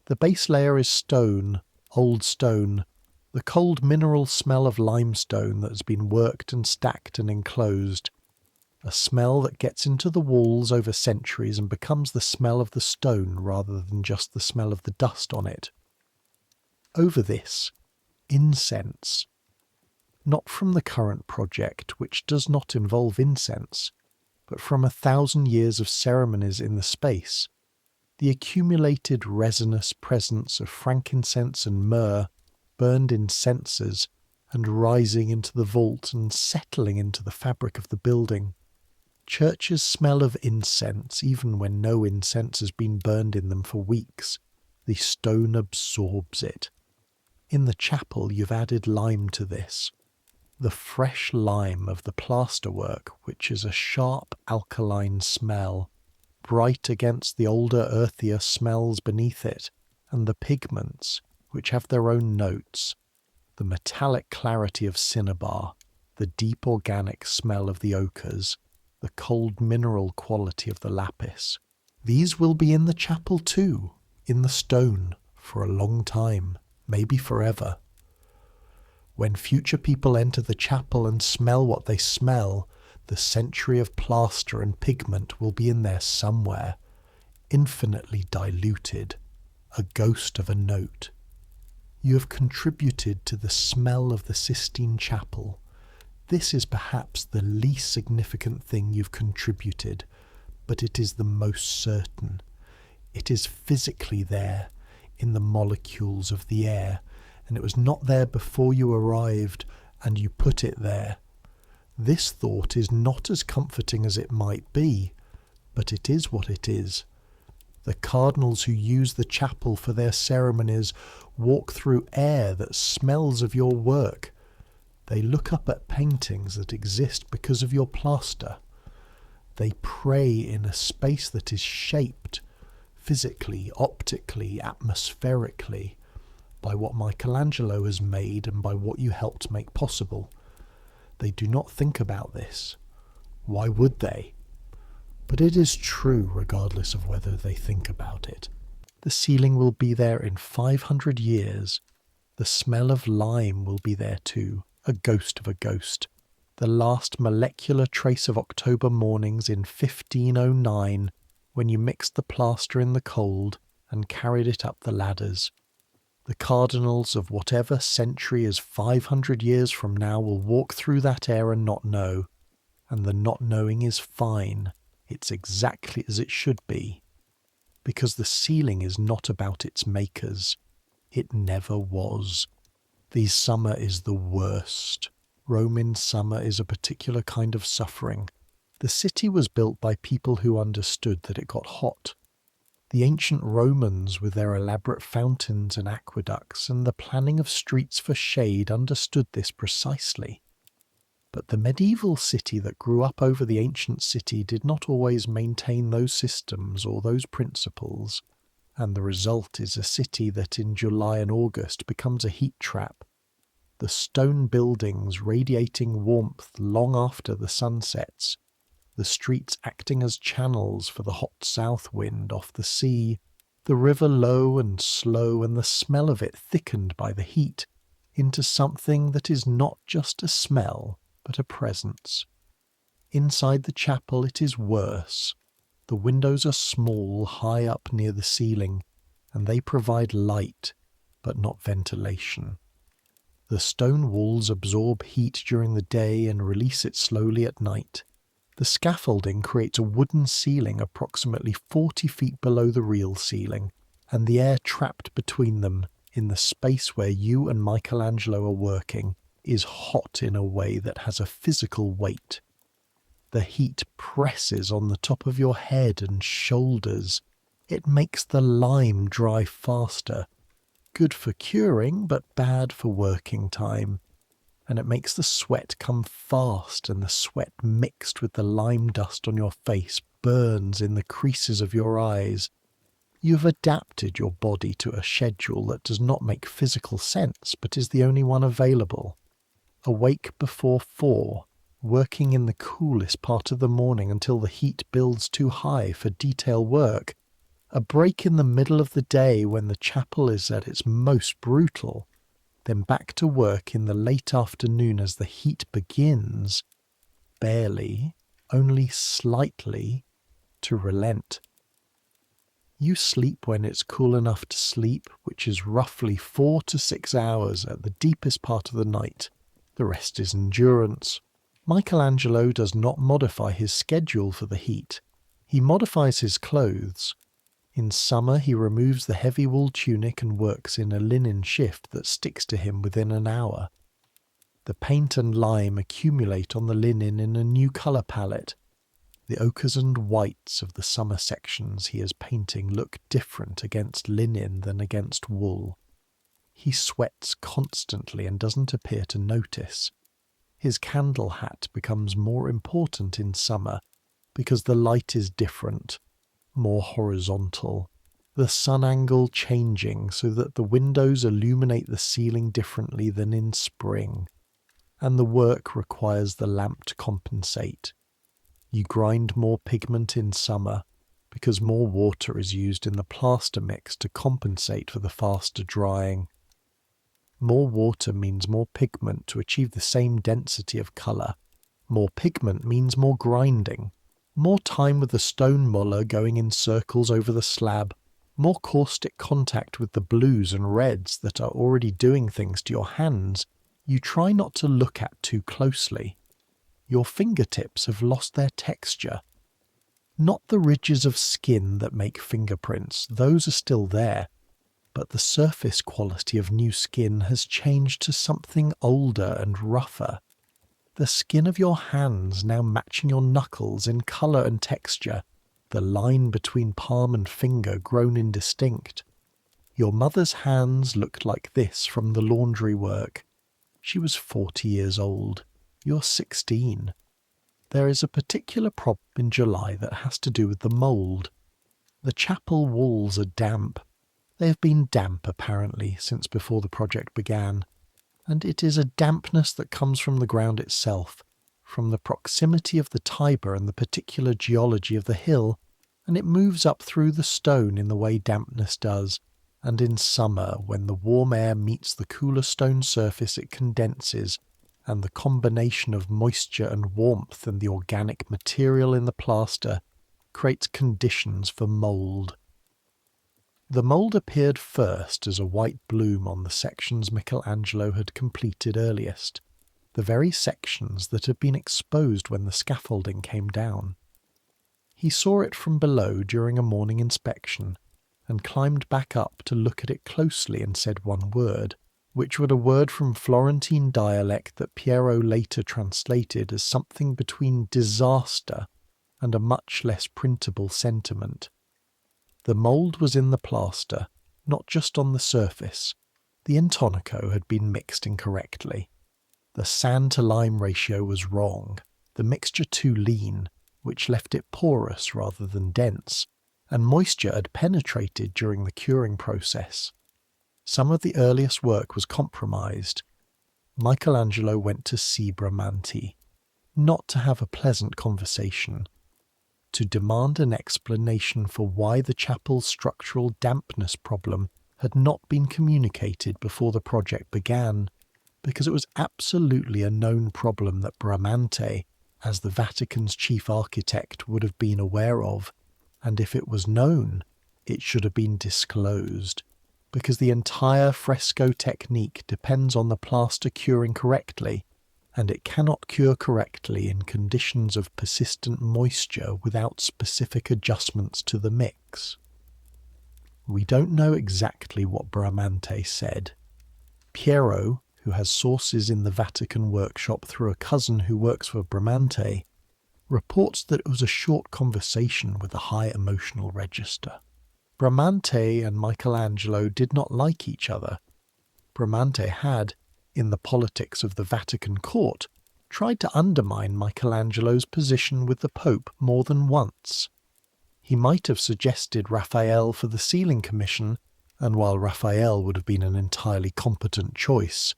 The base layer is stone, old stone, the cold mineral smell of limestone that has been worked and stacked and enclosed. a smell that gets into the walls over centuries and becomes the smell of the stone rather than just the smell of the dust on it. Over this, incense. Not from the current project, which does not involve incense, but from 1,000 years of ceremonies in the space. The accumulated resinous presence of frankincense and myrrh burned in censers and rising into the vault and settling into the fabric of the building. Churches smell of incense even when no incense has been burned in them for weeks. The stone absorbs it. In the chapel you've added lime to this. The fresh lime of the plasterwork, which is a sharp alkaline smell, bright against the older earthier smells beneath it, and the pigments, which have their own notes, the metallic clarity of cinnabar, the deep organic smell of the ochres, the cold mineral quality of the lapis. These will be in the chapel too, in the stone, for a long time, maybe forever. When future people enter the chapel and smell what they smell, the century of plaster and pigment will be in there somewhere, infinitely diluted, a ghost of a note. You have contributed to the smell of the Sistine Chapel. This is perhaps the least significant thing you've contributed, but it is the most certain. It is physically there, in the molecules of the air, and it was not there before you arrived, and you put it there. This thought is not as comforting as it might be, but it is what it is. The cardinals who use the chapel for their ceremonies walk through air that smells of your work. They look up at paintings that exist because of your plaster. They pray in a space that is shaped, physically, optically, atmospherically, by what Michelangelo has made and by what you helped make possible. They do not think about this. Why would they? But it is true regardless of whether they think about it. The ceiling will be there in 500 years. The smell of lime will be there too, a ghost of a ghost. The last molecular trace of October mornings in 1509, when you mixed the plaster in the cold and carried it up the ladders. The cardinals of whatever century is 500 years from now will walk through that air and not know. And the not knowing is fine. It's exactly as it should be. Because the ceiling is not about its makers. It never was. The summer is the worst. Roman summer is a particular kind of suffering. The city was built by people who understood that it got hot. The ancient Romans, with their elaborate fountains and aqueducts and the planning of streets for shade, understood this precisely. But the medieval city that grew up over the ancient city did not always maintain those systems or those principles, and the result is a city that in July and August becomes a heat trap. The stone buildings radiating warmth long after the sun sets, the streets acting as channels for the hot south wind off the sea, the river low and slow and the smell of it thickened by the heat into something that is not just a smell, but a presence. Inside the chapel it is worse. The windows are small, high up near the ceiling, and they provide light, but not ventilation. The stone walls absorb heat during the day and release it slowly at night. The scaffolding creates a wooden ceiling approximately 40 feet below the real ceiling, and the air trapped between them, in the space where you and Michelangelo are working, is hot in a way that has a physical weight. The heat presses on the top of your head and shoulders. It makes the lime dry faster. Good for curing, but bad for working time. And it makes the sweat come fast, and the sweat mixed with the lime dust on your face burns in the creases of your eyes. You've adapted your body to a schedule that does not make physical sense, but is the only one available. Awake before 4, working in the coolest part of the morning until the heat builds too high for detail work. A break in the middle of the day when the chapel is at its most brutal. Then back to work in the late afternoon as the heat begins. Barely. only slightly, to relent. You sleep when it's cool enough to sleep, which is roughly 4 to 6 hours at the deepest part of the night. The rest is endurance. Michelangelo does not modify his schedule for the heat. He modifies his clothes. In summer he removes the heavy wool tunic and works in a linen shift that sticks to him within an hour. The paint and lime accumulate on the linen in a new colour palette. The ochres and whites of the summer sections he is painting look different against linen than against wool. He sweats constantly and doesn't appear to notice. His candle hat becomes more important in summer because the light is different, more horizontal, the sun angle changing so that the windows illuminate the ceiling differently than in spring, and the work requires the lamp to compensate. You grind more pigment in summer because more water is used in the plaster mix to compensate for the faster drying. More water means more pigment to achieve the same density of colour. More pigment means more grinding. More time with the stone muller going in circles over the slab. More caustic contact with the blues and reds that are already doing things to your hands you try not to look at too closely. Your fingertips have lost their texture. Not the ridges of skin that make fingerprints, those are still there. But the surface quality of new skin has changed to something older and rougher. The skin of your hands now matching your knuckles in colour and texture, the line between palm and finger grown indistinct. Your mother's hands looked like this from the laundry work. She was 40 years old. You're 16. There is a particular problem in July that has to do with the mould. The chapel walls are damp. They have been damp, apparently, since before the project began, and it is a dampness that comes from the ground itself, from the proximity of the Tiber and the particular geology of the hill, and it moves up through the stone in the way dampness does, and in summer, when the warm air meets the cooler stone surface, it condenses, and the combination of moisture and warmth and the organic material in the plaster creates conditions for mould. The mould appeared first as a white bloom on the sections Michelangelo had completed earliest, the very sections that had been exposed when the scaffolding came down. He saw it from below during a morning inspection, and climbed back up to look at it closely and said one word, which was a word from Florentine dialect that Piero later translated as something between disaster and a much less printable sentiment. The mould was in the plaster, not just on the surface. The intonaco had been mixed incorrectly. The sand-to-lime ratio was wrong, the mixture too lean, which left it porous rather than dense, and moisture had penetrated during the curing process. Some of the earliest work was compromised. Michelangelo went to see Bramante, not to have a pleasant conversation, to demand an explanation for why the chapel's structural dampness problem had not been communicated before the project began, because it was absolutely a known problem that Bramante, as the Vatican's chief architect, would have been aware of, and if it was known, it should have been disclosed, because the entire fresco technique depends on the plaster curing correctly, and it cannot cure correctly in conditions of persistent moisture without specific adjustments to the mix. We don't know exactly what Bramante said. Piero, who has sources in the Vatican workshop through a cousin who works for Bramante, reports that it was a short conversation with a high emotional register. Bramante and Michelangelo did not like each other. Bramante had, in the politics of the Vatican court, tried to undermine Michelangelo's position with the Pope more than once. He might have suggested Raphael for the ceiling commission, and while Raphael would have been an entirely competent choice,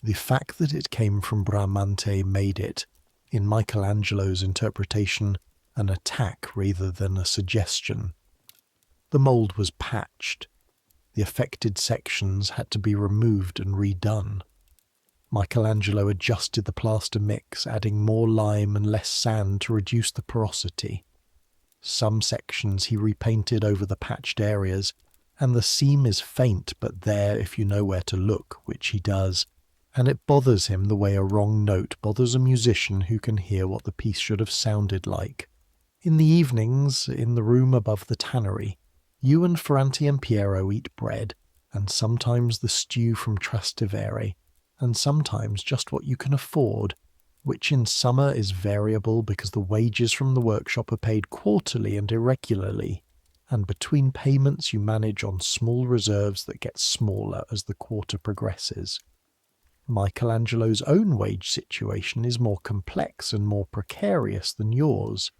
the fact that it came from Bramante made it, in Michelangelo's interpretation, an attack rather than a suggestion. The mould was patched. The affected sections had to be removed and redone. Michelangelo adjusted the plaster mix, adding more lime and less sand to reduce the porosity. Some sections he repainted over the patched areas, and the seam is faint but there if you know where to look, which he does, and it bothers him the way a wrong note bothers a musician who can hear what the piece should have sounded like. In the evenings, in the room above the tannery, you and Ferrante and Piero eat bread, and sometimes the stew from Trastevere, and sometimes just what you can afford, which in summer is variable because the wages from the workshop are paid quarterly and irregularly, and between payments you manage on small reserves that get smaller as the quarter progresses. Michelangelo's own wage situation is more complex and more precarious than yours.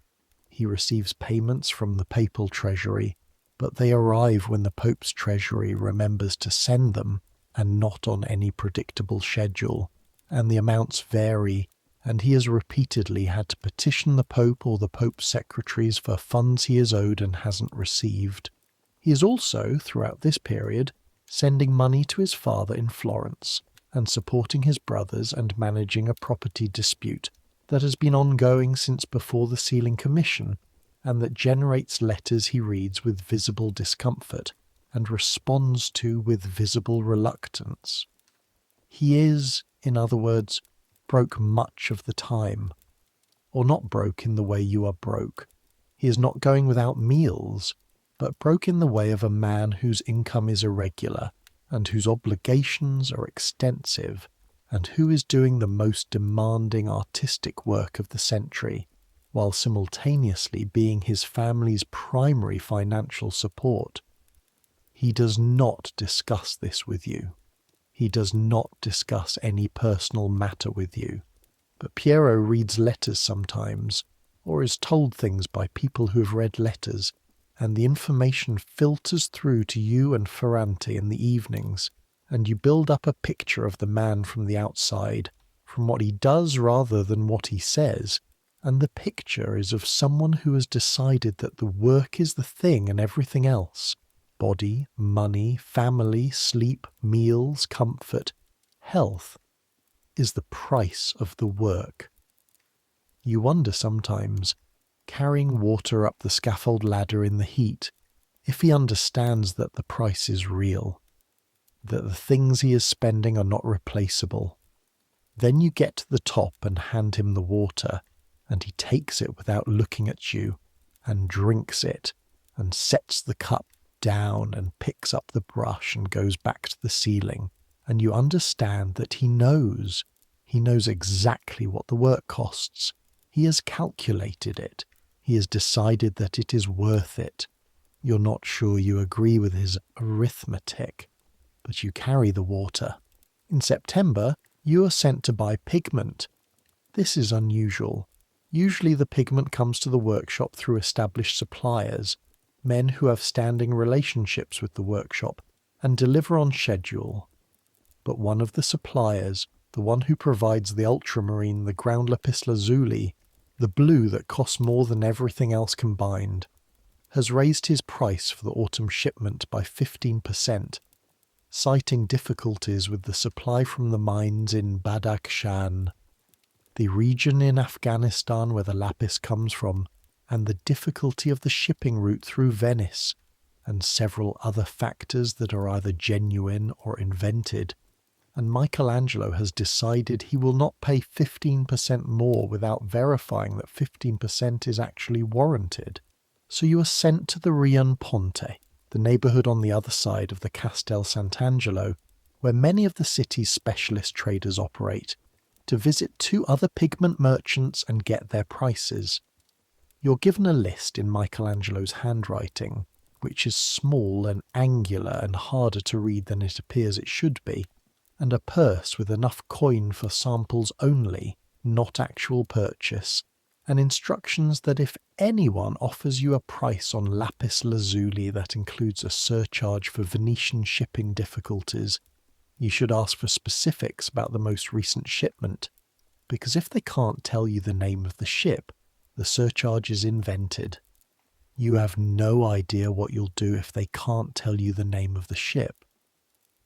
He receives payments from the papal treasury, but they arrive when the Pope's treasury remembers to send them, and not on any predictable schedule, and the amounts vary, and he has repeatedly had to petition the Pope or the Pope's secretaries for funds he is owed and hasn't received. He is also, throughout this period, sending money to his father in Florence, and supporting his brothers and managing a property dispute that has been ongoing since before the sealing commission, and that generates letters he reads with visible discomfort and responds to with visible reluctance. He is, in other words, broke much of the time. Or not broke in the way you are broke. He is not going without meals, but broke in the way of a man whose income is irregular, and whose obligations are extensive, and who is doing the most demanding artistic work of the century, while simultaneously being his family's primary financial support. He does not discuss this with you. He does not discuss any personal matter with you. But Piero reads letters sometimes, or is told things by people who have read letters, and the information filters through to you and Ferrante in the evenings, and you build up a picture of the man from the outside, from what he does rather than what he says, and the picture is of someone who has decided that the work is the thing and everything else. Body, money, family, sleep, meals, comfort, health is the price of the work. You wonder sometimes, carrying water up the scaffold ladder in the heat, if he understands that the price is real, that the things he is spending are not replaceable. Then you get to the top and hand him the water, and he takes it without looking at you, and drinks it, and sets the cup down and picks up the brush and goes back to the ceiling, and you understand that he knows. He knows exactly what the work costs. He has calculated it. He has decided that it is worth it. You're not sure you agree with his arithmetic, but you carry the water. In September, you are sent to buy pigment. This is unusual. Usually the pigment comes to the workshop through established suppliers, men who have standing relationships with the workshop and deliver on schedule. But one of the suppliers, the one who provides the ultramarine, the ground lapis lazuli, the blue that costs more than everything else combined, has raised his price for the autumn shipment by 15%, citing difficulties with the supply from the mines in Badakhshan, the region in Afghanistan where the lapis comes from, and the difficulty of the shipping route through Venice, and several other factors that are either genuine or invented, and Michelangelo has decided he will not pay 15% more without verifying that 15% is actually warranted. So you are sent to the Rione Ponte, the neighbourhood on the other side of the Castel Sant'Angelo, where many of the city's specialist traders operate, to visit 2 other pigment merchants and get their prices. You're given a list in Michelangelo's handwriting, which is small and angular and harder to read than it appears it should be, and a purse with enough coin for samples only, not actual purchase, and instructions that if anyone offers you a price on lapis lazuli that includes a surcharge for Venetian shipping difficulties, you should ask for specifics about the most recent shipment, because if they can't tell you the name of the ship, the surcharge is invented. You have no idea what you'll do if they can't tell you the name of the ship.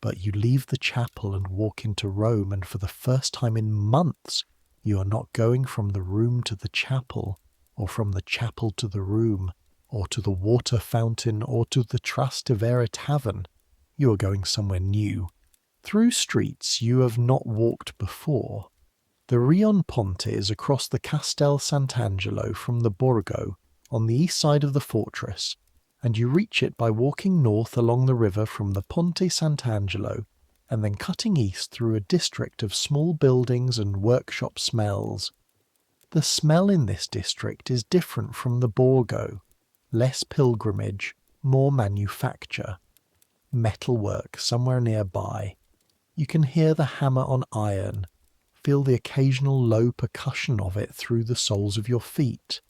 But you leave the chapel and walk into Rome, and for the first time in months, you are not going from the room to the chapel, or from the chapel to the room, or to the water fountain, or to the Trastevere tavern. You are going somewhere new, through streets you have not walked before. The Rion Ponte is across the Castel Sant'Angelo from the Borgo, on the east side of the fortress, and you reach it by walking north along the river from the Ponte Sant'Angelo, and then cutting east through a district of small buildings and workshop smells. The smell in this district is different from the Borgo. Less pilgrimage, more manufacture. Metalwork somewhere nearby. You can hear the hammer on iron, feel the occasional low percussion of it through the soles of your feet.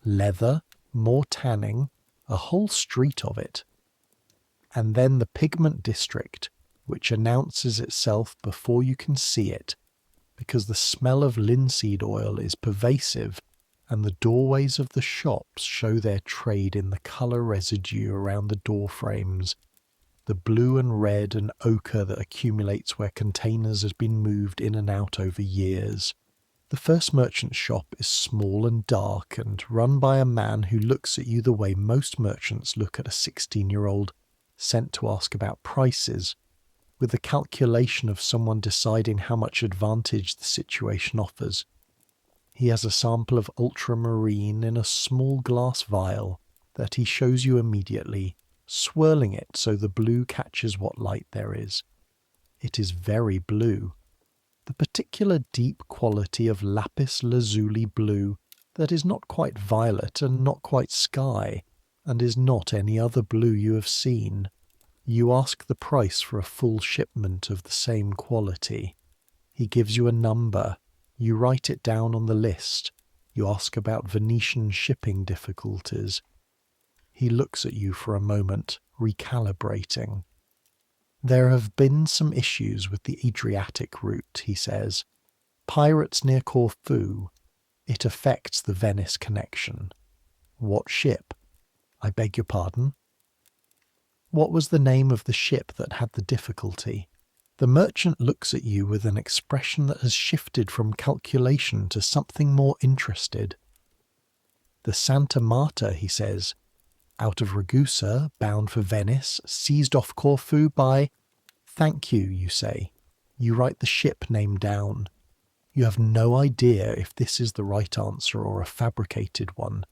Leather, more tanning, a whole street of it. And then the pigment district, which announces itself before you can see it, because the smell of linseed oil is pervasive, and the doorways of the shops show their trade in the colour residue around the door frames, the blue and red and ochre that accumulates where containers has been moved in and out over years. The first merchant shop is small and dark and run by a man who looks at you the way most merchants look at a 16-year-old sent to ask about prices, with the calculation of someone deciding how much advantage the situation offers. He has a sample of ultramarine in a small glass vial that he shows you immediately, swirling it so the blue catches what light there is. It is very blue. The particular deep quality of lapis lazuli blue that is not quite violet and not quite sky, and is not any other blue you have seen. You ask the price for a full shipment of the same quality. He gives you a number. You write it down on the list. You ask about Venetian shipping difficulties. He looks at you for a moment, recalibrating. There have been some issues with the Adriatic route, he says. Pirates near Corfu. It affects the Venice connection. What ship? I beg your pardon? What was the name of the ship that had the difficulty? The merchant looks at you with an expression that has shifted from calculation to something more interested. The Santa Marta, he says, out of Ragusa, bound for Venice, seized off Corfu by... Thank you, you say. You write the ship name down. You have no idea if this is the right answer or a fabricated one,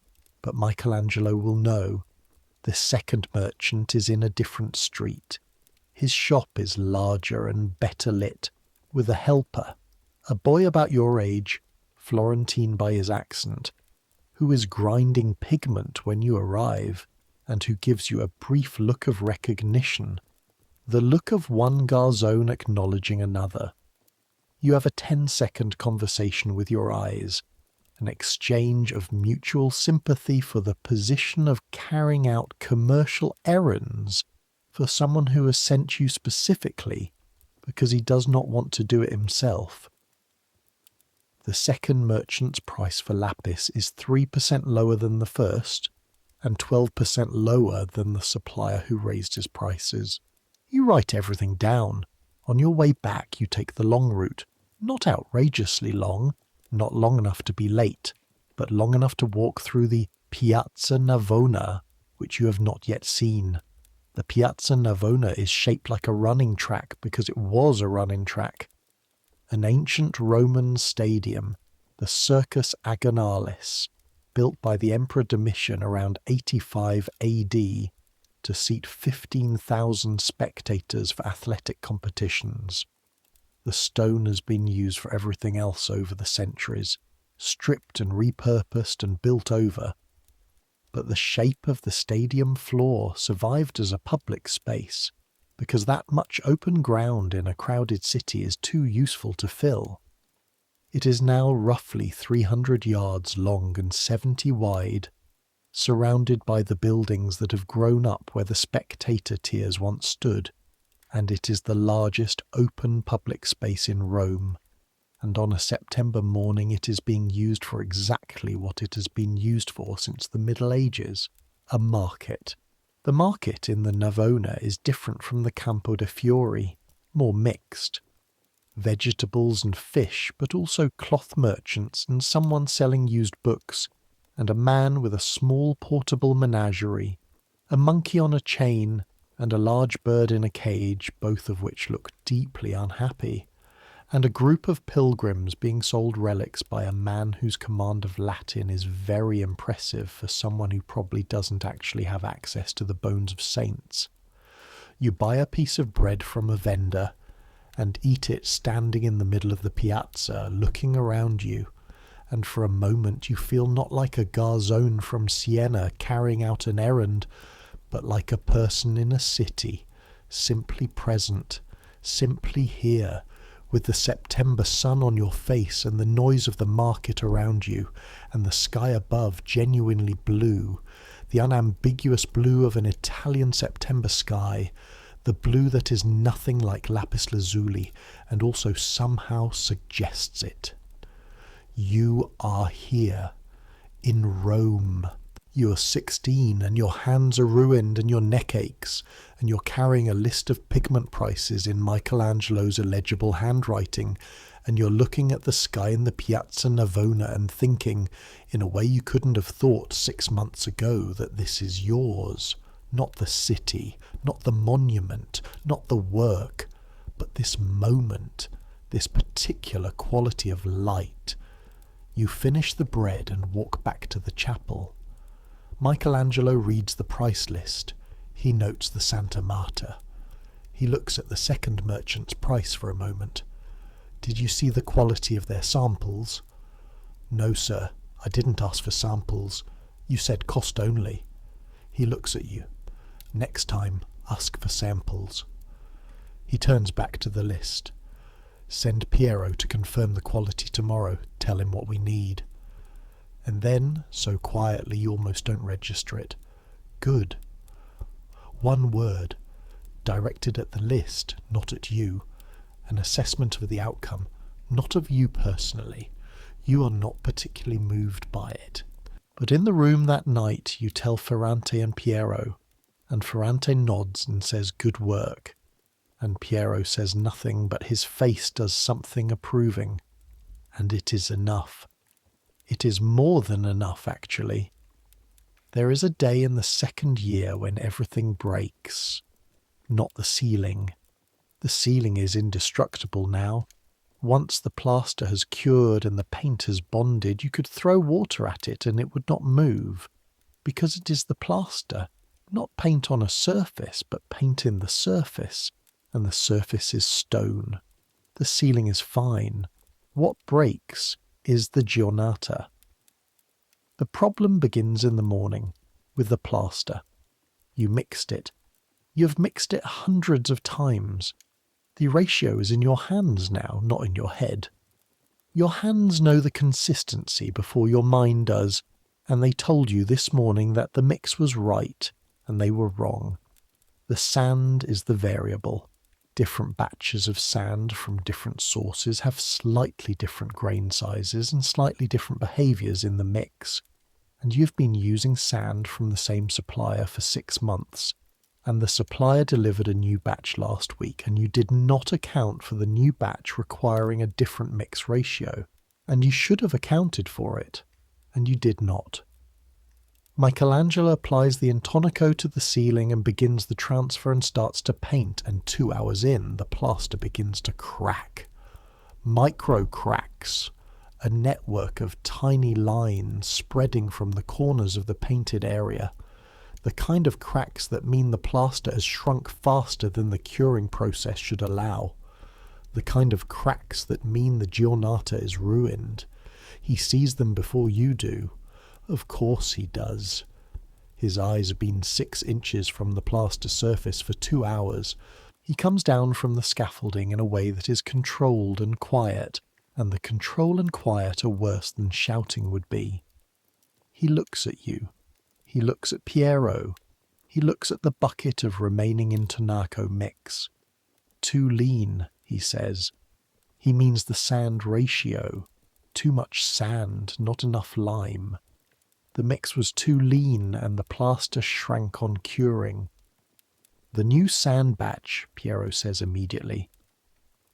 but Michelangelo will know. The second merchant is in a different street. His shop is larger and better lit, with a helper, a boy about your age, Florentine by his accent, who is grinding pigment when you arrive, and who gives you a brief look of recognition, the look of one garzone acknowledging another. You have a 10-second conversation with your eyes, an exchange of mutual sympathy for the position of carrying out commercial errands for someone who has sent you specifically because he does not want to do it himself. The second merchant's price for lapis is 3% lower than the first, and 12% lower than the supplier who raised his prices. You write everything down. On your way back you take the long route, not outrageously long, not long enough to be late, but long enough to walk through the Piazza Navona, which you have not yet seen. The Piazza Navona is shaped like a running track because it was a running track. An ancient Roman stadium, the Circus Agonalis, built by the Emperor Domitian around 85 AD to seat 15,000 spectators for athletic competitions. The stone has been used for everything else over the centuries, stripped and repurposed and built over. But the shape of the stadium floor survived as a public space, because that much open ground in a crowded city is too useful to fill. It is now roughly 300 yards long and 70 wide, surrounded by the buildings that have grown up where the spectator tiers once stood, and it is the largest open public space in Rome, and on a September morning it is being used for exactly what it has been used for since the Middle Ages, a market. The market in the Navona is different from the Campo de Fiori, more mixed. Vegetables and fish, but also cloth merchants and someone selling used books, and a man with a small portable menagerie, a monkey on a chain, and a large bird in a cage, both of which look deeply unhappy, and a group of pilgrims being sold relics by a man whose command of Latin is very impressive for someone who probably doesn't actually have access to the bones of saints. You buy a piece of bread from a vendor and eat it standing in the middle of the piazza, looking around you, and for a moment you feel not like a garzone from Siena carrying out an errand, but like a person in a city, simply present, simply here, with the September sun on your face and the noise of the market around you, and the sky above genuinely blue, the unambiguous blue of an Italian September sky, the blue that is nothing like lapis lazuli and also somehow suggests it. You are here, in Rome. You are 16 and your hands are ruined and your neck aches, and you're carrying a list of pigment prices in Michelangelo's illegible handwriting, and you're looking at the sky in the Piazza Navona and thinking, in a way you couldn't have thought 6 months ago, that this is yours. Not the city, not the monument, not the work, but this moment, this particular quality of light. You finish the bread and walk back to the chapel. Michelangelo reads the price list. He notes the Santa Marta. He looks at the second merchant's price for a moment. Did you see the quality of their samples? No, sir, I didn't ask for samples. You said cost only. He looks at you. Next time, ask for samples. He turns back to the list. Send Piero to confirm the quality tomorrow. Tell him what we need. And then, so quietly you almost don't register it, good. One word, directed at the list, not at you. An assessment of the outcome, not of you personally. You are not particularly moved by it. But in the room that night you tell Ferrante and Piero, and Ferrante nods and says good work, and Piero says nothing, but his face does something approving, and it is enough. It is more than enough, actually. There is a day in the second year when everything breaks. Not the ceiling. The ceiling is indestructible now. Once the plaster has cured and the paint has bonded, you could throw water at it and it would not move, because it is the plaster. Not paint on a surface, but paint in the surface, and the surface is stone. The ceiling is fine. What breaks is the giornata. The problem begins in the morning, with the plaster. You mixed it. You have mixed it hundreds of times. The ratio is in your hands now, not in your head. Your hands know the consistency before your mind does, and they told you this morning that the mix was right, and they were wrong. The sand is the variable. Different batches of sand from different sources have slightly different grain sizes and slightly different behaviours in the mix. And you've been using sand from the same supplier for 6 months, and the supplier delivered a new batch last week, and you did not account for the new batch requiring a different mix ratio, and you should have accounted for it, and you did not. Michelangelo applies the intonaco to the ceiling and begins the transfer and starts to paint, and 2 hours in, the plaster begins to crack. Micro cracks, a network of tiny lines spreading from the corners of the painted area. The kind of cracks that mean the plaster has shrunk faster than the curing process should allow. The kind of cracks that mean the giornata is ruined. He sees them before you do. Of course he does. His eyes have been 6 inches from the plaster surface for 2 hours. He comes down from the scaffolding in a way that is controlled and quiet, and the control and quiet are worse than shouting would be. He looks at you. He looks at Piero. He looks at the bucket of remaining intonaco mix. Too lean, he says. He means the sand ratio. Too much sand, not enough lime. The mix was too lean and the plaster shrank on curing. The new sand batch, Piero says immediately.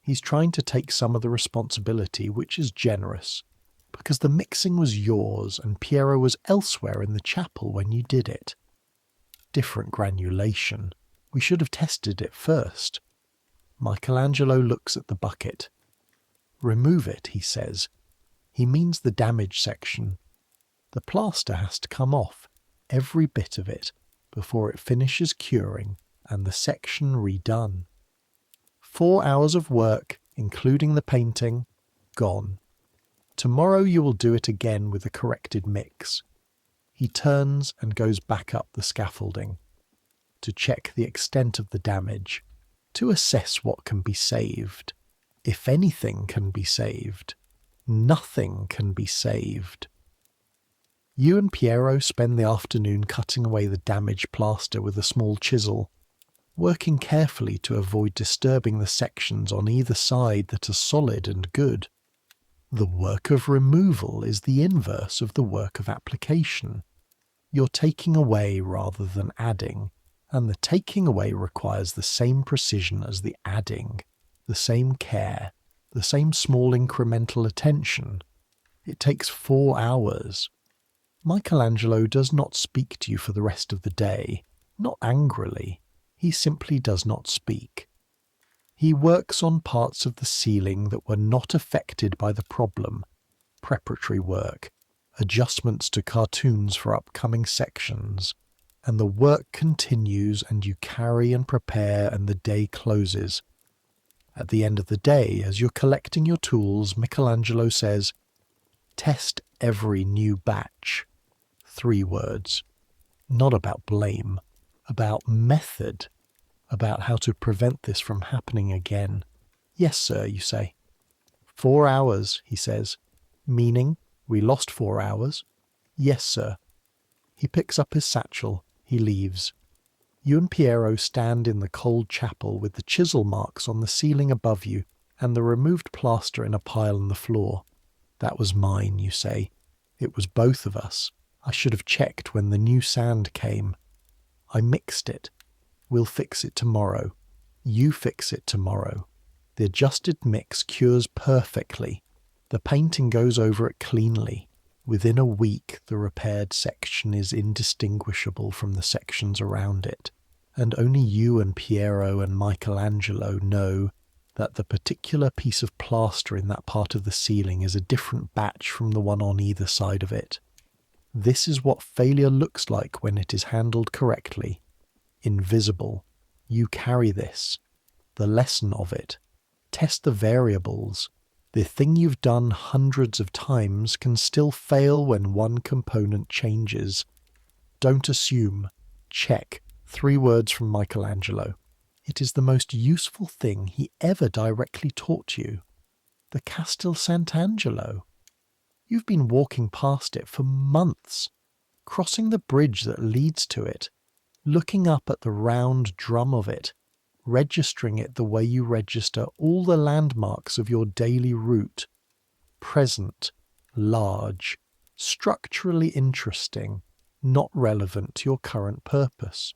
He's trying to take some of the responsibility, which is generous, because the mixing was yours and Piero was elsewhere in the chapel when you did it. Different granulation. We should have tested it first. Michelangelo looks at the bucket. Remove it, he says. He means the damaged section. The plaster has to come off, every bit of it, before it finishes curing and the section redone. 4 hours of work, including the painting, gone. Tomorrow you will do it again with the corrected mix. He turns and goes back up the scaffolding to check the extent of the damage, to assess what can be saved. If anything can be saved, nothing can be saved. You and Piero spend the afternoon cutting away the damaged plaster with a small chisel, working carefully to avoid disturbing the sections on either side that are solid and good. The work of removal is the inverse of the work of application. You're taking away rather than adding, and the taking away requires the same precision as the adding, the same care, the same small incremental attention. It takes 4 hours. Michelangelo does not speak to you for the rest of the day, not angrily. He simply does not speak. He works on parts of the ceiling that were not affected by the problem, preparatory work, adjustments to cartoons for upcoming sections, and the work continues and you carry and prepare and the day closes. At the end of the day, as you're collecting your tools, Michelangelo says, "Test every new batch." 3 words. Not about blame, about method, about how to prevent this from happening again. "Yes, sir," you say. 4 hours, he says. "Meaning, we lost 4 hours?" "Yes, sir." He picks up his satchel. He leaves. You and Piero stand in the cold chapel with the chisel marks on the ceiling above you and the removed plaster in a pile on the floor. "That was mine," you say. "It was both of us. I should have checked when the new sand came. I mixed it. We'll fix it tomorrow. You fix it tomorrow. The adjusted mix cures perfectly. The painting goes over it cleanly. Within a week, the repaired section is indistinguishable from the sections around it, and only you and Piero and Michelangelo know that the particular piece of plaster in that part of the ceiling is a different batch from the one on either side of it. This is what failure looks like when it is handled correctly. Invisible. You carry this. The lesson of it. Test the variables. The thing you've done hundreds of times can still fail when one component changes. Don't assume. Check. 3 words from Michelangelo. It is the most useful thing he ever directly taught you. The Castel Sant'Angelo. You've been walking past it for months, crossing the bridge that leads to it, looking up at the round drum of it, registering it the way you register all the landmarks of your daily route. Present, large, structurally interesting, not relevant to your current purpose.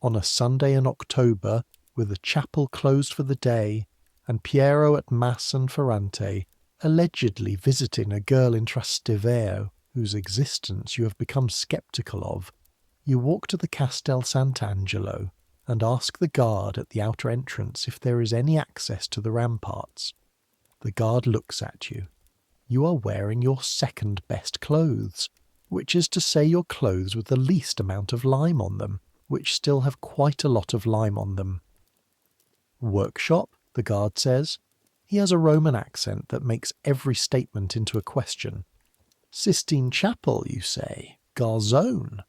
On a Sunday in October, with the chapel closed for the day, and Piero at Mass and Ferrante, allegedly visiting a girl in Trastevere whose existence you have become sceptical of, you walk to the Castel Sant'Angelo and ask the guard at the outer entrance if there is any access to the ramparts. The guard looks at you. You are wearing your second best clothes, which is to say your clothes with the least amount of lime on them, which still have quite a lot of lime on them. "Workshop?" the guard says. He has a Roman accent that makes every statement into a question. "Sistine Chapel, you say? Garzone?"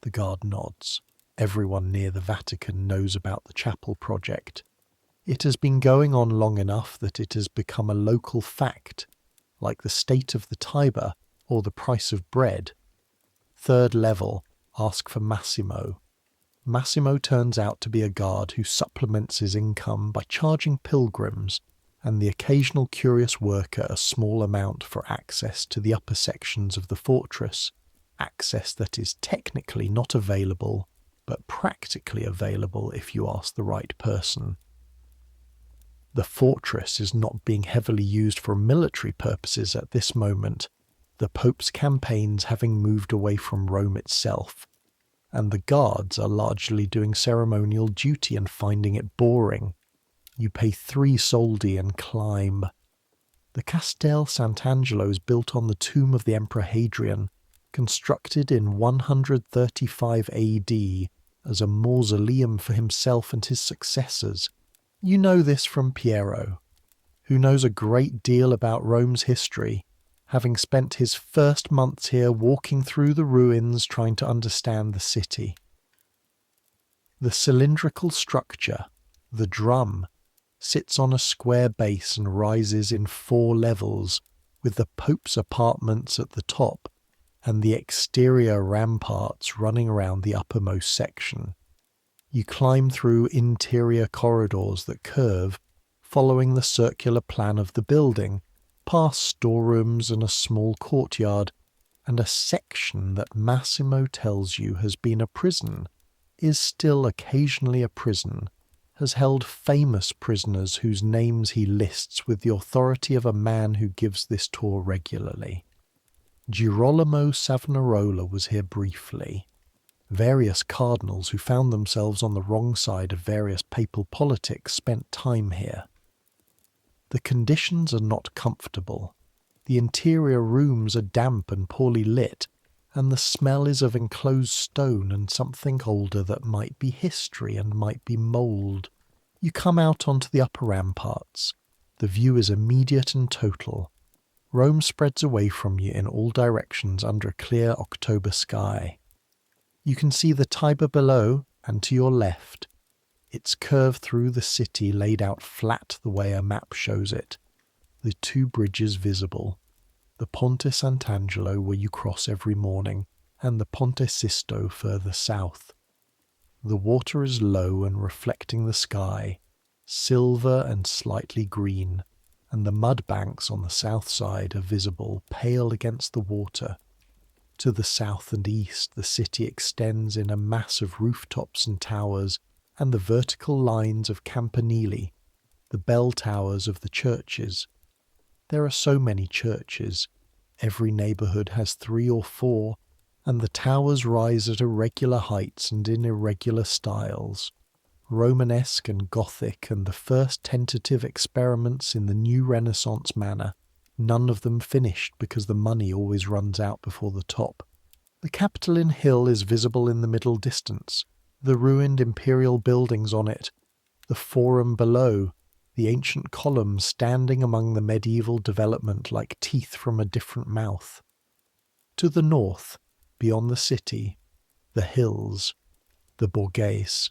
The guard nods. Everyone near the Vatican knows about the chapel project. It has been going on long enough that it has become a local fact, like the state of the Tiber or the price of bread. 3rd level, ask for Massimo. Massimo turns out to be a guard who supplements his income by charging pilgrims and the occasional curious worker a small amount for access to the upper sections of the fortress, access that is technically not available, but practically available if you ask the right person. The fortress is not being heavily used for military purposes at this moment, the Pope's campaigns having moved away from Rome itself, and the guards are largely doing ceremonial duty and finding it boring. You pay 3 soldi and climb. The Castel Sant'Angelo is built on the tomb of the Emperor Hadrian, constructed in 135 AD as a mausoleum for himself and his successors. You know this from Piero, who knows a great deal about Rome's history, having spent his first months here walking through the ruins trying to understand the city. The cylindrical structure, the drum, sits on a square base and rises in 4 levels, with the Pope's apartments at the top and the exterior ramparts running around the uppermost section. You climb through interior corridors that curve, following the circular plan of the building, past storerooms and a small courtyard, and a section that Massimo tells you has been a prison, is still occasionally a prison, has held famous prisoners whose names he lists with the authority of a man who gives this tour regularly. Girolamo Savonarola was here briefly. Various cardinals who found themselves on the wrong side of various papal politics spent time here. The conditions are not comfortable. The interior rooms are damp and poorly lit, and the smell is of enclosed stone and something older that might be history and might be mould. You come out onto the upper ramparts. The view is immediate and total. Rome spreads away from you in all directions under a clear October sky. You can see the Tiber below and to your left. Its curve through the city laid out flat the way a map shows it. The 2 bridges visible. The Ponte Sant'Angelo where you cross every morning, and the Ponte Sisto further south. The water is low and reflecting the sky, silver and slightly green, and the mud banks on the south side are visible, pale against the water. To the south and east the city extends in a mass of rooftops and towers, and the vertical lines of campanili, the bell towers of the churches. There are so many churches. Every neighbourhood has 3 or 4, and the towers rise at irregular heights and in irregular styles. Romanesque and Gothic, and the first tentative experiments in the new Renaissance manner, none of them finished because the money always runs out before the top. The Capitoline Hill is visible in the middle distance, the ruined imperial buildings on it, the Forum below, the ancient columns standing among the medieval development like teeth from a different mouth. To the north, beyond the city, the hills, the Borghese,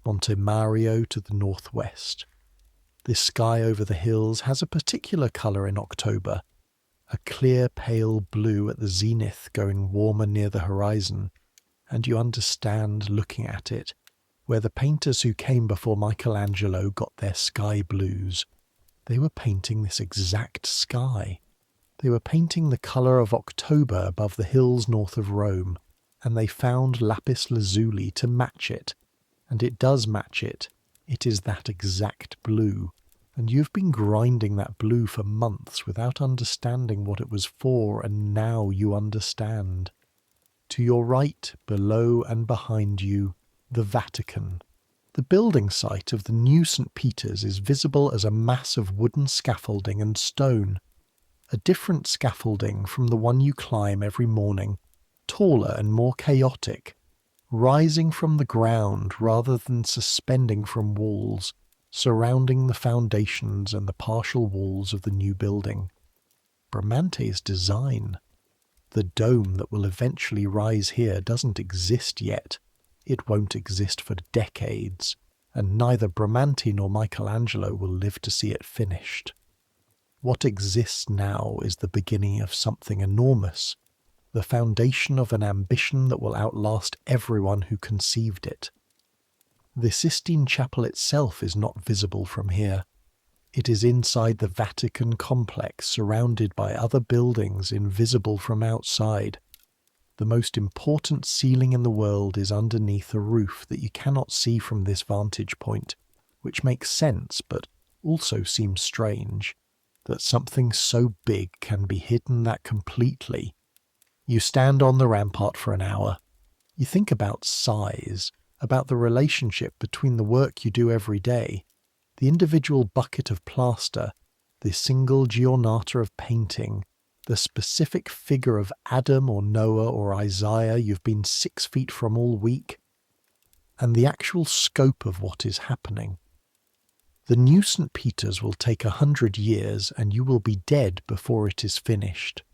Monte Mario to the northwest. This sky over the hills has a particular colour in October, a clear pale blue at the zenith going warmer near the horizon, and you understand looking at it, where the painters who came before Michelangelo got their sky blues. They were painting this exact sky. They were painting the colour of October above the hills north of Rome, and they found lapis lazuli to match it, and it does match it. It is that exact blue, and you've been grinding that blue for months without understanding what it was for, and now you understand. To your right, below and behind you, the Vatican. The building site of the new St. Peter's is visible as a mass of wooden scaffolding and stone, a different scaffolding from the one you climb every morning, taller and more chaotic, rising from the ground rather than suspending from walls, surrounding the foundations and the partial walls of the new building. Bramante's design. The dome that will eventually rise here doesn't exist yet. It won't exist for decades, and neither Bramante nor Michelangelo will live to see it finished. What exists now is the beginning of something enormous, the foundation of an ambition that will outlast everyone who conceived it. The Sistine Chapel itself is not visible from here. It is inside the Vatican complex, surrounded by other buildings invisible from outside. The most important ceiling in the world is underneath a roof that you cannot see from this vantage point, which makes sense but also seems strange, that something so big can be hidden that completely. You stand on the rampart for an hour. You think about size, about the relationship between the work you do every day, the individual bucket of plaster, the single giornata of painting, the specific figure of Adam or Noah or Isaiah you've been 6 feet from all week, and the actual scope of what is happening. The new St. Peter's will take 100 years and you will be dead before it is finished.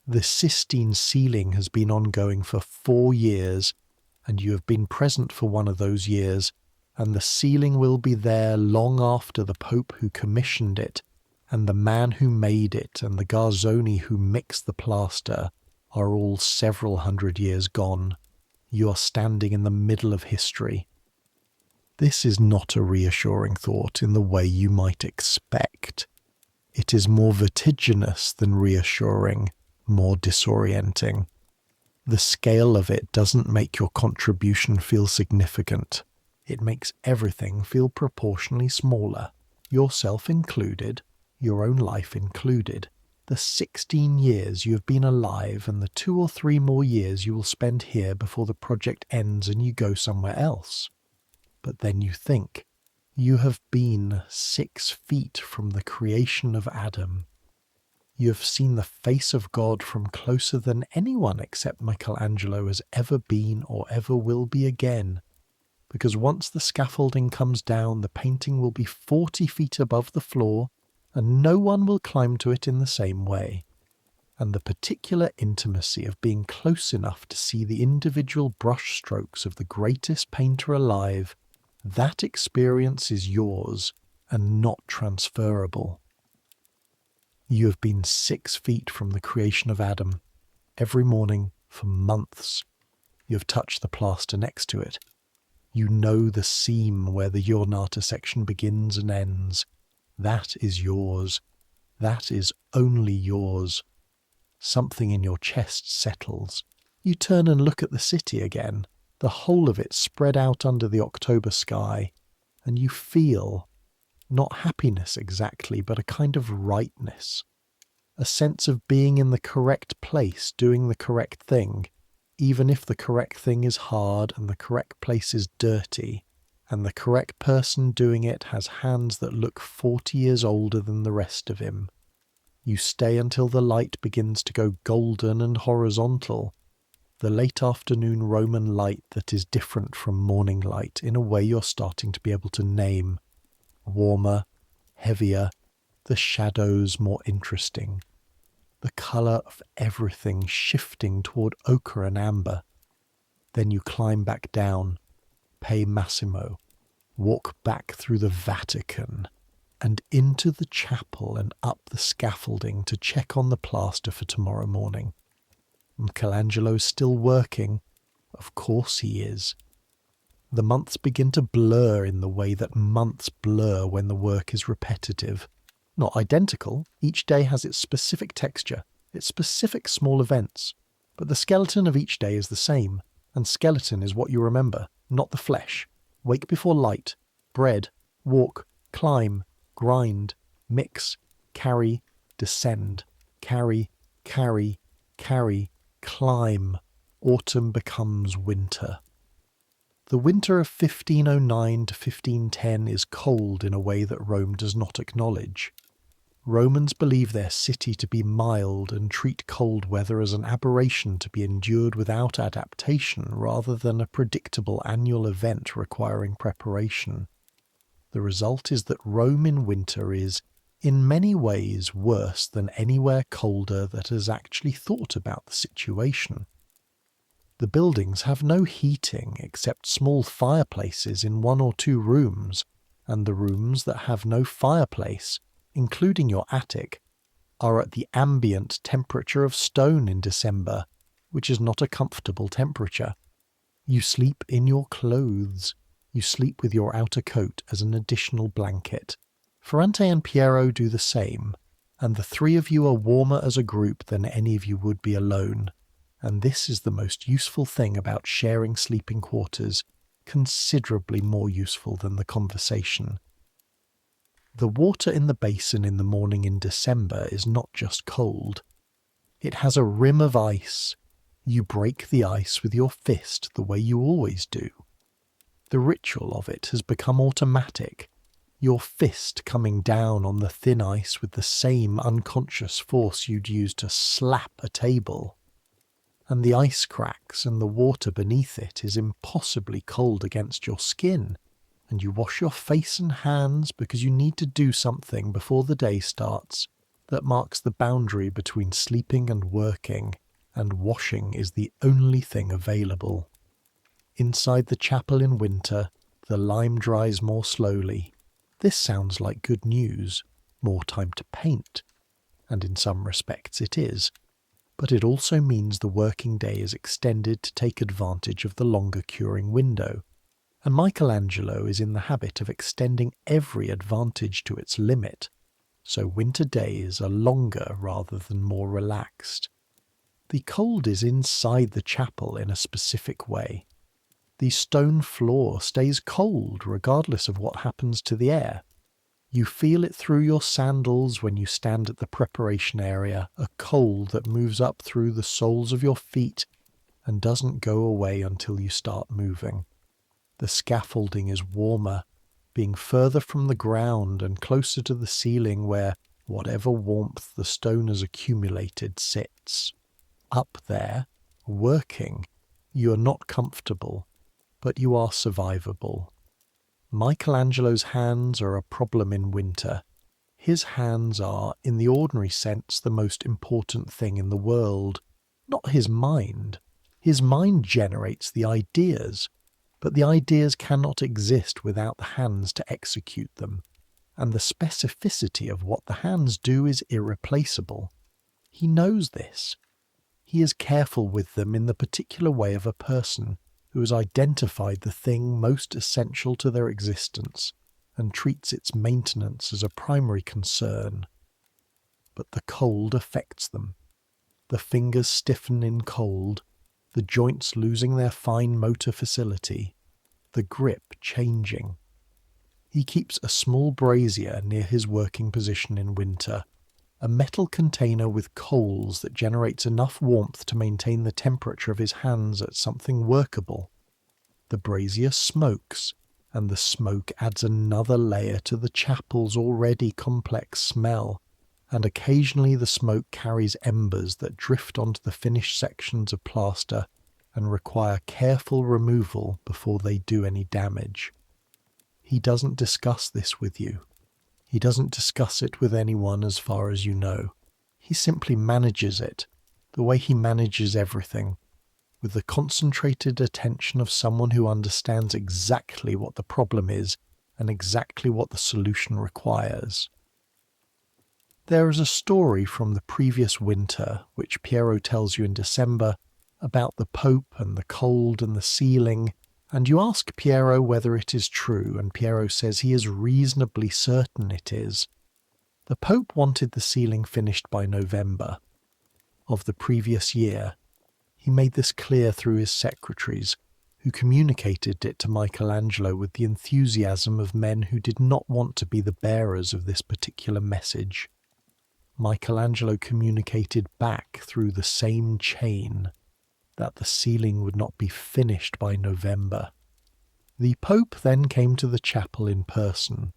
The Sistine ceiling has been ongoing for 4 years, and you have been present for one of those years, and the ceiling will be there long after the Pope who commissioned it, and the man who made it, and the Garzoni who mixed the plaster are all several hundred years gone. You are standing in the middle of history. This is not a reassuring thought in the way you might expect. It is more vertiginous than reassuring, more disorienting. The scale of it doesn't make your contribution feel significant. It makes everything feel proportionally smaller, yourself included, your own life included. The 16 years you have been alive and the 2 or 3 more years you will spend here before the project ends and you go somewhere else. But then you think, you have been 6 feet from the creation of Adam. You have seen the face of God from closer than anyone except Michelangelo has ever been or ever will be again. Because once the scaffolding comes down, the painting will be 40 feet above the floor, and no one will climb to it in the same way. And the particular intimacy of being close enough to see the individual brush strokes of the greatest painter alive, that experience is yours and not transferable. You have been 6 feet from the creation of Adam, every morning for months. You have touched the plaster next to it. You know the seam where the giornata section begins and ends. That is yours. That is only yours. Something in your chest settles. You turn and look at the city again, the whole of it spread out under the October sky, and you feel, not happiness exactly, but a kind of rightness, a sense of being in the correct place, doing the correct thing, even if the correct thing is hard and the correct place is dirty, and the correct person doing it has hands that look 40 years older than the rest of him. You stay until the light begins to go golden and horizontal, the late afternoon Roman light that is different from morning light in a way you're starting to be able to name. Warmer, heavier, the shadows more interesting. The colour of everything shifting toward ochre and amber. Then you climb back down, pay Massimo, walk back through the Vatican, and into the chapel and up the scaffolding to check on the plaster for tomorrow morning. Michelangelo's still working. Of course he is. The months begin to blur in the way that months blur when the work is repetitive. Not identical, each day has its specific texture, its specific small events, but the skeleton of each day is the same, and skeleton is what you remember, not the flesh. Wake before light, bread, walk, climb, grind, mix, carry, descend, carry, carry, carry, climb. Autumn becomes winter. The winter of 1509 to 1510 is cold in a way that Rome does not acknowledge. Romans believe their city to be mild and treat cold weather as an aberration to be endured without adaptation rather than a predictable annual event requiring preparation. The result is that Rome in winter is, in many ways, worse than anywhere colder that has actually thought about the situation. The buildings have no heating except small fireplaces in 1 or 2 rooms, and the rooms that have no fireplace, including your attic, are at the ambient temperature of stone in December, which is not a comfortable temperature. You sleep in your clothes. You sleep with your outer coat as an additional blanket. Ferrante and Piero do the same, and the 3 of you are warmer as a group than any of you would be alone. and this is the most useful thing about sharing sleeping quarters, considerably more useful than the conversation. The water in the basin in the morning in December is not just cold. It has a rim of ice. You break the ice with your fist the way you always do. The ritual of it has become automatic, your fist coming down on the thin ice with the same unconscious force you'd use to slap a table. And the ice cracks and the water beneath it is impossibly cold against your skin, and you wash your face and hands because you need to do something before the day starts that marks the boundary between sleeping and working, and washing is the only thing available. Inside the chapel in winter, the lime dries more slowly. This sounds like good news, more time to paint, and in some respects it is. But it also means the working day is extended to take advantage of the longer curing window, and Michelangelo is in the habit of extending every advantage to its limit, so winter days are longer rather than more relaxed. The cold is inside the chapel in a specific way. The stone floor stays cold regardless of what happens to the air. You feel it through your sandals when you stand at the preparation area, a cold that moves up through the soles of your feet and doesn't go away until you start moving. The scaffolding is warmer, being further from the ground and closer to the ceiling where whatever warmth the stone has accumulated sits. Up there, working, you are not comfortable, but you are survivable. Michelangelo's hands are a problem in winter. His hands are, in the ordinary sense, the most important thing in the world, not his mind. His mind generates the ideas, but the ideas cannot exist without the hands to execute them, and the specificity of what the hands do is irreplaceable. He knows this. He is careful with them in the particular way of a person who has identified the thing most essential to their existence and treats its maintenance as a primary concern. But the cold affects them. The fingers stiffen in cold, the joints losing their fine motor facility, the grip changing. He keeps a small brazier near his working position in winter, a metal container with coals that generates enough warmth to maintain the temperature of his hands at something workable. The brazier smokes, and the smoke adds another layer to the chapel's already complex smell, and occasionally the smoke carries embers that drift onto the finished sections of plaster and require careful removal before they do any damage. He doesn't discuss this with you. He doesn't discuss it with anyone as far as you know. He simply manages it, the way he manages everything, with the concentrated attention of someone who understands exactly what the problem is and exactly what the solution requires. There is a story from the previous winter, which Piero tells you in December, about the Pope and the cold and the ceiling, and you ask Piero whether it is true, and Piero says he is reasonably certain it is. The Pope wanted the ceiling finished by November of the previous year. He made this clear through his secretaries, who communicated it to Michelangelo with the enthusiasm of men who did not want to be the bearers of this particular message. Michelangelo communicated back through the same chain that the ceiling would not be finished by November. The Pope then came to the chapel in person.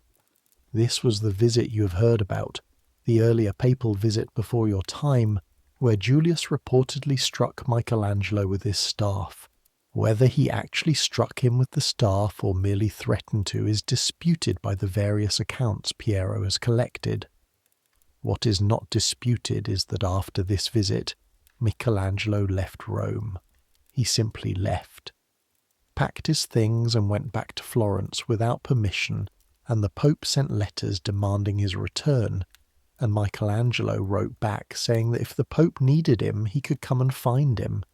This was the visit you have heard about, the earlier papal visit before your time, where Julius reportedly struck Michelangelo with his staff. Whether he actually struck him with the staff or merely threatened to is disputed by the various accounts Piero has collected. What is not disputed is that after this visit, Michelangelo left Rome. He simply left, packed his things and went back to Florence without permission, and the Pope sent letters demanding his return, and Michelangelo wrote back saying that if the Pope needed him, he could come and find him,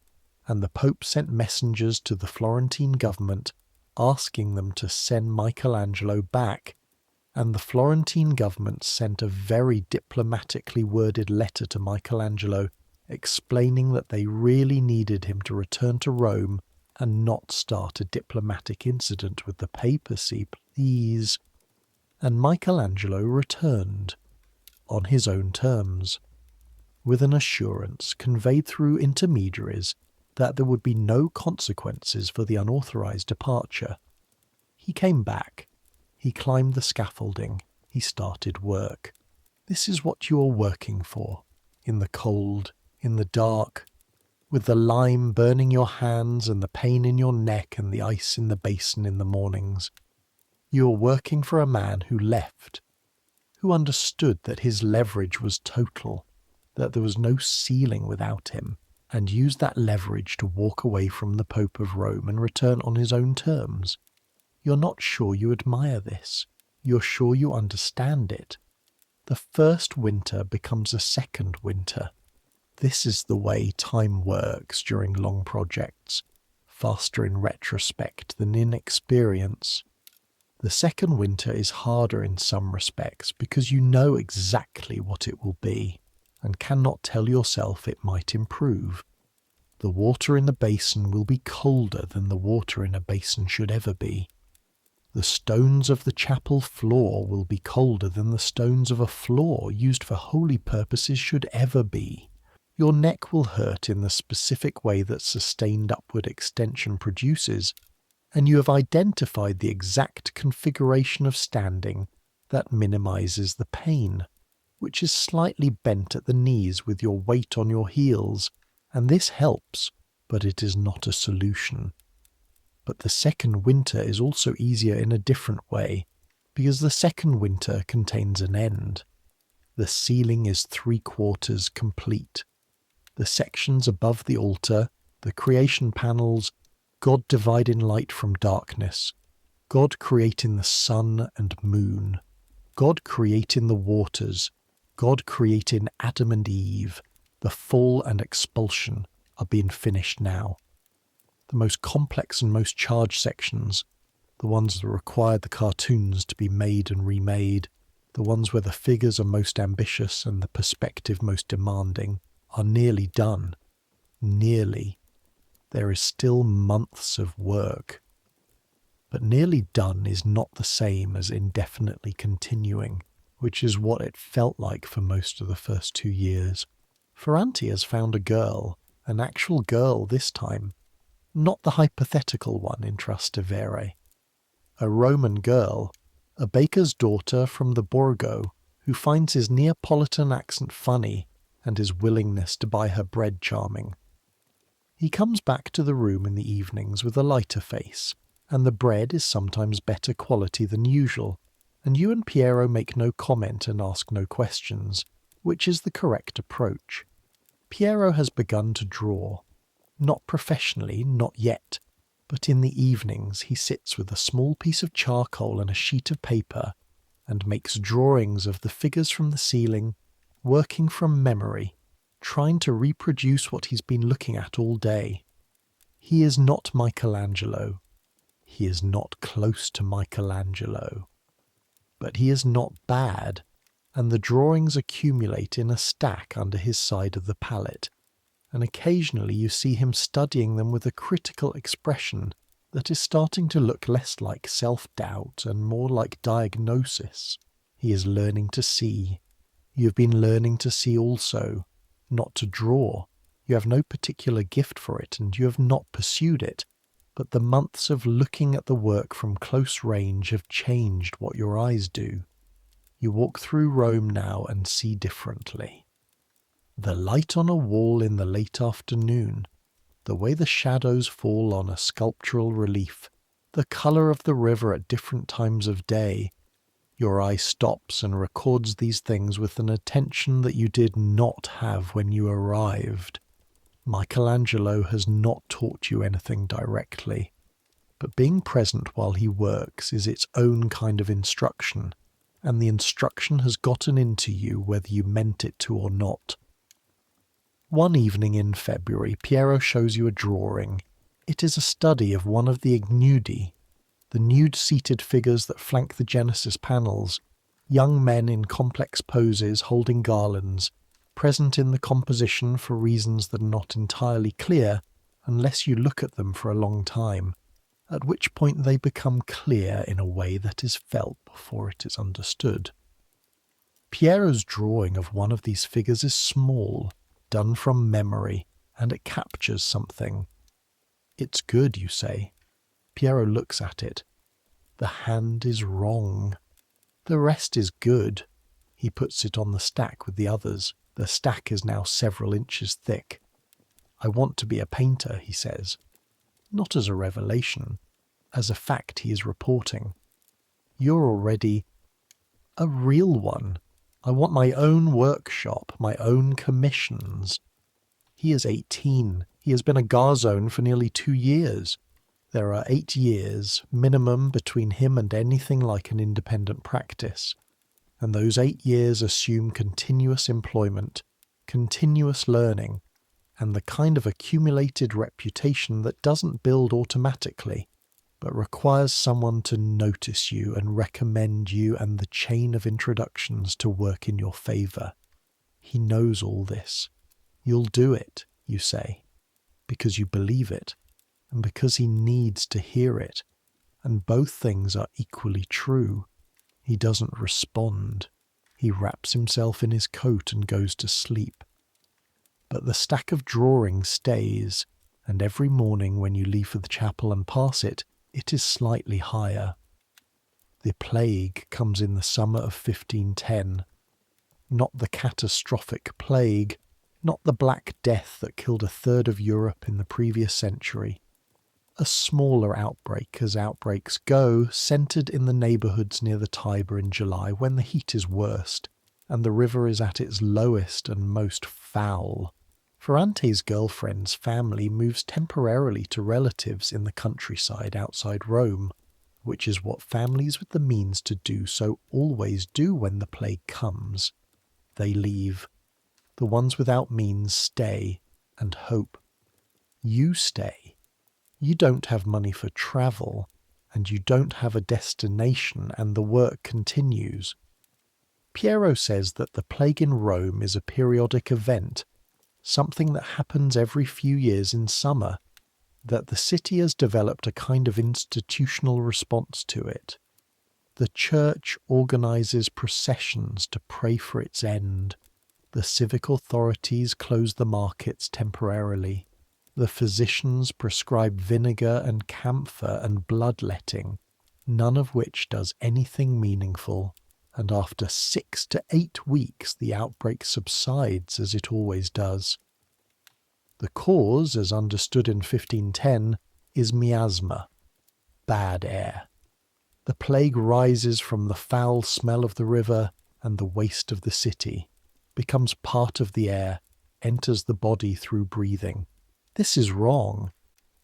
and the Pope sent messengers to the Florentine government asking them to send Michelangelo back, and the Florentine government sent a very diplomatically worded letter to Michelangelo explaining that they really needed him to return to Rome and not start a diplomatic incident with the papacy, please. And Michelangelo returned, on his own terms, with an assurance conveyed through intermediaries that there would be no consequences for the unauthorized departure. He came back. He climbed the scaffolding. He started work. This is what you are working for, in the cold, in the dark, with the lime burning your hands and the pain in your neck and the ice in the basin in the mornings. You are working for a man who left, who understood that his leverage was total, that there was no ceiling without him, and used that leverage to walk away from the Pope of Rome and return on his own terms. You're not sure you admire this. You're sure you understand it. The first winter becomes a second winter. This is the way time works during long projects, faster in retrospect than in experience. The second winter is harder in some respects because you know exactly what it will be and cannot tell yourself it might improve. The water in the basin will be colder than the water in a basin should ever be. The stones of the chapel floor will be colder than the stones of a floor used for holy purposes should ever be. Your neck will hurt in the specific way that sustained upward extension produces, and you have identified the exact configuration of standing that minimizes the pain, which is slightly bent at the knees with your weight on your heels, and this helps, but it is not a solution. But the second winter is also easier in a different way, because the second winter contains an end. The ceiling is 3/4 complete. The sections above the altar, the creation panels, God dividing light from darkness, God creating the sun and moon, God creating the waters, God creating Adam and Eve, the fall and expulsion are being finished now. The most complex and most charged sections, the ones that require the cartoons to be made and remade, the ones where the figures are most ambitious and the perspective most demanding, are nearly done. Nearly. There is still months of work. But nearly done is not the same as indefinitely continuing, which is what it felt like for most of the first 2 years. Ferranti has found a girl, an actual girl this time, not the hypothetical one in Trastevere. A Roman girl, a baker's daughter from the Borgo, who finds his Neapolitan accent funny and his willingness to buy her bread charming. He comes back to the room in the evenings with a lighter face, and the bread is sometimes better quality than usual, and you and Piero make no comment and ask no questions, which is the correct approach. Piero has begun to draw. Not professionally, not yet, but in the evenings he sits with a small piece of charcoal and a sheet of paper and makes drawings of the figures from the ceiling, working from memory, trying to reproduce what he's been looking at all day. He is not Michelangelo. He is not close to Michelangelo. But he is not bad, and the drawings accumulate in a stack under his side of the palette, and occasionally you see him studying them with a critical expression that is starting to look less like self-doubt and more like diagnosis. He is learning to see. You have been learning to see also, not to draw. You have no particular gift for it, and you have not pursued it, but the months of looking at the work from close range have changed what your eyes do. You walk through Rome now and see differently. The light on a wall in the late afternoon, the way the shadows fall on a sculptural relief, the colour of the river at different times of day. Your eye stops and records these things with an attention that you did not have when you arrived. Michelangelo has not taught you anything directly, but being present while he works is its own kind of instruction, and the instruction has gotten into you whether you meant it to or not. One evening in February, Piero shows you a drawing. It is a study of one of the ignudi, the nude-seated figures that flank the Genesis panels, young men in complex poses holding garlands, present in the composition for reasons that are not entirely clear unless you look at them for a long time, at which point they become clear in a way that is felt before it is understood. Piero's drawing of one of these figures is small, done from memory, and it captures something. It's good, you say. Piero looks at it. The hand is wrong. The rest is good. He puts it on the stack with the others. The stack is now several inches thick. I want to be a painter, he says. Not as a revelation, as a fact he is reporting. You're already a real one. I want my own workshop, my own commissions. He is 18. He has been a garzone for nearly 2 years. There are 8 years, minimum, between him and anything like an independent practice. And those 8 years assume continuous employment, continuous learning, and the kind of accumulated reputation that doesn't build automatically, but requires someone to notice you and recommend you and the chain of introductions to work in your favour. He knows all this. You'll do it, you say, because you believe it, and because he needs to hear it, and both things are equally true. He doesn't respond. He wraps himself in his coat and goes to sleep. But the stack of drawings stays, and every morning when you leave for the chapel and pass it, it is slightly higher. The plague comes in the summer of 1510. Not the catastrophic plague, not the Black Death that killed a third of Europe in the previous century. A smaller outbreak, as outbreaks go, centred in the neighbourhoods near the Tiber in July when the heat is worst, and the river is at its lowest and most foul. Ferrante's girlfriend's family moves temporarily to relatives in the countryside outside Rome, which is what families with the means to do so always do when the plague comes. They leave. The ones without means stay and hope. You stay. You don't have money for travel, and you don't have a destination, and the work continues. Piero says that the plague in Rome is a periodic event, something that happens every few years in summer, that the city has developed a kind of institutional response to it. The church organises processions to pray for its end. The civic authorities close the markets temporarily. The physicians prescribe vinegar and camphor and bloodletting, none of which does anything meaningful, and after 6 to 8 weeks the outbreak subsides as it always does. The cause, as understood in 1510, is miasma, bad air. The plague rises from the foul smell of the river and the waste of the city, becomes part of the air, enters the body through breathing. This is wrong,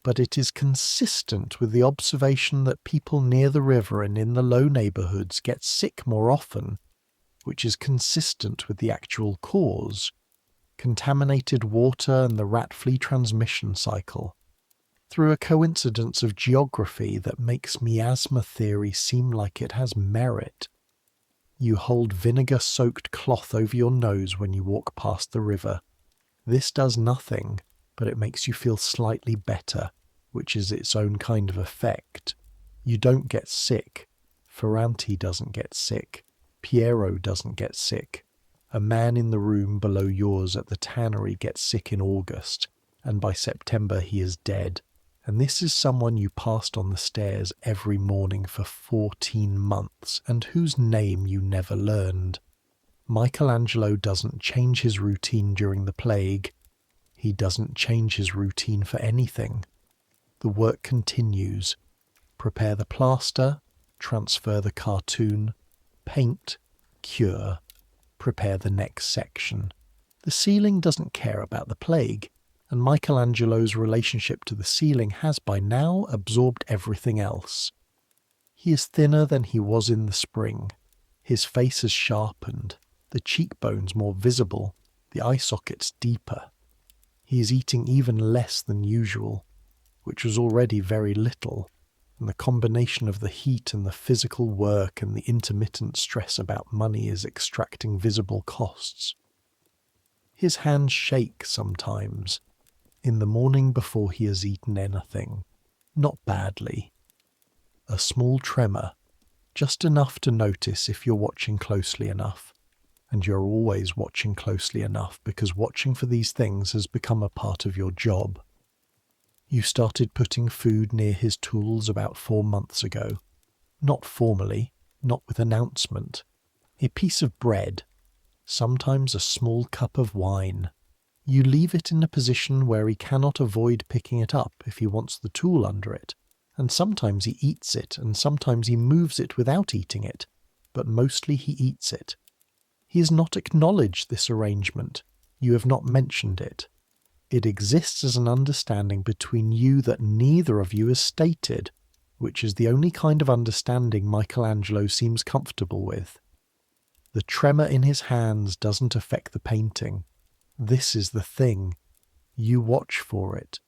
but it is consistent with the observation that people near the river and in the low neighbourhoods get sick more often, which is consistent with the actual cause, contaminated water and the rat-flea transmission cycle, through a coincidence of geography that makes miasma theory seem like it has merit. You hold vinegar-soaked cloth over your nose when you walk past the river. This does nothing, but it makes you feel slightly better, which is its own kind of effect. You don't get sick. Ferrante doesn't get sick. Piero doesn't get sick. A man in the room below yours at the tannery gets sick in August, and by September he is dead. And this is someone you passed on the stairs every morning for 14 months, and whose name you never learned. Michelangelo doesn't change his routine during the plague. He doesn't change his routine for anything. The work continues. Prepare the plaster, transfer the cartoon, paint, cure, prepare the next section. The ceiling doesn't care about the plague, and Michelangelo's relationship to the ceiling has by now absorbed everything else. He is thinner than he was in the spring. His face has sharpened, the cheekbones more visible, the eye sockets deeper. He is eating even less than usual, which was already very little, and the combination of the heat and the physical work and the intermittent stress about money is extracting visible costs. His hands shake sometimes, in the morning before he has eaten anything. Not badly. A small tremor, just enough to notice if you're watching closely enough. And you're always watching closely enough because watching for these things has become a part of your job. You started putting food near his tools about 4 months ago. Not formally, not with announcement. A piece of bread, sometimes a small cup of wine. You leave it in a position where he cannot avoid picking it up if he wants the tool under it, and sometimes he eats it and sometimes he moves it without eating it, but mostly he eats it. He has not acknowledged this arrangement. You have not mentioned it. It exists as an understanding between you that neither of you has stated, which is the only kind of understanding Michelangelo seems comfortable with. The tremor in his hands doesn't affect the painting. This is the thing. You watch for it.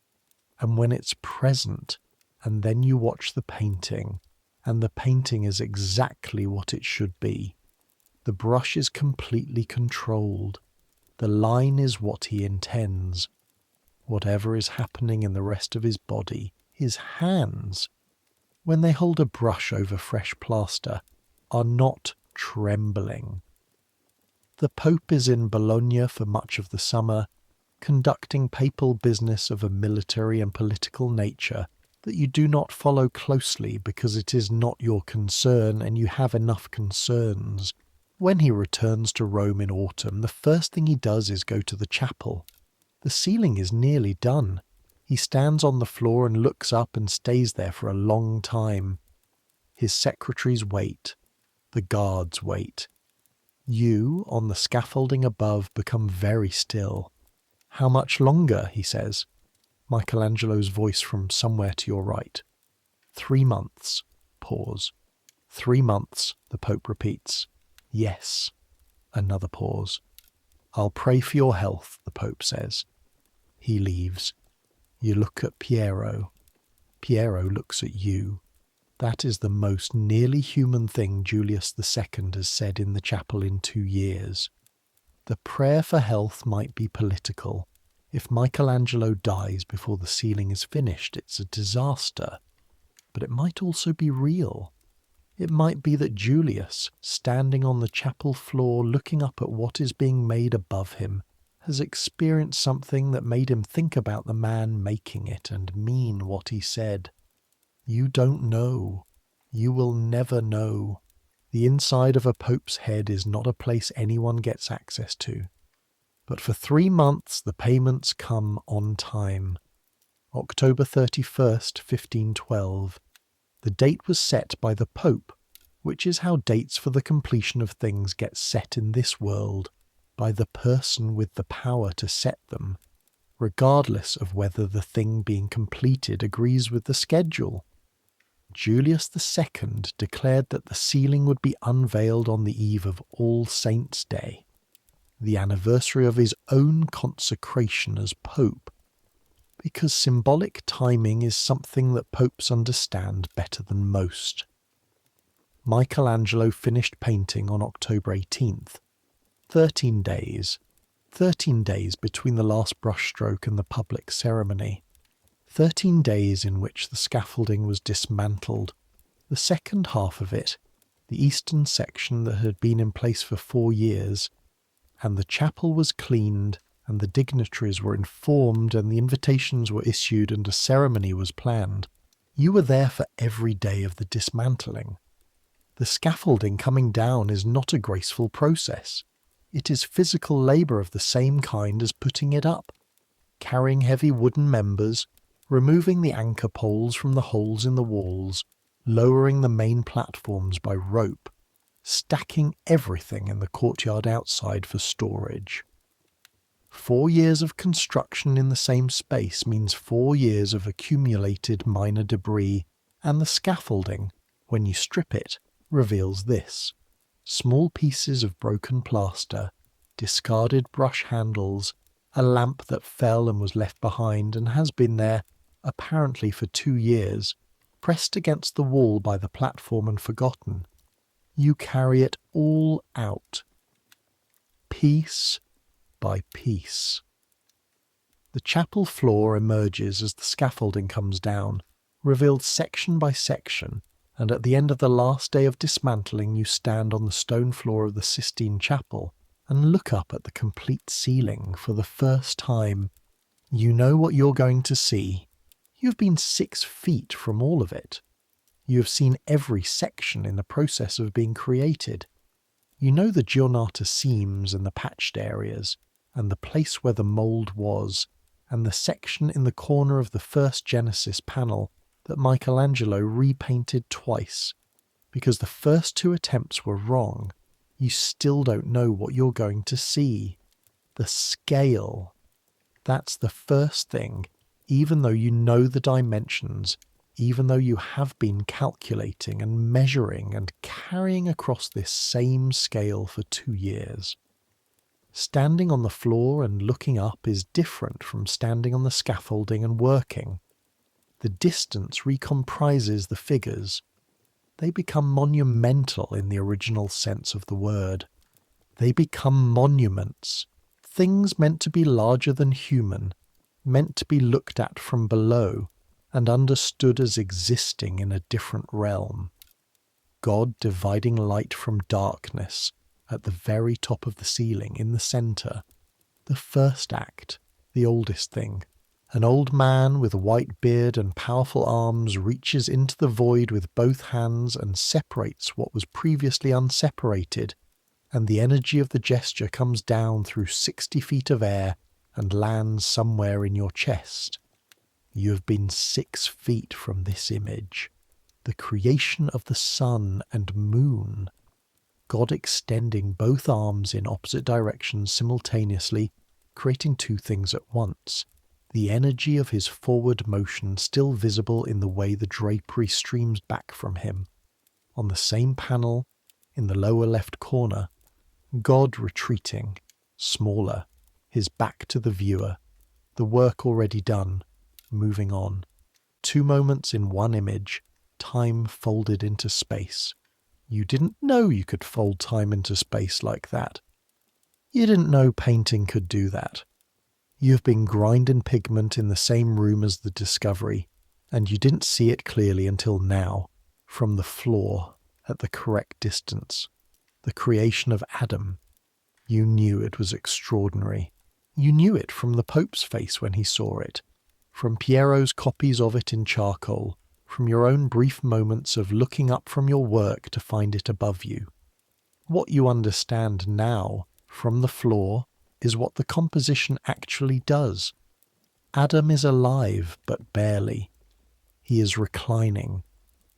And when it's present, and then you watch the painting, and the painting is exactly what it should be. The brush is completely controlled. The line is what he intends. Whatever is happening in the rest of his body, his hands, when they hold a brush over fresh plaster, are not trembling. The Pope is in Bologna for much of the summer, conducting papal business of a military and political nature that you do not follow closely because it is not your concern and you have enough concerns. When he returns to Rome in autumn, the first thing he does is go to the chapel. The ceiling is nearly done. He stands on the floor and looks up and stays there for a long time. His secretaries wait. The guards wait. You, on the scaffolding above, become very still. "How much longer?" he says. Michelangelo's voice from somewhere to your right. 3 months. Pause. 3 months, the Pope repeats. Yes. Another pause. "I'll pray for your health," the Pope says. He leaves. You look at Piero. Piero looks at you. That is the most nearly human thing Julius II has said in the chapel in 2 years. The prayer for health might be political. If Michelangelo dies before the ceiling is finished, it's a disaster. But it might also be real. It might be that Julius, standing on the chapel floor looking up at what is being made above him, has experienced something that made him think about the man making it and mean what he said. You don't know. You will never know. The inside of a pope's head is not a place anyone gets access to. But for 3 months the payments come on time. October 31st, 1512. The date was set by the Pope, which is how dates for the completion of things get set in this world, by the person with the power to set them, regardless of whether the thing being completed agrees with the schedule. Julius II declared that the ceiling would be unveiled on the eve of All Saints' Day, the anniversary of his own consecration as Pope, because symbolic timing is something that popes understand better than most. Michelangelo finished painting on October 18th. 13 days. 13 days between the last brushstroke and the public ceremony. 13 days in which the scaffolding was dismantled. The second half of it, the eastern section that had been in place for 4 years, and the chapel was cleaned, and the dignitaries were informed, and the invitations were issued, and a ceremony was planned. You were there for every day of the dismantling. The scaffolding coming down is not a graceful process. It is physical labour of the same kind as putting it up, carrying heavy wooden members, removing the anchor poles from the holes in the walls, lowering the main platforms by rope, stacking everything in the courtyard outside for storage. 4 years of construction in the same space means 4 years of accumulated minor debris, and the scaffolding, when you strip it, reveals this: small pieces of broken plaster, discarded brush handles, a lamp that fell and was left behind and has been there, apparently for 2 years, pressed against the wall by the platform and forgotten. You carry it all out. Piece by piece. The chapel floor emerges as the scaffolding comes down, revealed section by section, and at the end of the last day of dismantling you stand on the stone floor of the Sistine Chapel and look up at the complete ceiling for the first time. You know what you're going to see. You've been 6 feet from all of it. You have seen every section in the process of being created. You know the giornata seams and the patched areas, and the place where the mould was, and the section in the corner of the first Genesis panel that Michelangelo repainted twice. Because the first 2 attempts were wrong, you still don't know what you're going to see. The scale. That's the first thing, even though you know the dimensions, even though you have been calculating and measuring and carrying across this same scale for 2 years. Standing on the floor and looking up is different from standing on the scaffolding and working. The distance recomprises the figures. They become monumental in the original sense of the word. They become monuments, things meant to be larger than human, meant to be looked at from below and understood as existing in a different realm. God dividing light from darkness at the very top of the ceiling in the centre. The first act, the oldest thing. An old man with a white beard and powerful arms reaches into the void with both hands and separates what was previously unseparated, and the energy of the gesture comes down through 60 feet of air and lands somewhere in your chest. You have been 6 feet from this image, the creation of the sun and moon. God extending both arms in opposite directions simultaneously, creating 2 things at once. The energy of his forward motion still visible in the way the drapery streams back from him. On the same panel, in the lower left corner, God retreating, smaller, his back to the viewer, the work already done, moving on. 2 moments in one image, time folded into space. You didn't know you could fold time into space like that. You didn't know painting could do that. You've been grinding pigment in the same room as the discovery, and you didn't see it clearly until now, from the floor, at the correct distance. The creation of Adam. You knew it was extraordinary. You knew it from the Pope's face when he saw it, from Piero's copies of it in charcoal, from your own brief moments of looking up from your work to find it above you. What you understand now, from the floor, is what the composition actually does. Adam is alive, but barely. He is reclining,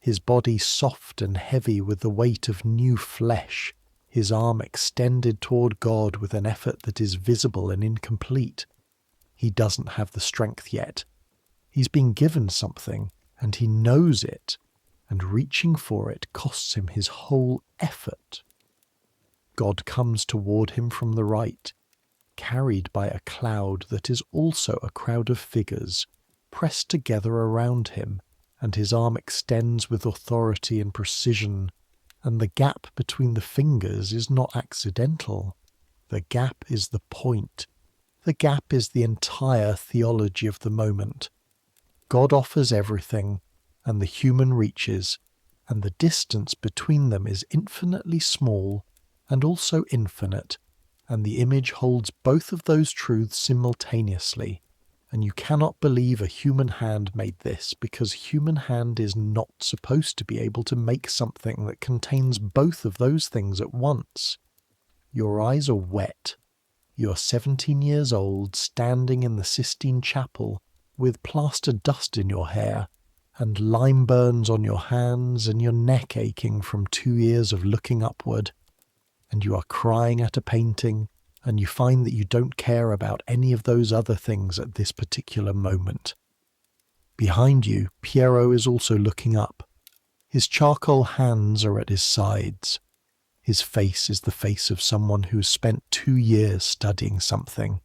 his body soft and heavy with the weight of new flesh, his arm extended toward God with an effort that is visible and incomplete. He doesn't have the strength yet. He's been given something, and he knows it, and reaching for it costs him his whole effort. God comes toward him from the right, carried by a cloud that is also a crowd of figures, pressed together around him, and his arm extends with authority and precision, and the gap between the fingers is not accidental. The gap is the point. The gap is the entire theology of the moment. God offers everything, and the human reaches, and the distance between them is infinitely small, and also infinite, and the image holds both of those truths simultaneously, and you cannot believe a human hand made this because human hand is not supposed to be able to make something that contains both of those things at once. Your eyes are wet. You're 17 years old, standing in the Sistine Chapel with plaster dust in your hair, and lime burns on your hands and your neck aching from 2 years of looking upward. And you are crying at a painting, and you find that you don't care about any of those other things at this particular moment. Behind you, Piero is also looking up. His charcoal hands are at his sides. His face is the face of someone who has spent 2 years studying something,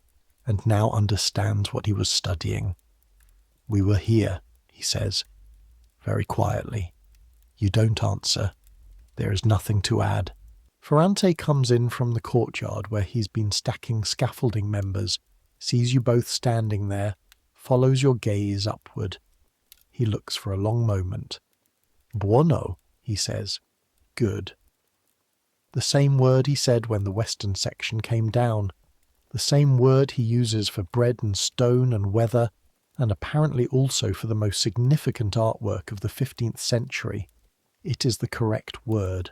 and now understands what he was studying. "We were here," he says, very quietly. You don't answer. There is nothing to add. Ferrante comes in from the courtyard where he's been stacking scaffolding members, sees you both standing there, follows your gaze upward. He looks for a long moment. Buono, he says. Good. The same word he said when the western section came down. The same word he uses for bread and stone and weather, and apparently also for the most significant artwork of the 15th century. It is the correct word.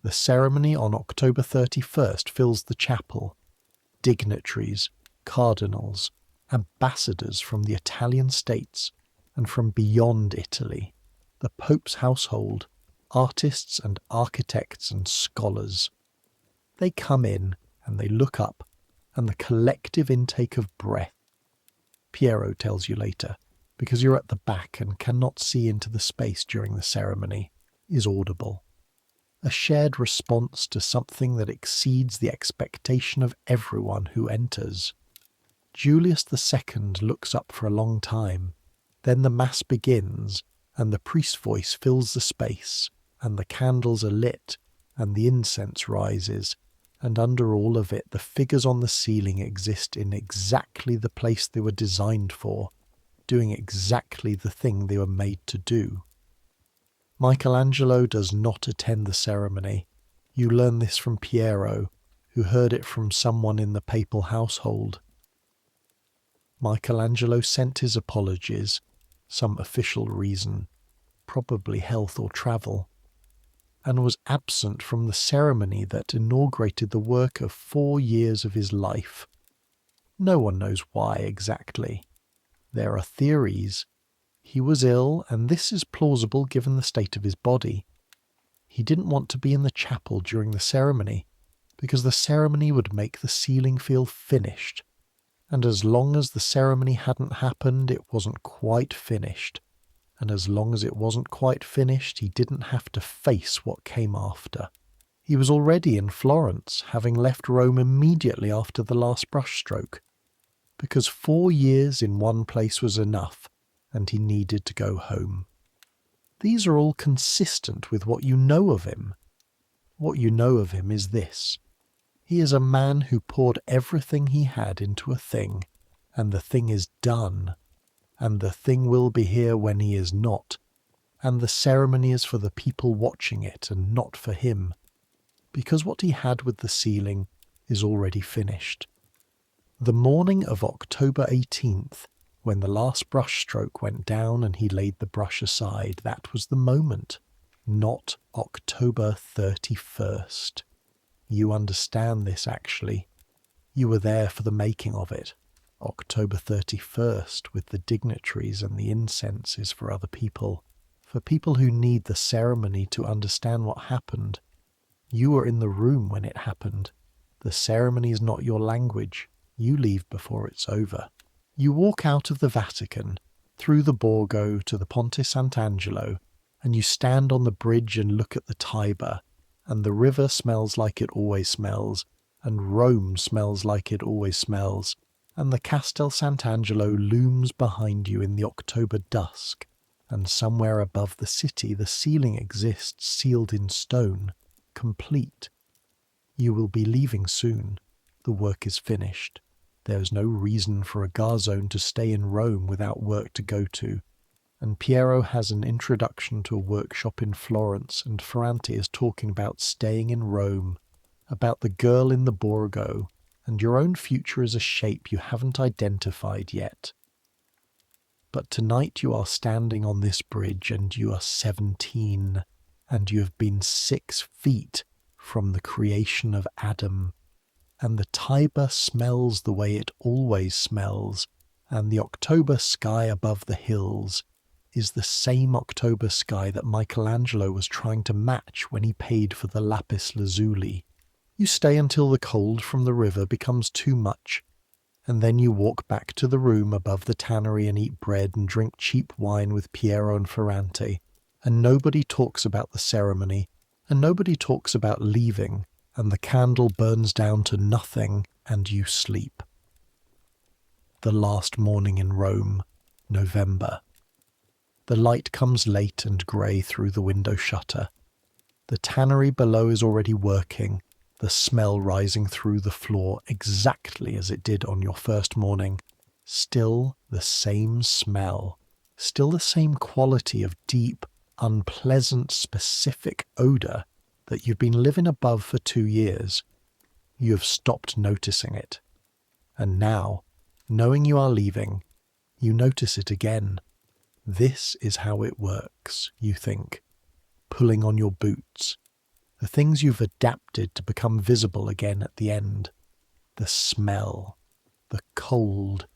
The ceremony on October 31st fills the chapel. Dignitaries, cardinals, ambassadors from the Italian states and from beyond Italy, the Pope's household, artists and architects and scholars. They come in and they look up, and the collective intake of breath, Piero tells you later, because you're at the back and cannot see into the space during the ceremony, is audible. A shared response to something that exceeds the expectation of everyone who enters. Julius II looks up for a long time. Then the Mass begins, and the priest's voice fills the space, and the candles are lit, and the incense rises, and under all of it the figures on the ceiling exist in exactly the place they were designed for, doing exactly the thing they were made to do. Michelangelo does not attend the ceremony. You learn this from Piero, who heard it from someone in the papal household. Michelangelo sent his apologies, some official reason, probably health or travel, and was absent from the ceremony that inaugurated the work of 4 years of his life. No one knows why exactly. There are theories. He was ill, and this is plausible given the state of his body. He didn't want to be in the chapel during the ceremony, because the ceremony would make the ceiling feel finished, and as long as the ceremony hadn't happened, it wasn't quite finished, and as long as it wasn't quite finished, he didn't have to face what came after. He was already in Florence, having left Rome immediately after the last brushstroke, because 4 years in one place was enough, and he needed to go home. These are all consistent with what you know of him. What you know of him is this. He is a man who poured everything he had into a thing, and the thing is done, and the thing will be here when he is not, and the ceremony is for the people watching it and not for him, because what he had with the ceiling is already finished. The morning of October 18th, when the last brushstroke went down and he laid the brush aside, that was the moment, not October 31st. You understand this, actually. You were there for the making of it. October 31st, with the dignitaries and the incense, is for other people, for people who need the ceremony to understand what happened. You were in the room when it happened. The ceremony is not your language. You leave before it's over. You walk out of the Vatican, through the Borgo to the Ponte Sant'Angelo, and you stand on the bridge and look at the Tiber, and the river smells like it always smells, and Rome smells like it always smells, and the Castel Sant'Angelo looms behind you in the October dusk, and somewhere above the city the ceiling exists sealed in stone, complete. You will be leaving soon. The work is finished. There is no reason for a Garzone to stay in Rome without work to go to, and Piero has an introduction to a workshop in Florence, and Ferrante is talking about staying in Rome, about the girl in the Borgo, and your own future as a shape you haven't identified yet. But tonight you are standing on this bridge, and you are 17, and you have been 6 feet from the creation of Adam, and the Tiber smells the way it always smells, and the October sky above the hills is the same October sky that Michelangelo was trying to match when he paid for the lapis lazuli. You stay until the cold from the river becomes too much, and then you walk back to the room above the tannery and eat bread and drink cheap wine with Piero and Ferrante, and nobody talks about the ceremony, and nobody talks about leaving, and the candle burns down to nothing, and you sleep. The last morning in Rome, November. The light comes late and grey through the window shutter. The tannery below is already working, the smell rising through the floor exactly as it did on your first morning. Still the same smell, still the same quality of deep, unpleasant, specific odour that you've been living above for 2 years. You have stopped noticing it. And now, knowing you are leaving, you notice it again. This is how it works, you think. Pulling on your boots. The things you've adapted to become visible again at the end. The smell. The cold.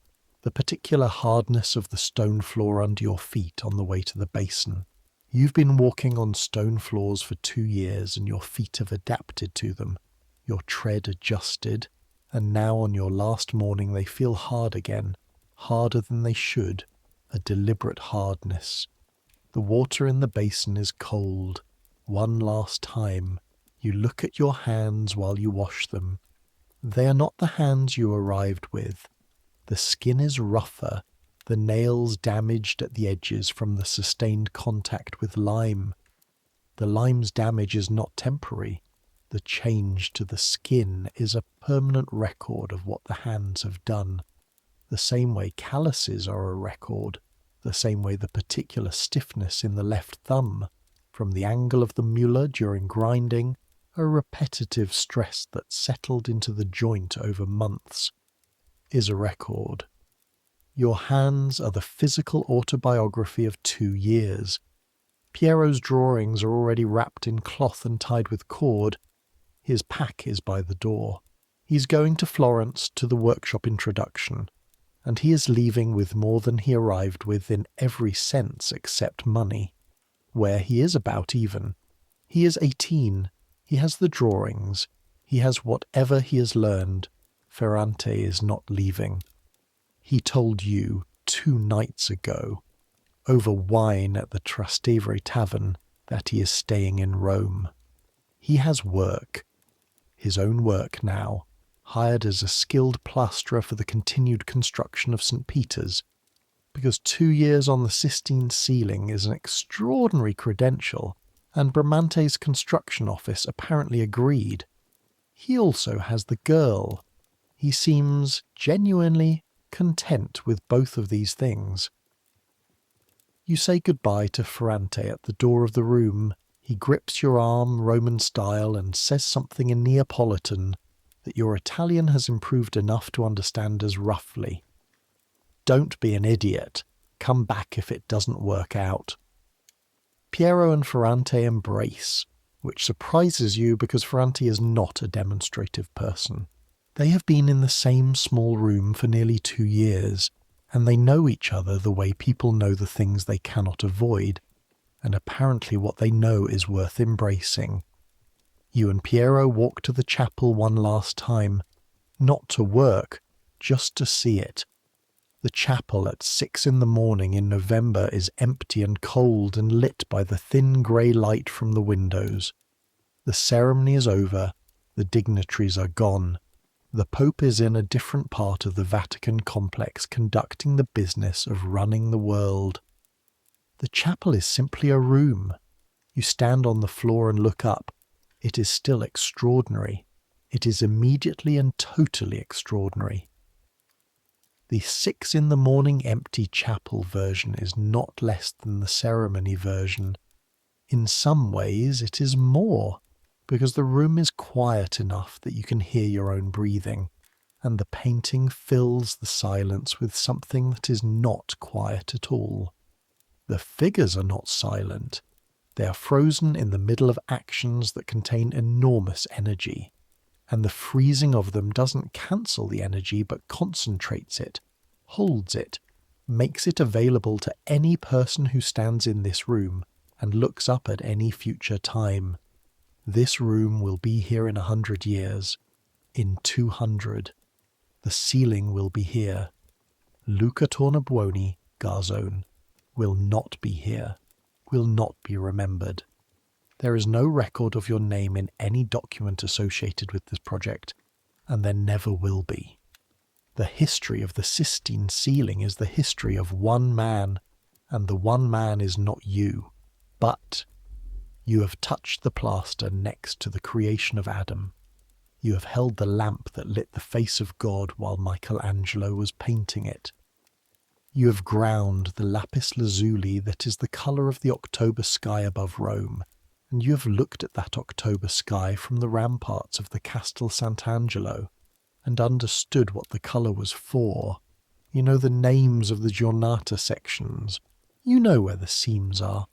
The particular hardness of the stone floor under your feet on the way to the basin. You've been walking on stone floors for 2 years and your feet have adapted to them. Your tread adjusted, and now on your last morning they feel hard again, harder than they should, a deliberate hardness. The water in the basin is cold. One last time, you look at your hands while you wash them. They are not the hands you arrived with. The skin is rougher, the nails damaged at the edges from the sustained contact with lime. The lime's damage is not temporary. The change to the skin is a permanent record of what the hands have done. The same way calluses are a record, the same way the particular stiffness in the left thumb, from the angle of the muller during grinding, a repetitive stress that settled into the joint over months, is a record. Your hands are the physical autobiography of 2 years. Piero's drawings are already wrapped in cloth and tied with cord. His pack is by the door. He's going to Florence to the workshop introduction, and he is leaving with more than he arrived with in every sense except money. Where he is about even. He is 18. He has the drawings. He has whatever he has learned. Ferrante is not leaving. He told you 2 nights ago, over wine at the Trastevere Tavern, that he is staying in Rome. He has work. His own work now, hired as a skilled plasterer for the continued construction of St. Peter's, because 2 years on the Sistine ceiling is an extraordinary credential, and Bramante's construction office apparently agreed. He also has the girl. He seems genuinely content with both of these things. You say goodbye to Ferrante at the door of the room. He grips your arm Roman style and says something in Neapolitan that your Italian has improved enough to understand as roughly. Don't be an idiot. Come back if it doesn't work out. Piero and Ferrante embrace, which surprises you because Ferrante is not a demonstrative person. They have been in the same small room for nearly 2 years, and they know each other the way people know the things they cannot avoid, and apparently what they know is worth embracing. You and Piero walk to the chapel one last time, not to work, just to see it. The chapel at 6 in the morning in November is empty and cold and lit by the thin grey light from the windows. The ceremony is over, the dignitaries are gone. The Pope is in a different part of the Vatican complex conducting the business of running the world. The chapel is simply a room. You stand on the floor and look up. It is still extraordinary. It is immediately and totally extraordinary. The 6 in the morning empty chapel version is not less than the ceremony version. In some ways it is more, because the room is quiet enough that you can hear your own breathing, and the painting fills the silence with something that is not quiet at all. The figures are not silent. They are frozen in the middle of actions that contain enormous energy, and the freezing of them doesn't cancel the energy but concentrates it, holds it, makes it available to any person who stands in this room and looks up at any future time. This room will be here in 100 years, in 200. The ceiling will be here. Luca Tornabuoni, Garzone, will not be here, will not be remembered. There is no record of your name in any document associated with this project, and there never will be. The history of the Sistine ceiling is the history of one man, and the one man is not you, but You have touched the plaster next to the creation of Adam. You have held the lamp that lit the face of God while Michelangelo was painting it. You have ground the lapis lazuli that is the colour of the October sky above Rome, and you have looked at that October sky from the ramparts of the Castel Sant'Angelo, and understood what the colour was for. You know the names of the giornata sections. You know where the seams are.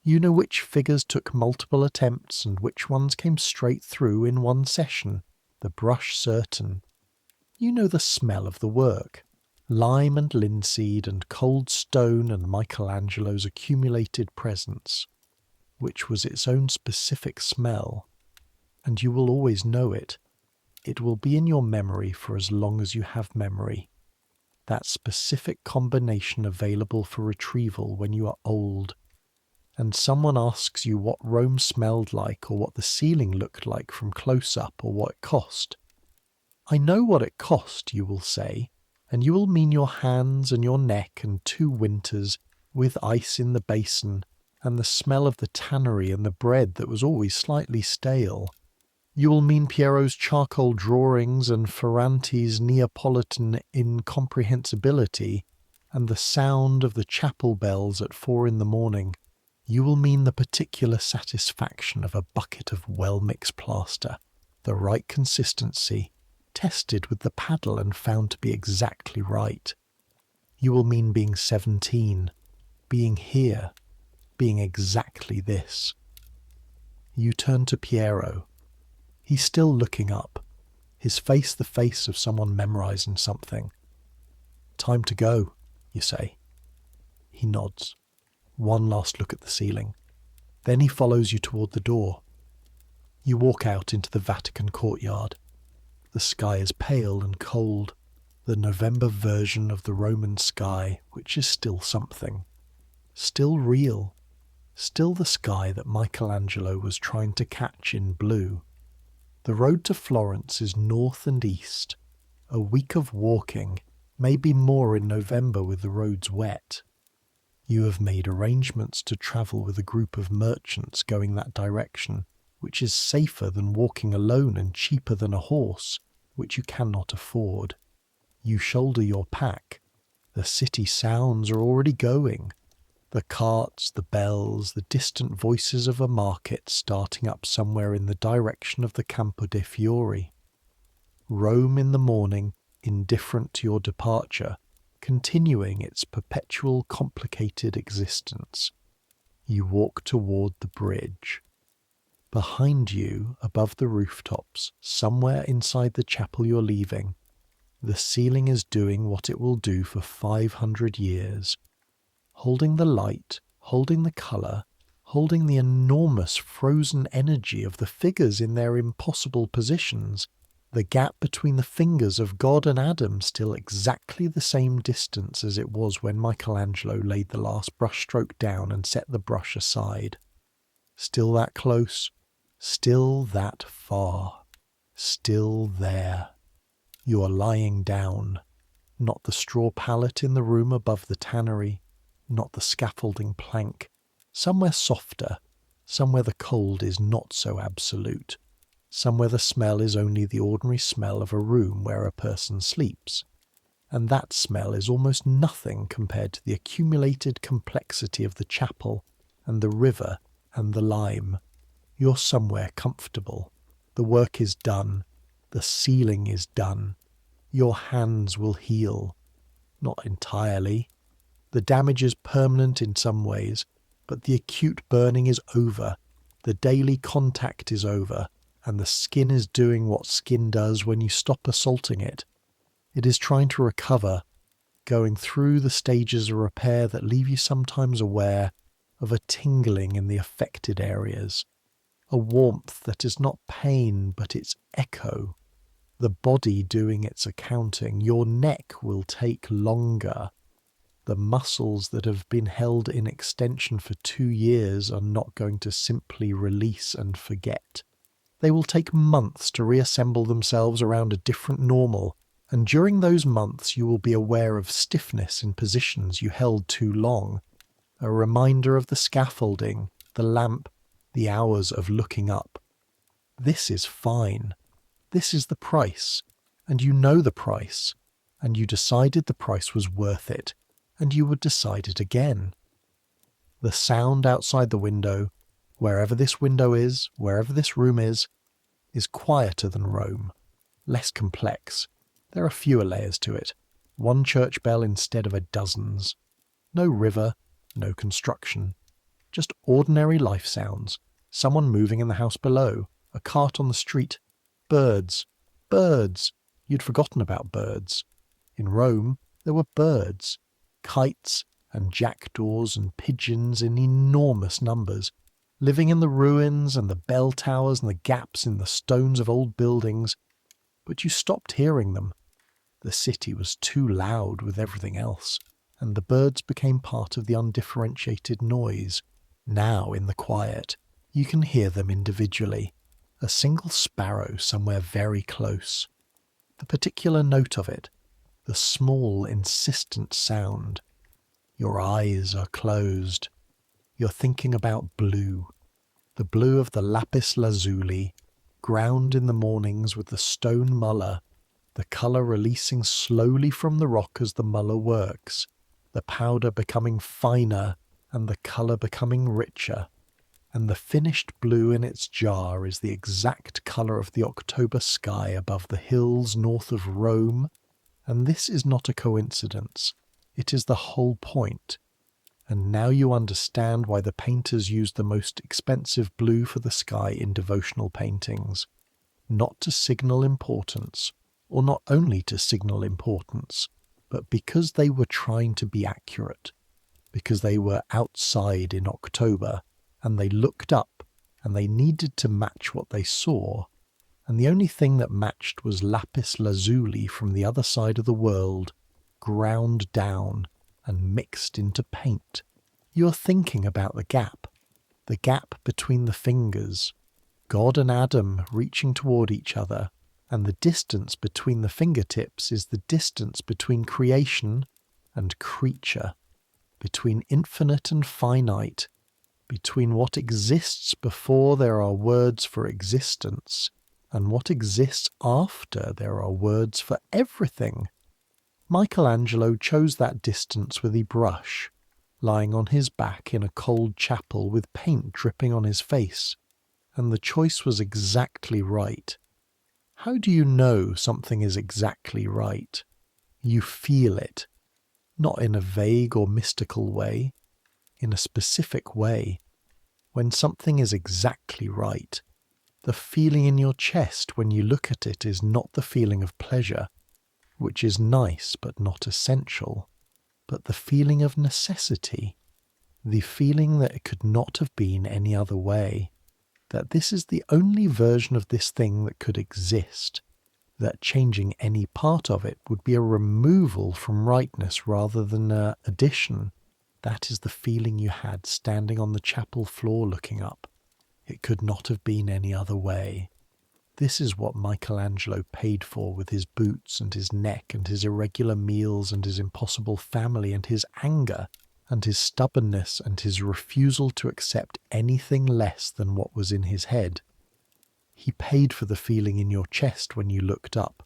You know which figures took multiple attempts and which ones came straight through in one session, the brush certain. You know the smell of the work. Lime and linseed and cold stone and Michelangelo's accumulated presence, which was its own specific smell. And you will always know it. It will be in your memory for as long as you have memory. That specific combination available for retrieval when you are old. And someone asks you what Rome smelled like or what the ceiling looked like from close up or what it cost. I know what it cost, you will say, and you will mean your hands and your neck and 2 winters with ice in the basin and the smell of the tannery and the bread that was always slightly stale. You will mean Piero's charcoal drawings and Ferranti's Neapolitan incomprehensibility and the sound of the chapel bells at 4 in the morning. You will mean the particular satisfaction of a bucket of well-mixed plaster, the right consistency, tested with the paddle and found to be exactly right. You will mean being 17, being here, being exactly this. You turn to Piero. He's still looking up, his face the face of someone memorizing something. Time to go, you say. He nods. One last look at the ceiling. Then he follows you toward the door. You walk out into the Vatican courtyard. The sky is pale and cold, the November version of the Roman sky, which is still something. Still real. Still the sky that Michelangelo was trying to catch in blue. The road to Florence is north and east. A week of walking, maybe more in November with the roads wet. You have made arrangements to travel with a group of merchants going that direction, which is safer than walking alone and cheaper than a horse, which you cannot afford. You shoulder your pack. The city sounds are already going. The carts, the bells, the distant voices of a market starting up somewhere in the direction of the Campo dei Fiori. Rome in the morning, indifferent to your departure, continuing its perpetual complicated existence. You walk toward the bridge. Behind you, above the rooftops, somewhere inside the chapel you're leaving, the ceiling is doing what it will do for 500 years. Holding the light, holding the colour, holding the enormous frozen energy of the figures in their impossible positions, the gap between the fingers of God and Adam still exactly the same distance as it was when Michelangelo laid the last brushstroke down and set the brush aside. Still that close, still that far, still there. You are lying down, not the straw pallet in the room above the tannery, not the scaffolding plank, somewhere softer, somewhere the cold is not so absolute, somewhere the smell is only the ordinary smell of a room where a person sleeps, and that smell is almost nothing compared to the accumulated complexity of the chapel and the river and the lime. You're somewhere comfortable. The work is done. The ceiling is done. Your hands will heal. Not entirely. The damage is permanent in some ways, but the acute burning is over. The daily contact is over, and the skin is doing what skin does when you stop assaulting it. It is trying to recover, going through the stages of repair that leave you sometimes aware of a tingling in the affected areas, a warmth that is not pain but its echo, the body doing its accounting. Your neck will take longer. The muscles that have been held in extension for 2 years are not going to simply release and forget. They will take months to reassemble themselves around a different normal, and during those months you will be aware of stiffness in positions you held too long, a reminder of the scaffolding, the lamp, the hours of looking up. This is fine. This is the price. And you know the price. And you decided the price was worth it. And you would decide it again. The sound outside the window, wherever this window is, wherever this room is quieter than Rome, less complex. There are fewer layers to it. One church bell instead of a dozens. No river, no construction. Just ordinary life sounds. Someone moving in the house below, a cart on the street. Birds. Birds. You'd forgotten about birds. In Rome, there were birds. Kites and jackdaws and pigeons in enormous numbers, living in the ruins and the bell towers and the gaps in the stones of old buildings. But you stopped hearing them. The city was too loud with everything else, and the birds became part of the undifferentiated noise. Now, in the quiet, you can hear them individually. A single sparrow somewhere very close. The particular note of it, the small, insistent sound. Your eyes are closed. You're thinking about blue. The blue of the lapis lazuli, ground in the mornings with the stone muller, the colour releasing slowly from the rock as the muller works, the powder becoming finer and the colour becoming richer, and the finished blue in its jar is the exact colour of the October sky above the hills north of Rome, and this is not a coincidence. It is the whole point. And now you understand why the painters used the most expensive blue for the sky in devotional paintings. Not to signal importance, or not only to signal importance, but because they were trying to be accurate, because they were outside in October, and they looked up, and they needed to match what they saw, and the only thing that matched was lapis lazuli from the other side of the world, ground down and mixed into paint. You're thinking about the gap between the fingers, God and Adam reaching toward each other, and the distance between the fingertips is the distance between creation and creature, between infinite and finite, between what exists before there are words for existence, and what exists after there are words for everything. Michelangelo chose that distance with a brush, lying on his back in a cold chapel with paint dripping on his face, and the choice was exactly right. How do you know something is exactly right? You feel it, not in a vague or mystical way, in a specific way. When something is exactly right, the feeling in your chest when you look at it is not the feeling of pleasure, which is nice but not essential, but the feeling of necessity, the feeling that it could not have been any other way, that this is the only version of this thing that could exist, that changing any part of it would be a removal from rightness rather than an addition. That is the feeling you had standing on the chapel floor looking up. It could not have been any other way. This is what Michelangelo paid for with his boots and his neck and his irregular meals and his impossible family and his anger and his stubbornness and his refusal to accept anything less than what was in his head. He paid for the feeling in your chest when you looked up.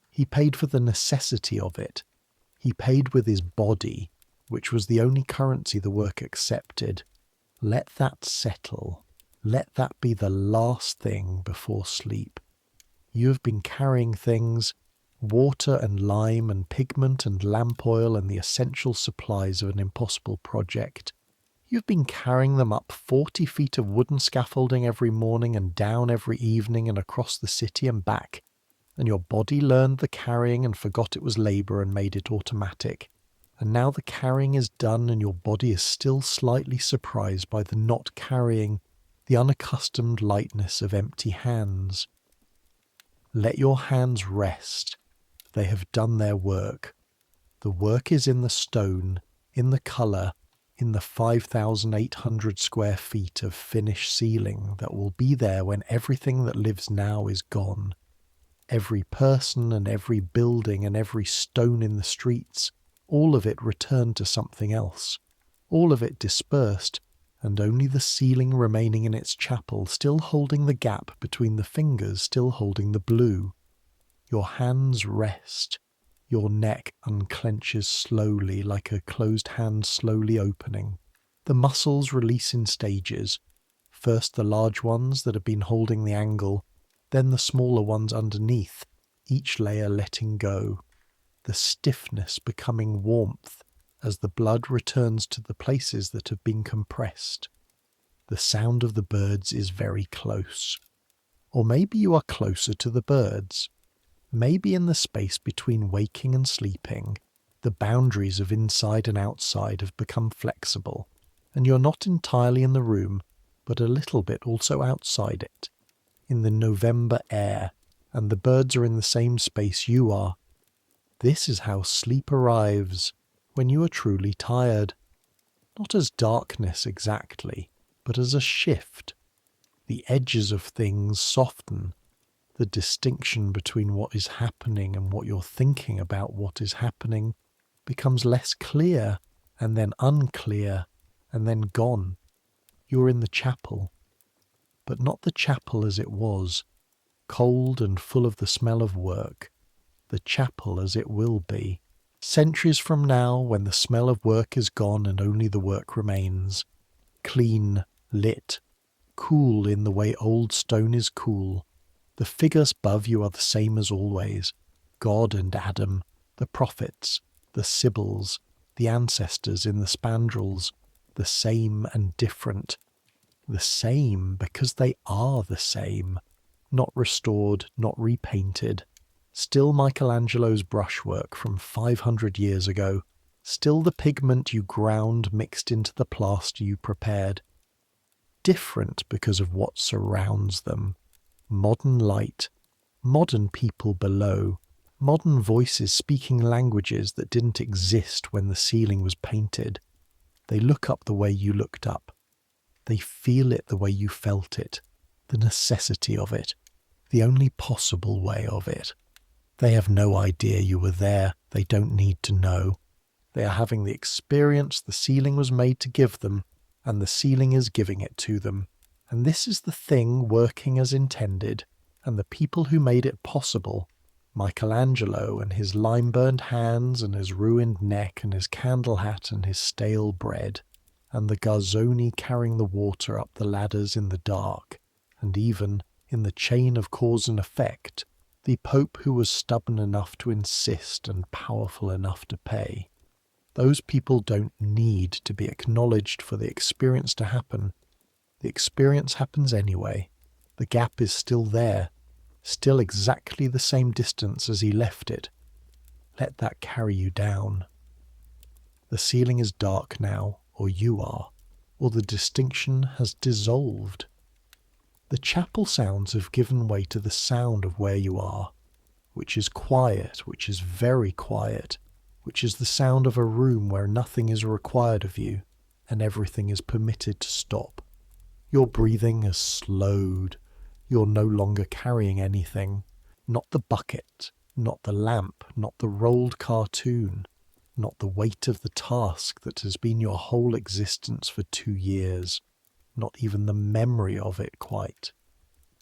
He paid for the necessity of it. He paid with his body, which was the only currency the work accepted. Let that settle. Let that be the last thing before sleep. You have been carrying things, water and lime and pigment and lamp oil and the essential supplies of an impossible project. You've been carrying them up 40 feet of wooden scaffolding every morning and down every evening and across the city and back, and your body learned the carrying and forgot it was labour and made it automatic. And now the carrying is done and your body is still slightly surprised by the not carrying, the unaccustomed lightness of empty hands. Let your hands rest. They have done their work. The work is in the stone, in the colour, in the 5,800 square feet of finished ceiling that will be there when everything that lives now is gone. Every person and every building and every stone in the streets, all of it returned to something else. All of it dispersed, and only the ceiling remaining in its chapel, still holding the gap between the fingers, still holding the blue. Your hands rest. Your neck unclenches slowly, like a closed hand slowly opening. The muscles release in stages. First the large ones that have been holding the angle, then the smaller ones underneath, each layer letting go. The stiffness becoming warmth as the blood returns to the places that have been compressed. The sound of the birds is very close. Or maybe you are closer to the birds. Maybe in the space between waking and sleeping, the boundaries of inside and outside have become flexible, and you're not entirely in the room, but a little bit also outside it, in the November air, and the birds are in the same space you are. This is how sleep arrives, when you are truly tired. Not as darkness exactly, but as a shift. The edges of things soften. The distinction between what is happening and what you're thinking about what is happening becomes less clear, and then unclear, and then gone. You're in the chapel, but not the chapel as it was, cold and full of the smell of work. The chapel as it will be, centuries from now, when the smell of work is gone and only the work remains. Clean, lit, cool in the way old stone is cool. The figures above you are the same as always. God and Adam, the prophets, the sibyls, the ancestors in the spandrels, the same and different. The same because they are the same. Not restored, not repainted. Still Michelangelo's brushwork from 500 years ago. Still the pigment you ground mixed into the plaster you prepared. Different because of what surrounds them. Modern light, modern people below, modern voices speaking languages that didn't exist when the ceiling was painted. They look up the way you looked up. They feel it the way you felt it, the necessity of it, the only possible way of it. They have no idea you were there. They don't need to know. They are having the experience the ceiling was made to give them, and the ceiling is giving it to them. And this is the thing working as intended, and the people who made it possible, Michelangelo and his lime-burned hands and his ruined neck and his candle hat and his stale bread, and the Garzoni carrying the water up the ladders in the dark, and even, in the chain of cause and effect, the Pope who was stubborn enough to insist and powerful enough to pay. Those people don't need to be acknowledged for the experience to happen. The experience happens anyway. The gap is still there, still exactly the same distance as he left it. Let that carry you down. The ceiling is dark now, or you are, or the distinction has dissolved. The chapel sounds have given way to the sound of where you are, which is quiet, which is very quiet, which is the sound of a room where nothing is required of you, and everything is permitted to stop. Your breathing has slowed. You're no longer carrying anything. Not the bucket, not the lamp, not the rolled cartoon, not the weight of the task that has been your whole existence for 2 years, not even the memory of it quite.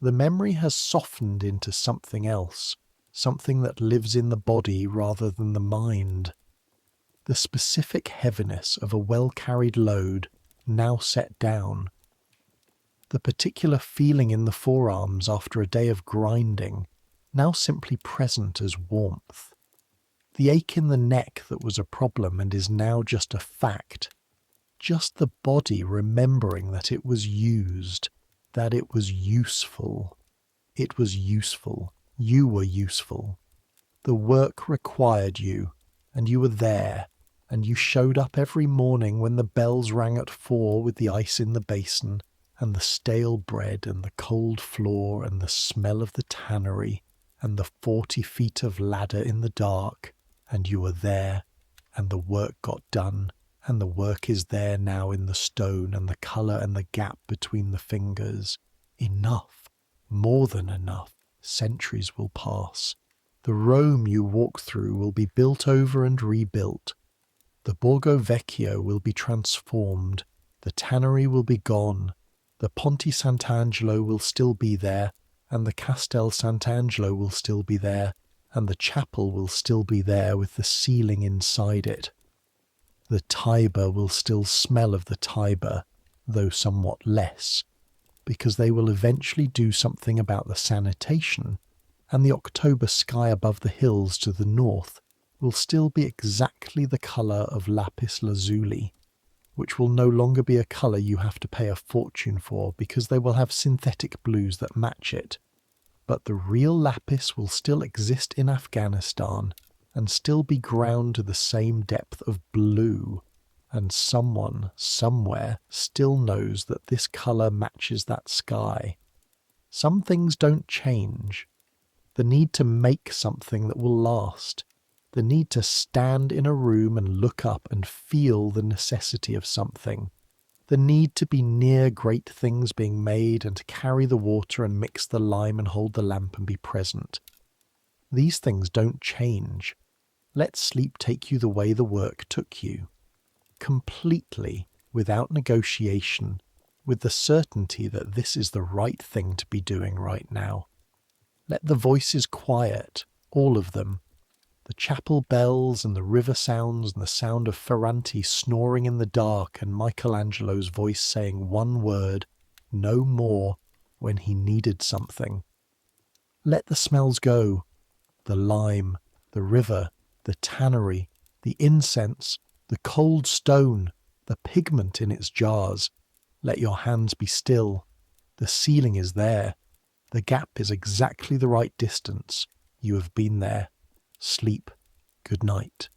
The memory has softened into something else, something that lives in the body rather than the mind. The specific heaviness of a well-carried load now set down. The particular feeling in the forearms after a day of grinding, now simply present as warmth. The ache in the neck that was a problem and is now just a fact. Just the body remembering that it was used, that it was useful. It was useful. You were useful. The work required you, and you were there, and you showed up every morning when the bells rang at 4 with the ice in the basin, and the stale bread and the cold floor and the smell of the tannery and the 40 feet of ladder in the dark, and you were there, and the work got done, and the work is there now in the stone and the colour and the gap between the fingers. Enough, more than enough, centuries will pass. The Rome you walk through will be built over and rebuilt. The Borgo Vecchio will be transformed. The tannery will be gone. The Ponte Sant'Angelo will still be there, and the Castel Sant'Angelo will still be there, and the chapel will still be there with the ceiling inside it. The Tiber will still smell of the Tiber, though somewhat less, because they will eventually do something about the sanitation, and the October sky above the hills to the north will still be exactly the colour of lapis lazuli, which will no longer be a colour you have to pay a fortune for because they will have synthetic blues that match it. But the real lapis will still exist in Afghanistan and still be ground to the same depth of blue, and someone, somewhere, still knows that this colour matches that sky. Some things don't change. The need to make something that will last. The need to stand in a room and look up and feel the necessity of something. The need to be near great things being made and to carry the water and mix the lime and hold the lamp and be present. These things don't change. Let sleep take you the way the work took you. Completely, without negotiation, with the certainty that this is the right thing to be doing right now. Let the voices quiet, all of them. The chapel bells and the river sounds and the sound of Ferranti snoring in the dark and Michelangelo's voice saying one word, no more, when he needed something. Let the smells go. The lime, the river, the tannery, the incense, the cold stone, the pigment in its jars. Let your hands be still. The ceiling is there. The gap is exactly the right distance. You have been there. Sleep. Good night.